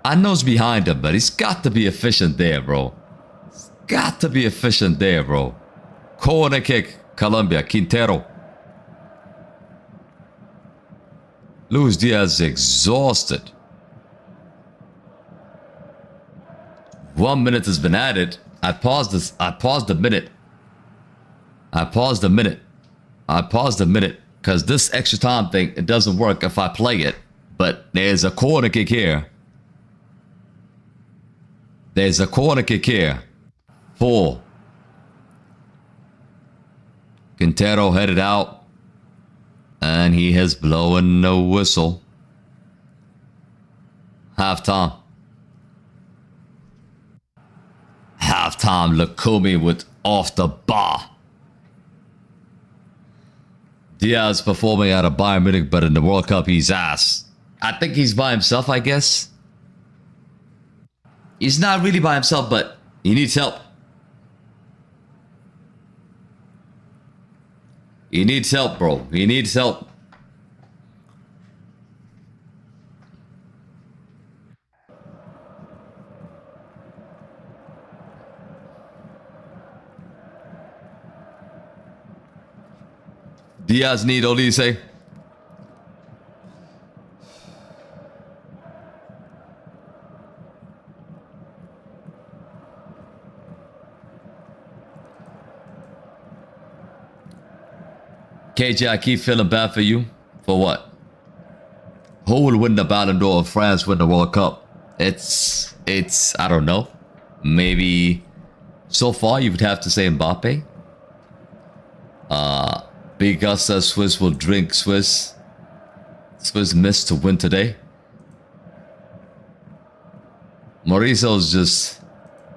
I know it's behind him, but he's got to be efficient there, bro. He's got to be efficient there, bro. Corner kick. Colombia, Quintero. Luis Diaz is exhausted. 1 minute has been added. I paused a minute because this extra time thing, it doesn't work if I play it. But there's a corner kick here. For Quintero headed out, and he has blown no whistle. Halftime. Lukumi with off the bar. Diaz performing out of Bayern Munich, but in the World Cup he's ass. I think he's by himself, I guess. He's not really by himself, but he needs help. He needs help, bro. He needs help. Diaz need Olise. KJ, I keep feeling bad for you. For what? Who will win the Ballon d'Or if France win the World Cup? It's, I don't know. Maybe, so far you would have to say Mbappe. Big Gus says Swiss will drink Swiss. Swiss missed to win today. Mauriceo's just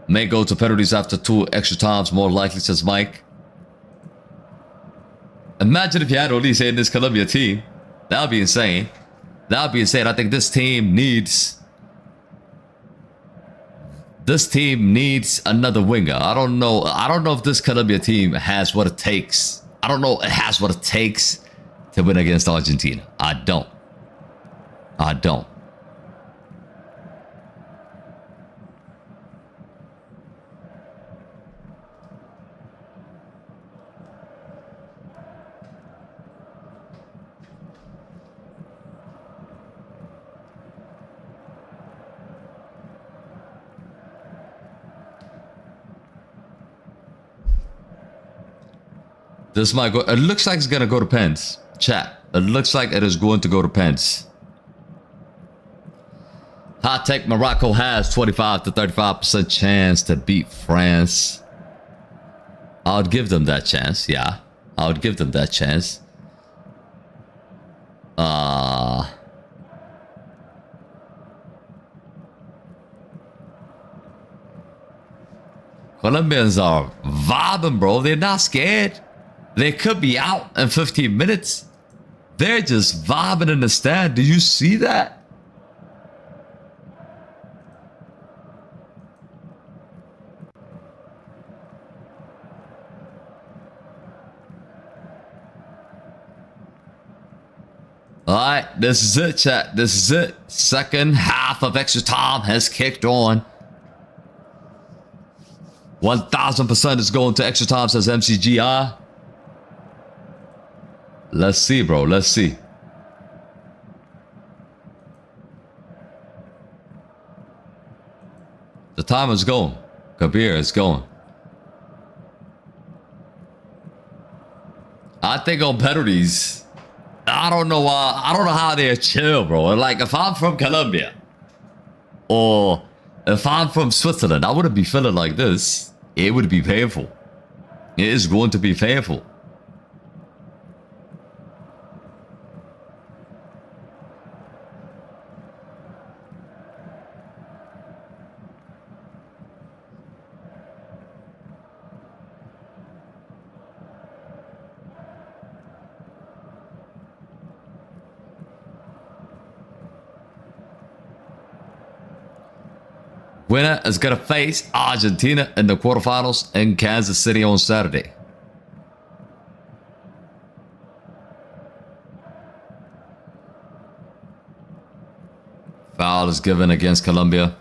may go to penalties after 2 extra times, more likely, says Mike. Imagine if you had Olise in this Colombia team. That would be insane. That would be insane. I think this team needs another winger. I don't know if this Colombia team has what it takes. I don't know it has what it takes to win against Argentina. I don't. This might go. It looks like it's gonna go to pens. Chat. It looks like it is going to go to pens. Hot take: Morocco has 25 to 35% chance to beat France. I would give them that chance. Yeah, I would give them that chance. Colombians are vibing, bro. They're not scared. They could be out in 15 minutes. They're just vibing in the stand. Do you see that? right, this is it, chat. This is it. Second half of extra time has kicked on. 1000% is going to extra time, says MCGI. Let's see, bro. Let's see. The time is going. Kabir is going. I think on penalties, I don't know why. I don't know how they're chill, bro. Like, if I'm from Colombia or if I'm from Switzerland, I wouldn't be feeling like this. It would be painful. It is going to be painful. Winner is going to face Argentina in the quarterfinals in Kansas City on Saturday. Foul is given against Colombia.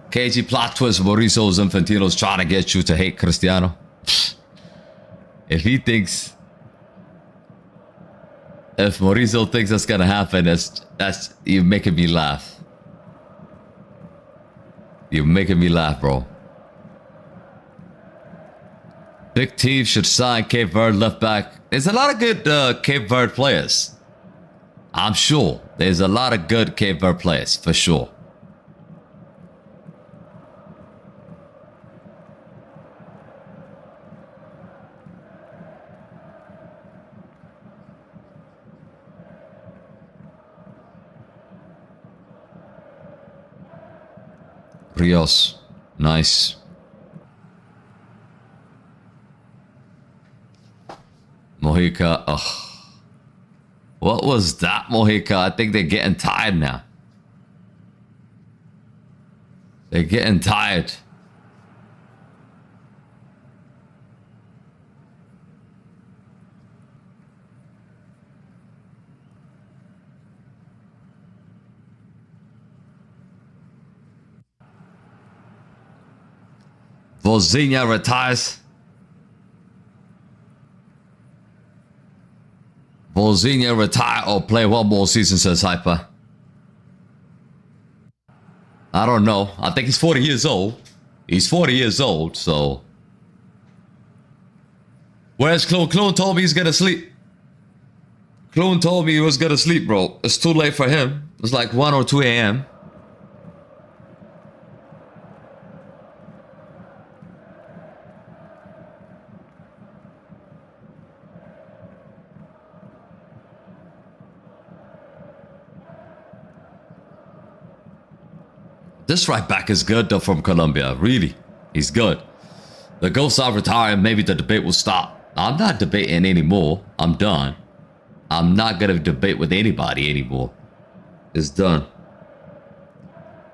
KG plot twist. Mauricio Infantino's trying to get you to hate Cristiano. If Mauricio thinks that's going to happen, that's you're making me laugh. You're making me laugh, bro. Big team should sign Cape Verde left back. There's a lot of good Cape Verde players. I'm sure. There's a lot of good Cape Verde players, for sure. Rios. Nice. Mojica. Ugh. What was that, Mojica? I think they're getting tired now. They're getting tired. Vozinha retires. Vozinha retire or play one more season, says Hyper. I don't know. I think he's 40 years old. He's 40 years old, so. Where's Clone? Clone told me he's gonna sleep. Clone told me he was gonna sleep, bro. It's too late for him. It's like 1 or 2 a.m. This right back is good though from Colombia. Really. He's good. The ghosts are retiring. Maybe the debate will stop. I'm not debating anymore. I'm done. I'm not going to debate with anybody anymore. It's done.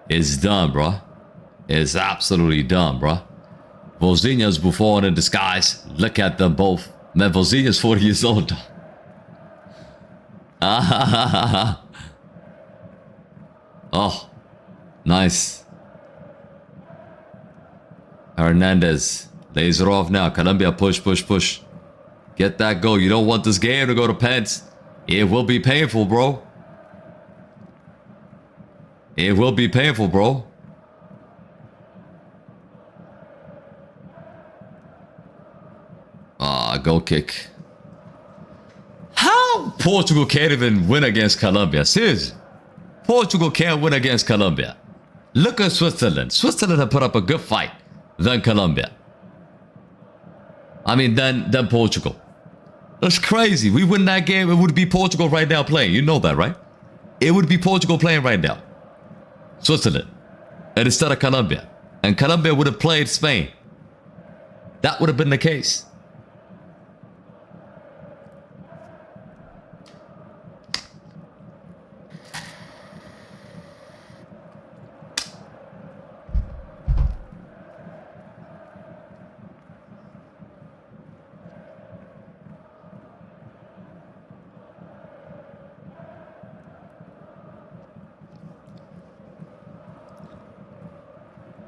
It's done, bro. It's absolutely done, bro. Vozinha's Buffon in disguise. Look at them both. Man, Vozinha's 40 years old. Oh. Nice. Hernandez. Laser off now. Colombia push, push, push. Get that goal. You don't want this game to go to pens. It will be painful, bro. It will be painful, bro. Ah, goal kick. How Portugal can't even win against Colombia? Seriously. Portugal can't win against Colombia. Look at Switzerland. Switzerland have put up a good fight than Colombia. I mean, than Portugal. That's crazy. We win that game, it would be Portugal right now playing. You know that, right? It would be Portugal playing right now. Switzerland. And instead of Colombia. And Colombia would have played Spain. That would have been the case.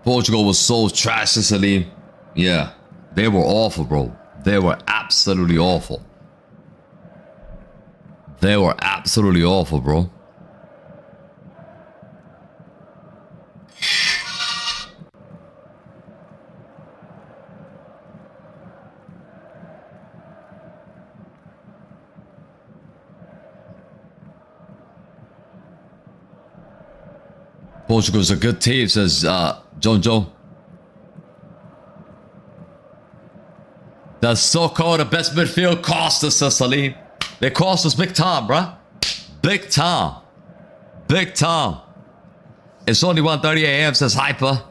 Portugal was so trash, Sicily. Yeah, they were awful, bro. They were absolutely awful. They were absolutely awful, bro. Portugal's a good team, says Jojo. The so-called the best midfield cost us, Sicily. They cost us big time, bruh. Big time. Big time. It's only 1:30 a.m., says Hyper.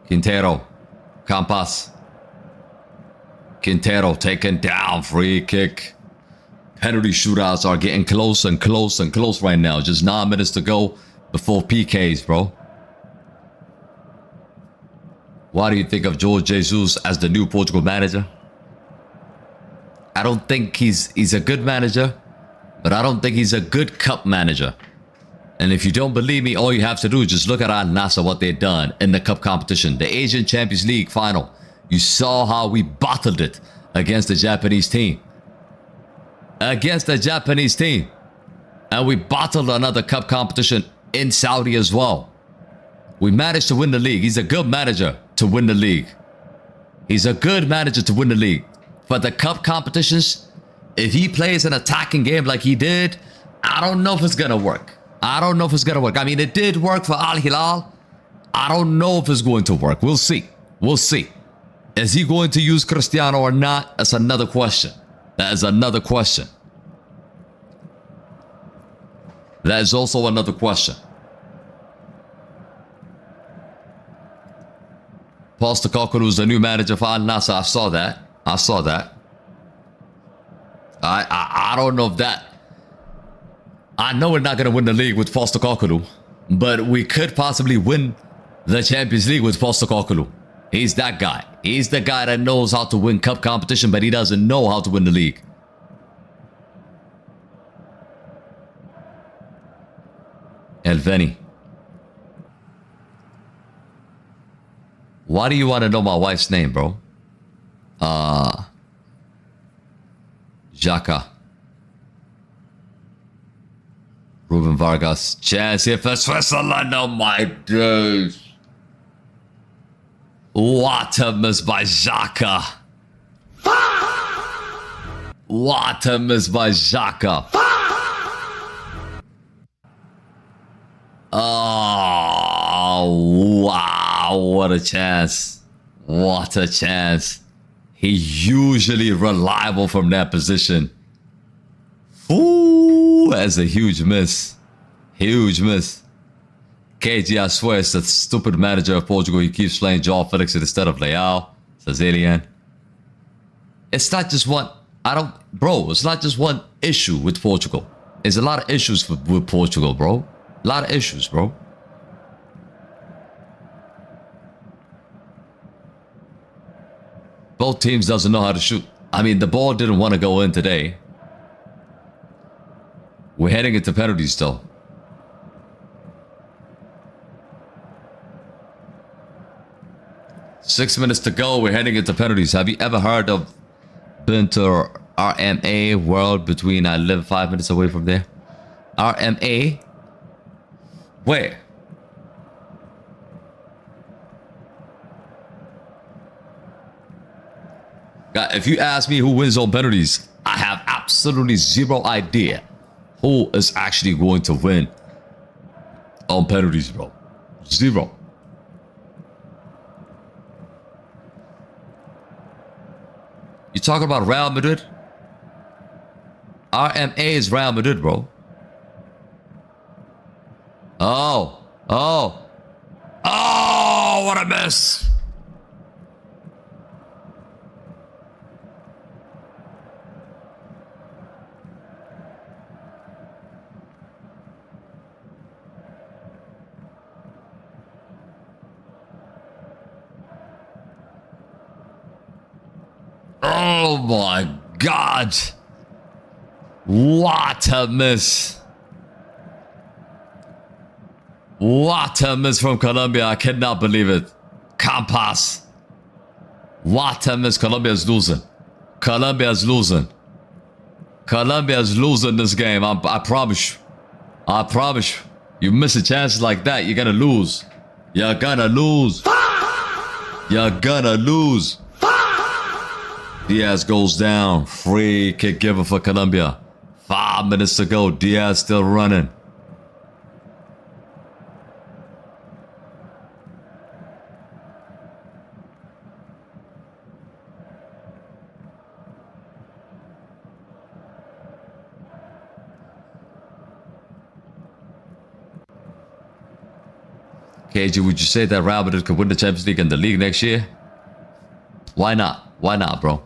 Quintero. Campas. Quintero taken down. Free kick. Penalty shootouts are getting close and close and close right now. Just 9 minutes to go before PKs, bro. Why do you think of Jorge Jesus as the new Portugal manager? I don't think he's a good manager, but I don't think he's a good cup manager. And if you don't believe me, all you have to do is just look at Al Nassr, what they've done in the cup competition. The Asian Champions League final. You saw how we bottled it against the Japanese team. Against the Japanese team. And we bottled another cup competition in Saudi as well. We managed to win the league. He's a good manager to win the league. He's a good manager to win the league. But the cup competitions, if he plays an attacking game like he did, I don't know if it's going to work. I don't know if it's going to work. I mean, it did work for Al Hilal. I don't know if it's going to work. We'll see. We'll see. Is he going to use Cristiano or not? That's another question. That is another question. That is also another question. Postecoglou is the new manager for Al Nassr. I saw that. I saw that. I don't know if that... I know we're not going to win the league with Postecoglou, but we could possibly win the Champions League with Postecoglou. He's that guy. He's the guy that knows how to win cup competition, but he doesn't know how to win the league. Elveni. Why do you want to know my wife's name, bro? Xhaka. Ruben Vargas. Chance here for Switzerland. Oh my days. What a miss by Xhaka. What a miss by Xhaka. Oh, wow. What a chance. What a chance. He's usually reliable from that position. Ooh, that's a huge miss. Huge miss. KG, I swear, it's the stupid manager of Portugal. He keeps playing Joao Felix instead of Leao. Says Alien. It's not just one... Bro, it's not just one issue with Portugal. There's a lot of issues with Portugal, bro. A lot of issues, bro. Both teams doesn't know how to shoot. I mean, the ball didn't want to go in today. We're heading into penalties, though. Six minutes to go. We're heading into penalties. Have you ever heard of been to RMA World between... I live 5 minutes away from there. RMA? Where? God, if you ask me who wins on penalties, I have absolutely zero idea who is actually going to win on penalties, bro. Zero. You talking about Real Madrid? RMA is Real Madrid, bro. Oh. Oh. Oh, what a miss. Oh my God. What a miss. What a miss from Colombia. I cannot believe it. Campas. What a miss. Colombia's losing. Colombia's losing. Colombia's losing this game. I promise you. I promise you. You miss a chance like that, you're gonna lose. You're gonna lose. You're gonna lose. Diaz goes down. Free kick given for Colombia. 5 minutes to go. Diaz still running. KG, would you say that Real Madrid could win the Champions League and the league next year? Why not? Why not, bro?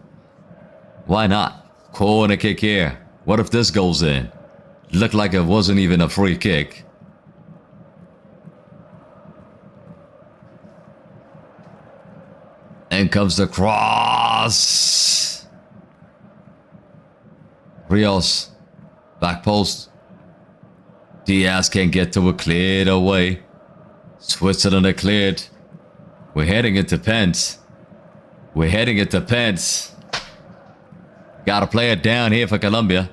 Why not? Corner kick here. What if this goes in? Looked like it wasn't even a free kick. In comes the cross. Rios. Back post. Diaz can't get to it. Cleared away. Switzerland are cleared. We're heading into pens. We're heading into pens. Gotta play it down here for Colombia.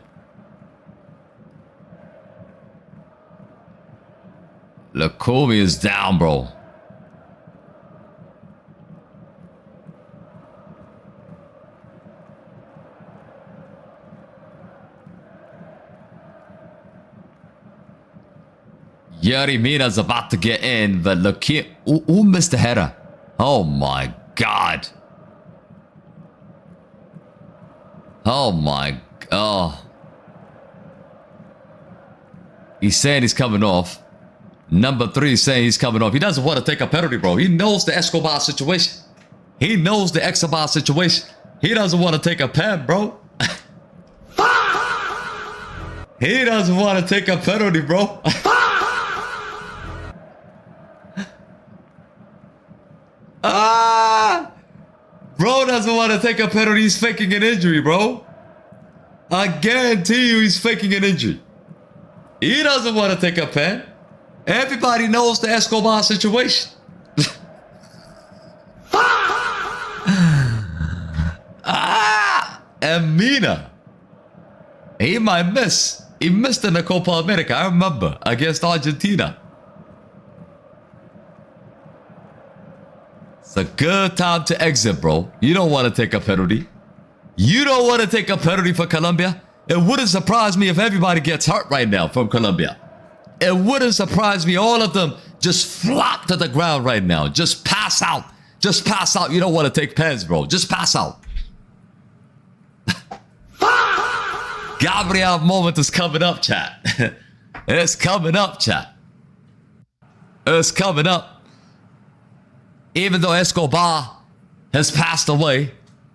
Lukumi is down, bro. Yuri Mina's about to get in, but look here. Who missed the header? Oh my god. Oh my god. He's saying he's coming off. Number 3 is saying he's coming off. He doesn't want to take a penalty, bro. He knows the Escobar situation. He knows the Escobar situation. He doesn't want to take a pen, bro. He doesn't want to take a penalty, bro. Bro doesn't want to take a penalty. He's faking an injury, bro. I guarantee you he's faking an injury. He doesn't want to take a pen. Everybody knows the Escobar situation. And Mina. He might miss. He missed in the Copa America, I remember, against Argentina. It's a good time to exit, bro. You don't want to take a penalty. You don't want to take a penalty for Colombia. It wouldn't surprise me if everybody gets hurt right now from Colombia. It wouldn't surprise me. All of them just flop to the ground right now. Just pass out. Just pass out. You don't want to take pens, bro. Just pass out. Gabriel moment is coming up, chat. It's coming up, chat. It's coming up. Even though Escobar has passed away,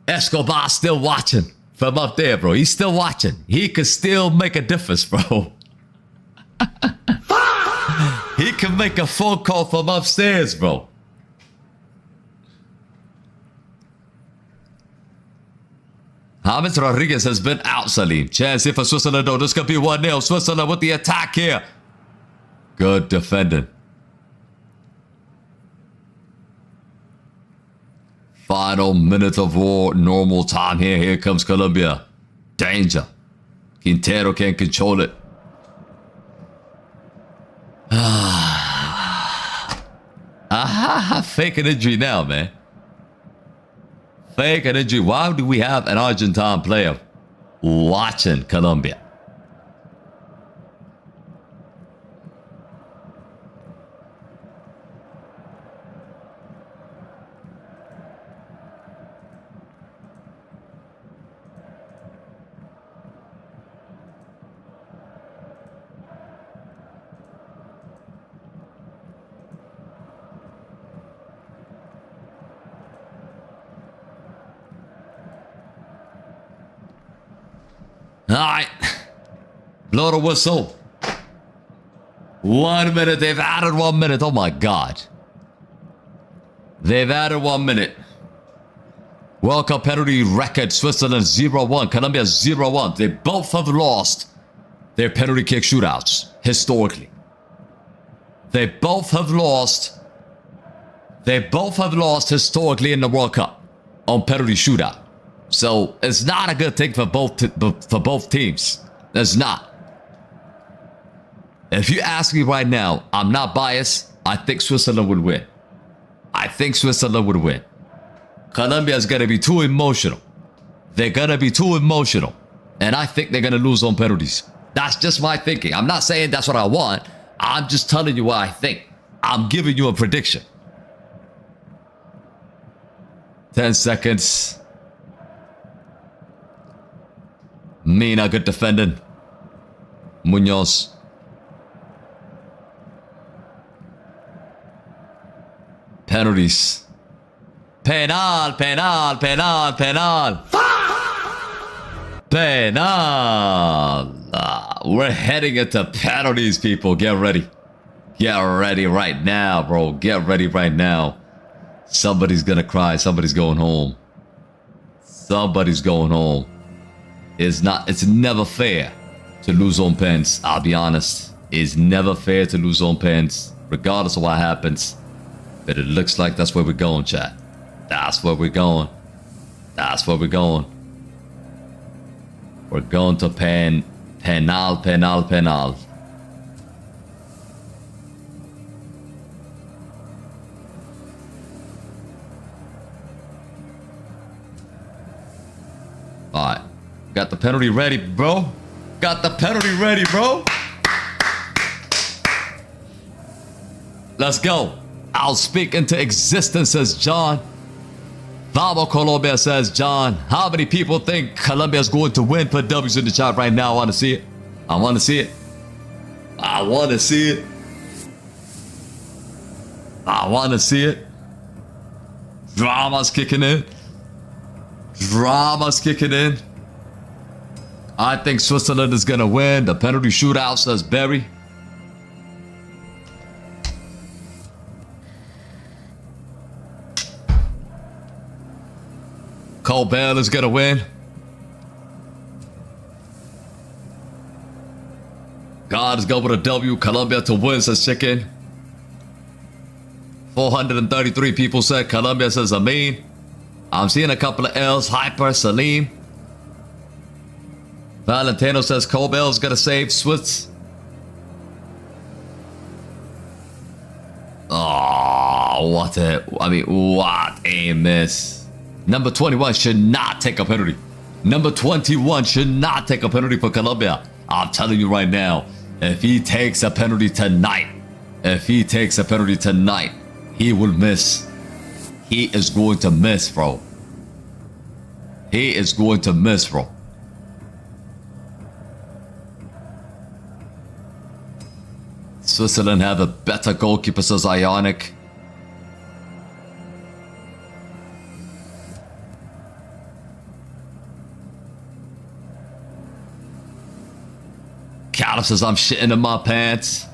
Escobar's still watching from up there, bro. He's still watching. He could still make a difference, bro. He can make a phone call from upstairs, bro. James Rodriguez has been out, Salim. Chance here for Switzerland, though. This could be 1-0. Switzerland with the attack here. Good defending. Final minute of war, normal time here. Here comes Colombia. Danger. Quintero can't control it. Fake an injury now, man. Fake an injury. Why do we have an Argentine player watching Colombia? Alright. Blow the whistle. 1 minute. They've added 1 minute. Oh my god. They've added 1 minute. World Cup penalty record. Switzerland 0-1. Colombia 0-1. They both have lost their penalty kick shootouts. Historically. They both have lost. They both have lost historically in the World Cup on penalty shootout. So it's not a good thing for both teams. It's not. If you ask me right now, I'm not biased. I think Switzerland would win. I think Switzerland would win. Colombia is going to be too emotional. They're going to be too emotional. And I think they're going to lose on penalties. That's just my thinking. I'm not saying that's what I want. I'm just telling you what I think. I'm giving you a prediction. 10 seconds. Mina, good defending. Munoz. Penalties. Penal, penal, penal, penal. Penal. We're heading into penalties, people. Get ready. Get ready right now, bro. Get ready right now. Somebody's gonna cry. Somebody's going home. Somebody's going home. It's never fair to lose on pens. I'll be honest. It's never fair to lose on pens, regardless of what happens. But it looks like that's where we're going, chat. That's where we're going. That's where we're going. We're going to penal, penal, penal. Alright. Got the penalty ready, bro. Got the penalty ready, bro. Let's go. I'll speak into existence, says John. Vamos Colombia, says John. How many people think Colombia is going to win? Put W's in the chat right now. I want to see it. I want to see it. I want to see it. I want to see it. Drama's kicking in. Drama's kicking in. I think Switzerland is going to win. The penalty shootout, says Barry. Colbert is going to win. God is going with a W. Colombia to win, says Chicken. 433 people said Colombia, says Amin. I'm seeing a couple of L's. Hyper, Salim. Valentino says Colbert is going to save Swiss. Oh, what a miss. Number 21 should not take a penalty. Number 21 should not take a penalty for Colombia. I'm telling you right now, if he takes a penalty tonight, he will miss. He is going to miss, bro. He is going to miss, bro. Switzerland have a better goalkeeper, says Ionic. Callum says I'm shitting in my pants.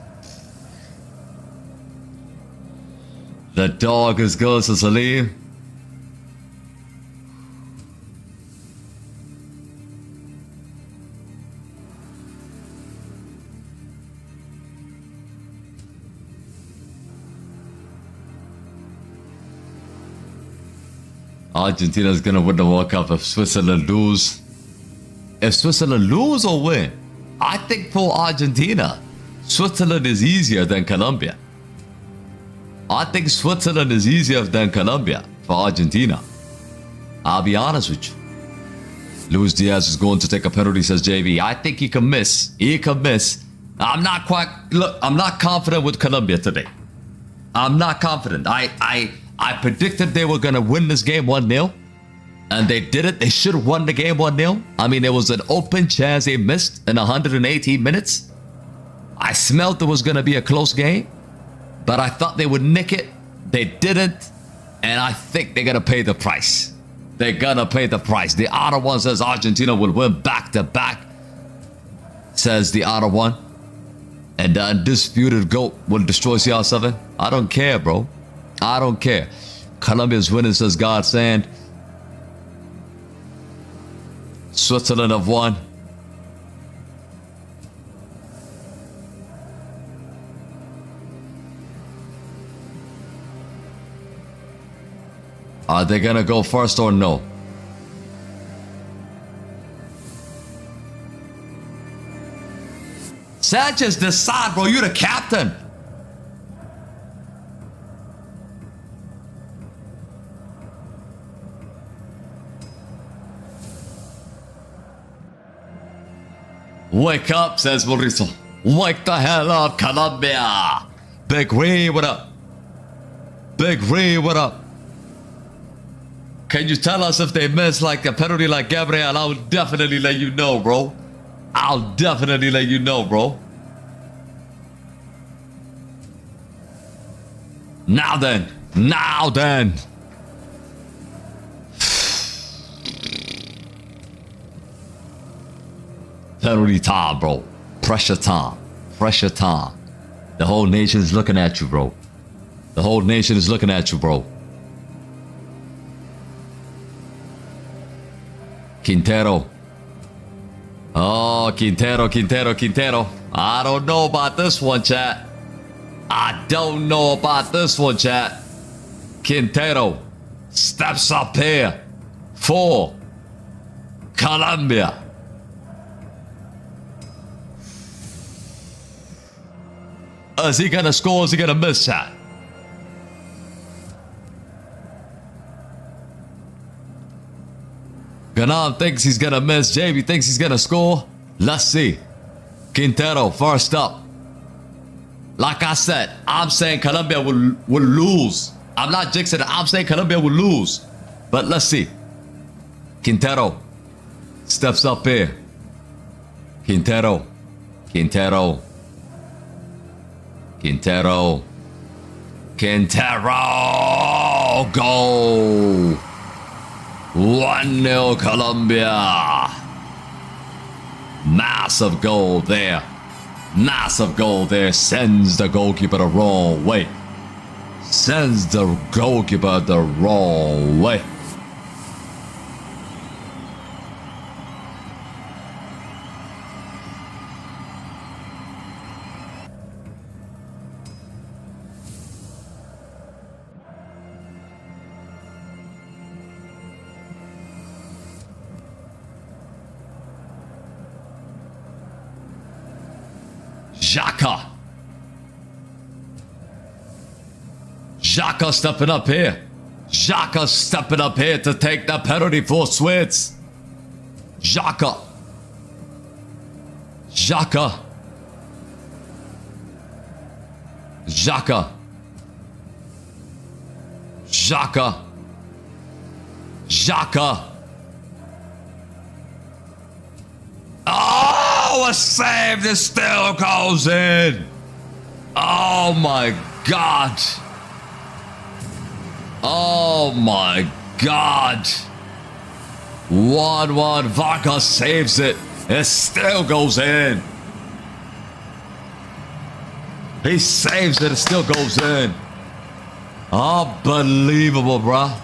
The dog is good, says Salim. Argentina is gonna win the World Cup if Switzerland lose. If Switzerland lose or win, I think for Argentina, Switzerland is easier than Colombia. I think Switzerland is easier than Colombia for Argentina. I'll be honest with you. Luis Diaz is going to take a penalty, says JV. I think he can miss. He can miss. I'm not confident with Colombia today. I'm not confident. I predicted they were going to win this game 1-0. And they did it. They should have won the game 1-0. I mean, there was an open chance they missed in 118 minutes. I smelled it was going to be a close game. But I thought they would nick it. They didn't. And I think they're going to pay the price. They're going to pay the price. The other one says Argentina will win back-to-back. Says the other one. And the undisputed GOAT will destroy CR7. I don't care, bro. I don't care. Colombia's winning, says Godsend. Switzerland have won. Are they gonna go first or no? Sanchez, decide, bro. You the captain. Wake up, says Mauricio. Wake the hell up, Colombia. Big Ray, what up? Big Ray, what up? Can you tell us if they miss like a penalty like Gabriel? I'll definitely let you know, bro. I'll definitely let you know, bro. Now then. Now then. Penalty time, bro. Pressure time. Pressure time. The whole nation is looking at you, bro. The whole nation is looking at you, bro. Quintero. Oh, Quintero, Quintero, Quintero. I don't know about this one, chat. I don't know about this one, chat. Quintero steps up here for Colombia. Is he gonna score? Is he gonna miss, chat? Ganan thinks he's gonna miss. JB thinks he's gonna score. Let's see. Quintero first up. Like I said, I'm saying Colombia will lose. I'm not jinxing it. I'm saying Colombia will lose. But let's see. Quintero steps up here. Quintero. Quintero. Quintero. Quintero. Goal. 1-0 Colombia. Massive goal there. Massive goal there. Sends the goalkeeper the wrong way. Sends the goalkeeper the wrong way. Xhaka. Xhaka stepping up here. Xhaka stepping up here to take the penalty for Swiss. Xhaka. Xhaka. Xhaka. Xhaka. Xhaka. Oh, a save that still goes in. Oh my God. Oh my God. 1-1. Vargas saves it. It still goes in. He saves it. It still goes in. Unbelievable, bruh.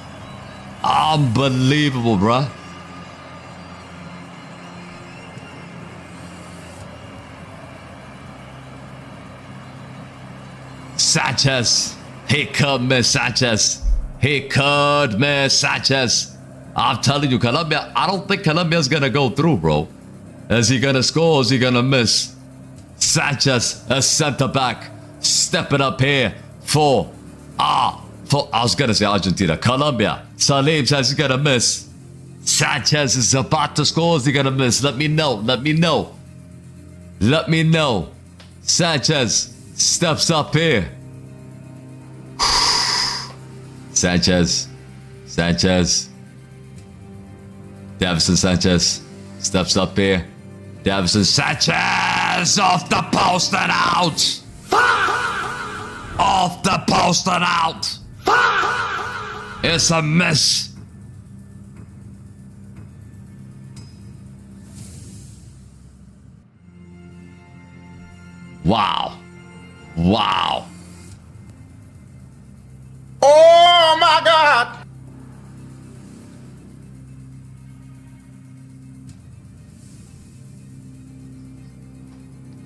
Unbelievable, bruh. Sanchez. He could miss Sanchez. He could miss Sanchez. I'm telling you, Colombia, I don't think Colombia's gonna go through, bro. Is he gonna score or is he gonna miss? Sanchez, a center back, stepping up here for I was gonna say Argentina. Colombia. Salim says he's gonna miss. Sanchez is about to score. Is he gonna miss? Let me know. Let me know. Let me know. Sanchez steps up here. Sanchez. Sanchez. Davison Sanchez steps up here. Davison Sanchez off the post and out. Off the post and out. It's a miss. Wow. Wow. Oh my God!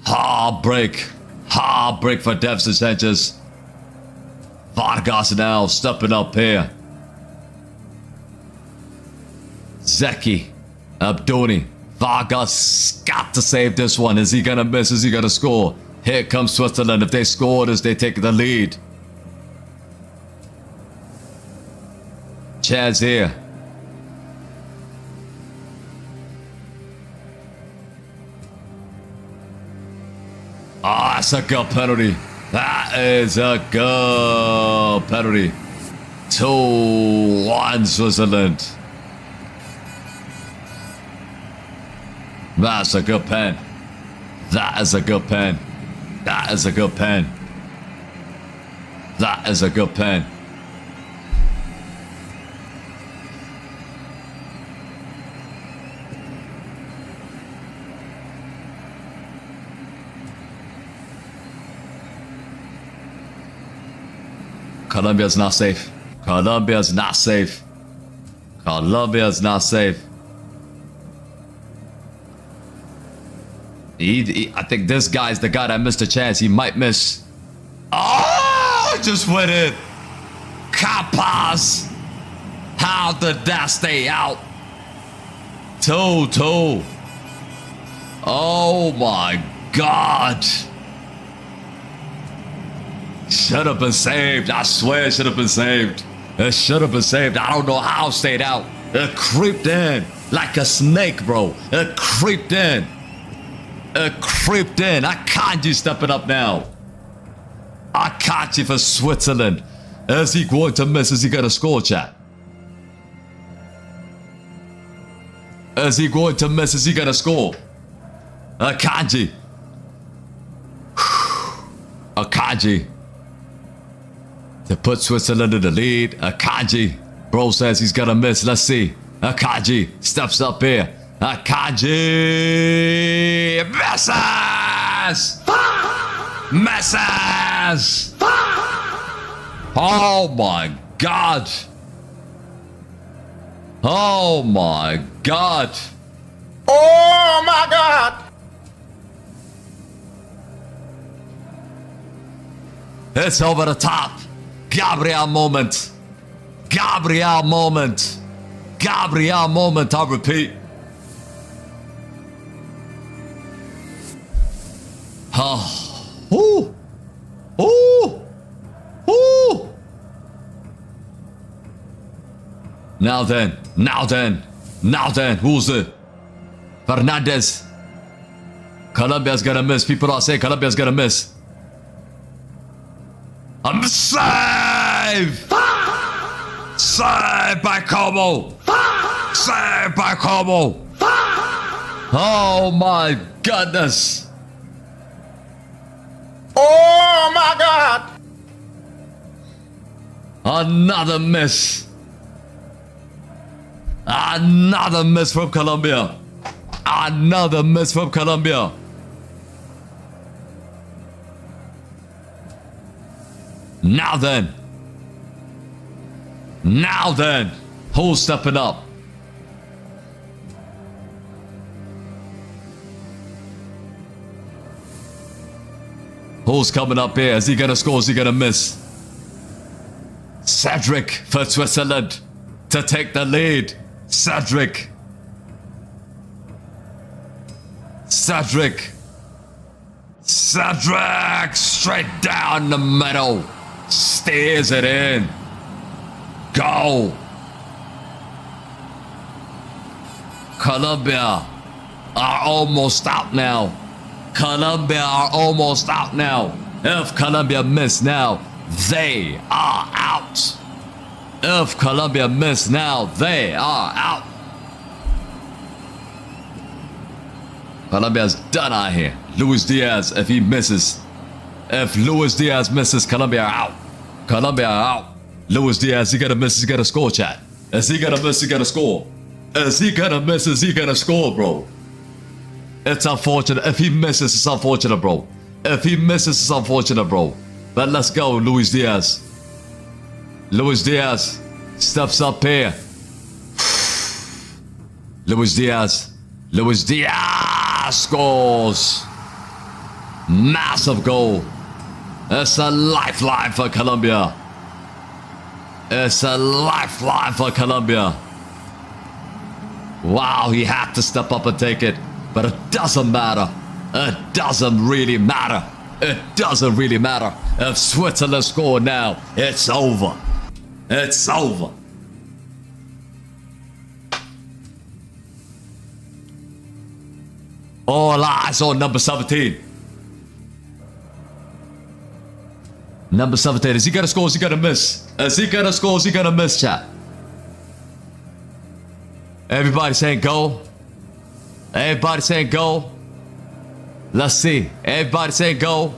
Heartbreak. Heartbreak for Davison Sanchez. Vargas now stepping up here. Zeki. Abdoni. Vargas got to save this one. Is he gonna miss? Is he gonna score? Here comes Switzerland. If they score this, they take the lead. Chance here. Ah, that's a good penalty. That is a good penalty. 2-1 Switzerland. That's a good pen. That is a good pen. That is a good pen. That is a good pen. Colombia's not safe. Colombia's not safe. Colombia's not safe. I think this guy's the guy that missed a chance. He might miss. Oh, just went in. Capas. How did that stay out? 2-2. Oh my God. Should have been saved. I swear it should have been saved. It should have been saved. I don't know how it stayed out. It creeped in like a snake, bro. It creeped in. It creeped in. Akanji stepping up now. Akanji for Switzerland. Is he going to miss? Is he going to score, chat? Is he going to miss? Is he going to score? Akanji. Akanji. To put Switzerland in the lead. Akanji. Bro says he's going to miss. Let's see. Akanji steps up here. Akanji misses! Misses! Oh my God! Oh my God! Oh my God! It's over the top. Gabriel moment. Gabriel moment. Gabriel moment, I repeat. Oh. Ooh. Ooh. Ooh. Now then. Now then. Now then. Who's it? Fernandez. Colombia's gonna miss. People are saying Colombia's gonna miss. I'm saved! Saved by Como! Saved by Como! Oh my goodness! Oh my God! Another miss! Another miss from Colombia! Another miss from Colombia! Now then! Now then! Who's stepping up? Who's coming up here? Is he gonna score? Is he gonna miss? Cedric for Switzerland to take the lead. Cedric. Cedric. Cedric straight down the middle. Steers it in. Go. Colombia are almost out now. Colombia are almost out now. If Colombia miss now, they are out. If Colombia miss now, they are out. Colombia's done out here. Luis Diaz, if he misses. If Luis Diaz misses, Colombia are out. Colombia are out. Luis Diaz, he gonna miss, he's gonna score, chat. Is he gonna miss, he's gonna score. Is he gonna miss, is he gonna score, bro? It's unfortunate. If he misses, it's unfortunate, bro. If he misses, it's unfortunate, bro. But let's go, Luis Diaz. Luis Diaz steps up here. Luis Diaz. Luis Diaz scores. Massive goal. It's a lifeline for Colombia. It's a lifeline for Colombia. Wow, he had to step up and take it. But it doesn't matter. It doesn't really matter. It doesn't really matter. If Switzerland score now, it's over. It's over. All eyes on number 17. Number 17. Is he gonna score? Is he gonna miss? Is he gonna score? Is he gonna miss, chat? Everybody saying go. Everybody saying go. Let's see. Everybody saying go.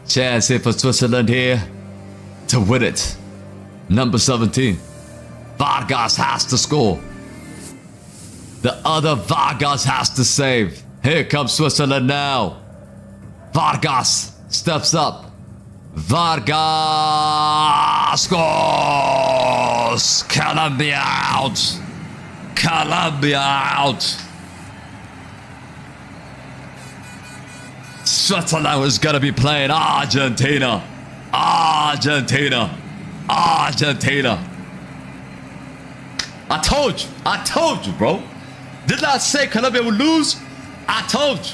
Chance here for Switzerland here to win it. Number 17. Vargas has to score. The other Vargas has to save. Here comes Switzerland now. Vargas steps up. Vargas scores! Colombia out! Colombia out! Switzerland is gonna be playing Argentina. Argentina. Argentina. I told you, bro. Did I say Colombia would lose? I told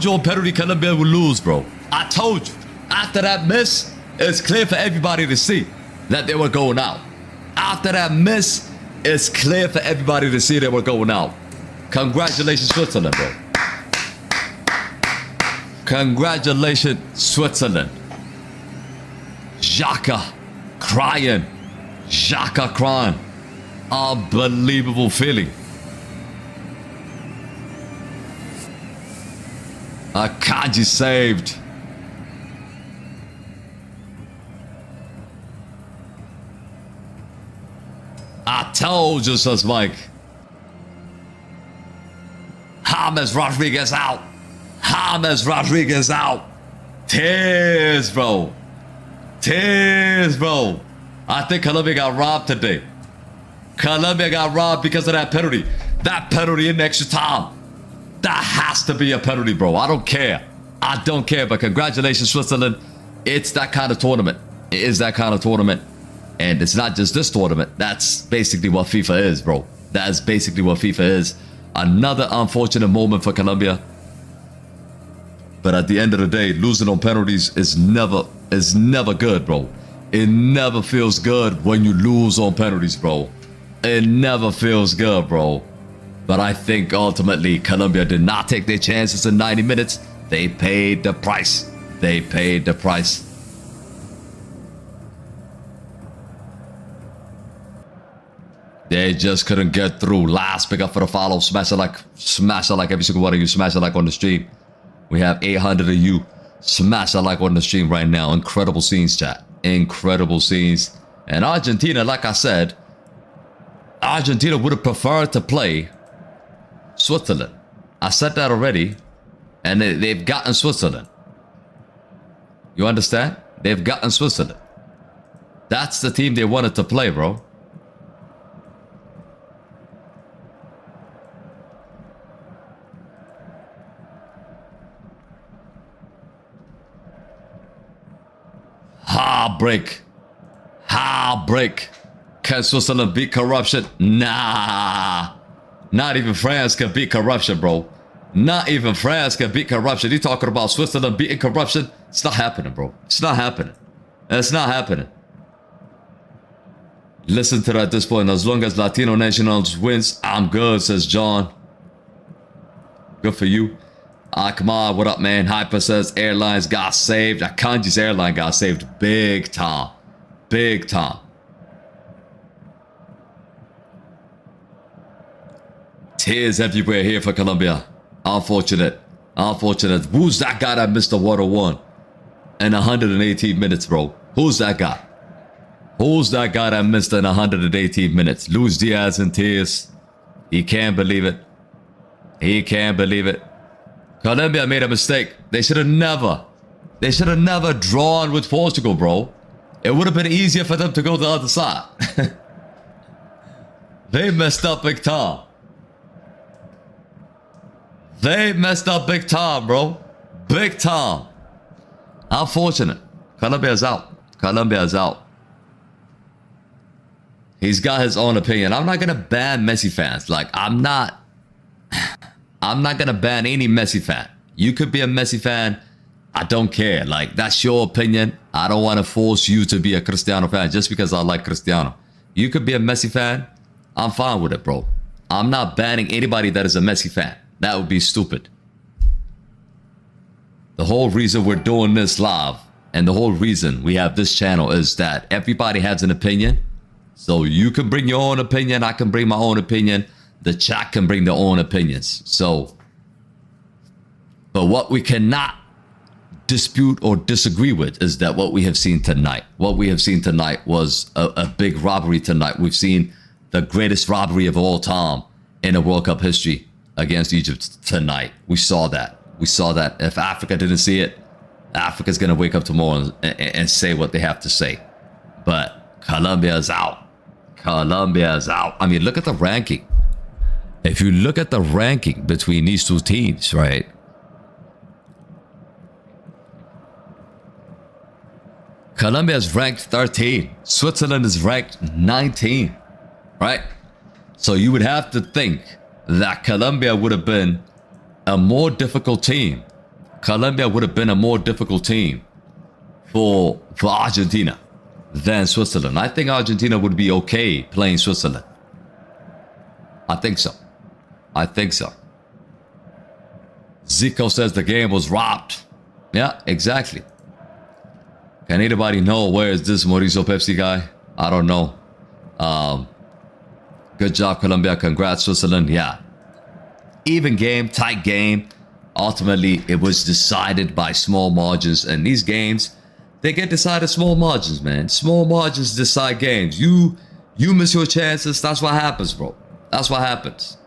you on penalty Colombia would lose, bro. I told you. After that miss, it's clear for everybody to see that they were going out. After that miss, it's clear for everybody to see they were going out. Congratulations, Switzerland, bro. Congratulations, Switzerland. Xhaka crying. Xhaka crying. Unbelievable feeling. Akanji saved. I told you, says Mike. James Rodriguez out. James Rodriguez out. Tears, bro. Tears, bro. I think Colombia got robbed today. Colombia got robbed because of that penalty. That penalty in extra time. That has to be a penalty, bro. I don't care. I don't care. But congratulations, Switzerland. It's that kind of tournament. It is that kind of tournament. And it's not just this tournament. That's basically what FIFA is, bro. That is basically what FIFA is. Another unfortunate moment for Colombia. But at the end of the day, losing on penalties is never good, bro. It never feels good when you lose on penalties, bro. It never feels good, bro. But I think ultimately Colombia did not take their chances in 90 minutes. They paid the price. They paid the price. They just couldn't get through. Last pick up for the follow. Smash it like every single one of you. Smash it like on the stream. We have 800 of you. Smash it like on the stream right now. Incredible scenes, chat. Incredible scenes. And Argentina, like I said, Argentina would have preferred to play Switzerland. I said that already. And they've gotten Switzerland. You understand? They've gotten Switzerland. That's the team they wanted to play, bro. Heartbreak. Heartbreak. Can Switzerland beat corruption? Nah. Not even France can beat corruption, bro. Not even France can beat corruption. You talking about Switzerland beating corruption? It's not happening, bro. It's not happening. It's not happening. Listen to that at this point. As long as Latino Nationals wins, I'm good, says John. Good for you. Akmal, what up, man? Hyper says airlines got saved. Akanji's airline got saved big time. Big time. Tears everywhere here for Colombia. Unfortunate. Unfortunate. Who's that guy that missed the water one in 118 minutes, bro? Who's that guy? Who's that guy that missed in 118 minutes? Luis Diaz in tears. He can't believe it. He can't believe it. Colombia made a mistake. They should have never drawn with Portugal, bro. It would have been easier for them to go the other side. They messed up big time. They messed up big time, bro. Big time. Unfortunate. Colombia's out. Colombia's out. He's got his own opinion. I'm not gonna ban Messi fans. Like, I'm not gonna ban any Messi fan. You could be a Messi fan. I don't care. Like, that's your opinion. I don't want to force you to be a Cristiano fan just because I like Cristiano. You could be a Messi fan. I'm fine with it, bro. I'm not banning anybody that is a Messi fan. That would be stupid. The whole reason we're doing this live and the whole reason we have this channel is that everybody has an opinion. So you can bring your own opinion. I can bring my own opinion. The chat can bring their own opinions. So, but what we cannot dispute or disagree with is that what we have seen tonight. What we have seen tonight was a big robbery tonight. We've seen the greatest robbery of all time in a World Cup history against Egypt tonight. We saw that. We saw that. If Africa didn't see it, Africa's going to wake up tomorrow and say what they have to say. But Colombia is out. Colombia is out. I mean, look at the ranking. If you look at the ranking between these two teams, right? Colombia is ranked 13. Switzerland is ranked 19. Right? So you would have to think that Colombia would have been a more difficult team. Colombia would have been a more difficult team for Argentina than Switzerland. I think Argentina would be okay playing Switzerland. I think so. I think so. Zico says the game was robbed. Yeah, exactly. Can anybody know where is this Mauricio Pepsi guy? I don't know. Good job, Colombia. Congrats, Switzerland. Yeah. Even game, tight game. Ultimately, it was decided by small margins. And these games, they get decided small margins, man. Small margins decide games. You miss your chances. That's what happens, bro. That's what happens.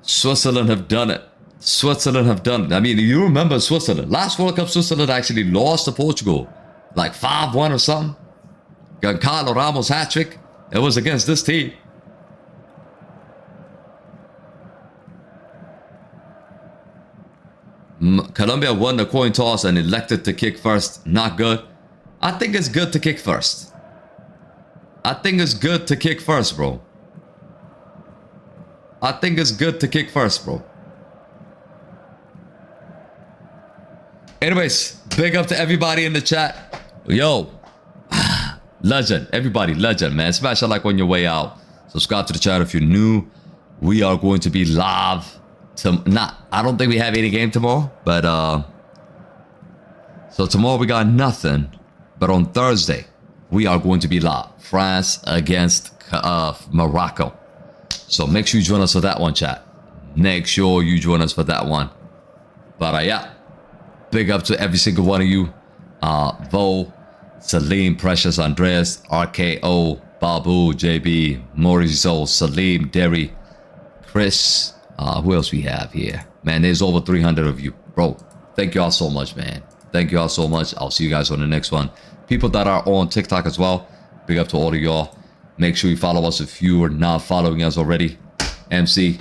Switzerland have done it. Switzerland have done it. I mean, you remember Switzerland. Last World Cup, Switzerland actually lost to Portugal. Like 5-1 or something. Carlo Ramos hat-trick. It was against this team. Colombia won the coin toss and elected to kick first. Not good. I think it's good to kick first. I think it's good to kick first, bro. I think it's good to kick first, bro. Anyways, big up to everybody in the chat. Yo, legend. Everybody, legend, man. Smash a like on your way out. Subscribe to the channel if you're new. We are going to be live. I don't think we have any game tomorrow, but so tomorrow we got nothing. But on Thursday, we are going to be live. France against Morocco. So make sure you join us for that one, chat. Make sure you join us for that one. But yeah, big up to every single one of you. Vo, Salim, Precious, Andreas, RKO, Babu, JB, Mauricio, Salim, Derry, Chris. Who else we have here? Man, there's over 300 of you. Bro, thank you all so much, man. Thank you all so much. I'll see you guys on the next one. People that are on TikTok as well, big up to all of y'all. Make sure you follow us if you are not following us already. MC.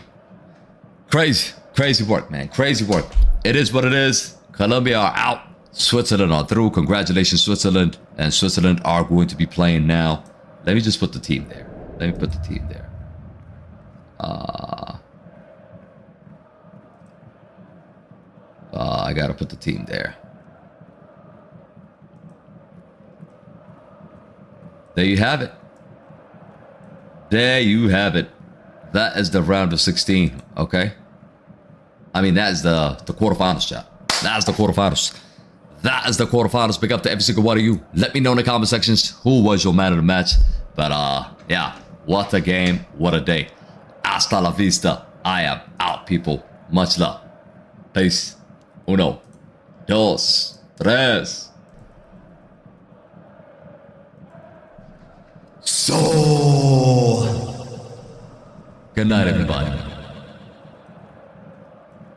Crazy work, man. Crazy work. It is what it is. Colombia are out. Switzerland are through. Congratulations, Switzerland. And Switzerland are going to be playing now. Let me just put the team there. Let me put the team there. I gotta put the team there. There you have it. There you have it. That is the round of 16, okay? I mean, that is the quarterfinals, chat. That's the quarterfinals. That is the quarterfinals. Big up to every single one of you. Let me know in the comment sections who was your man of the match. But yeah, what a game, what a day. Hasta la vista. I am out, people. Much love. Peace. Uno, dos, tres. So. Good night, everybody.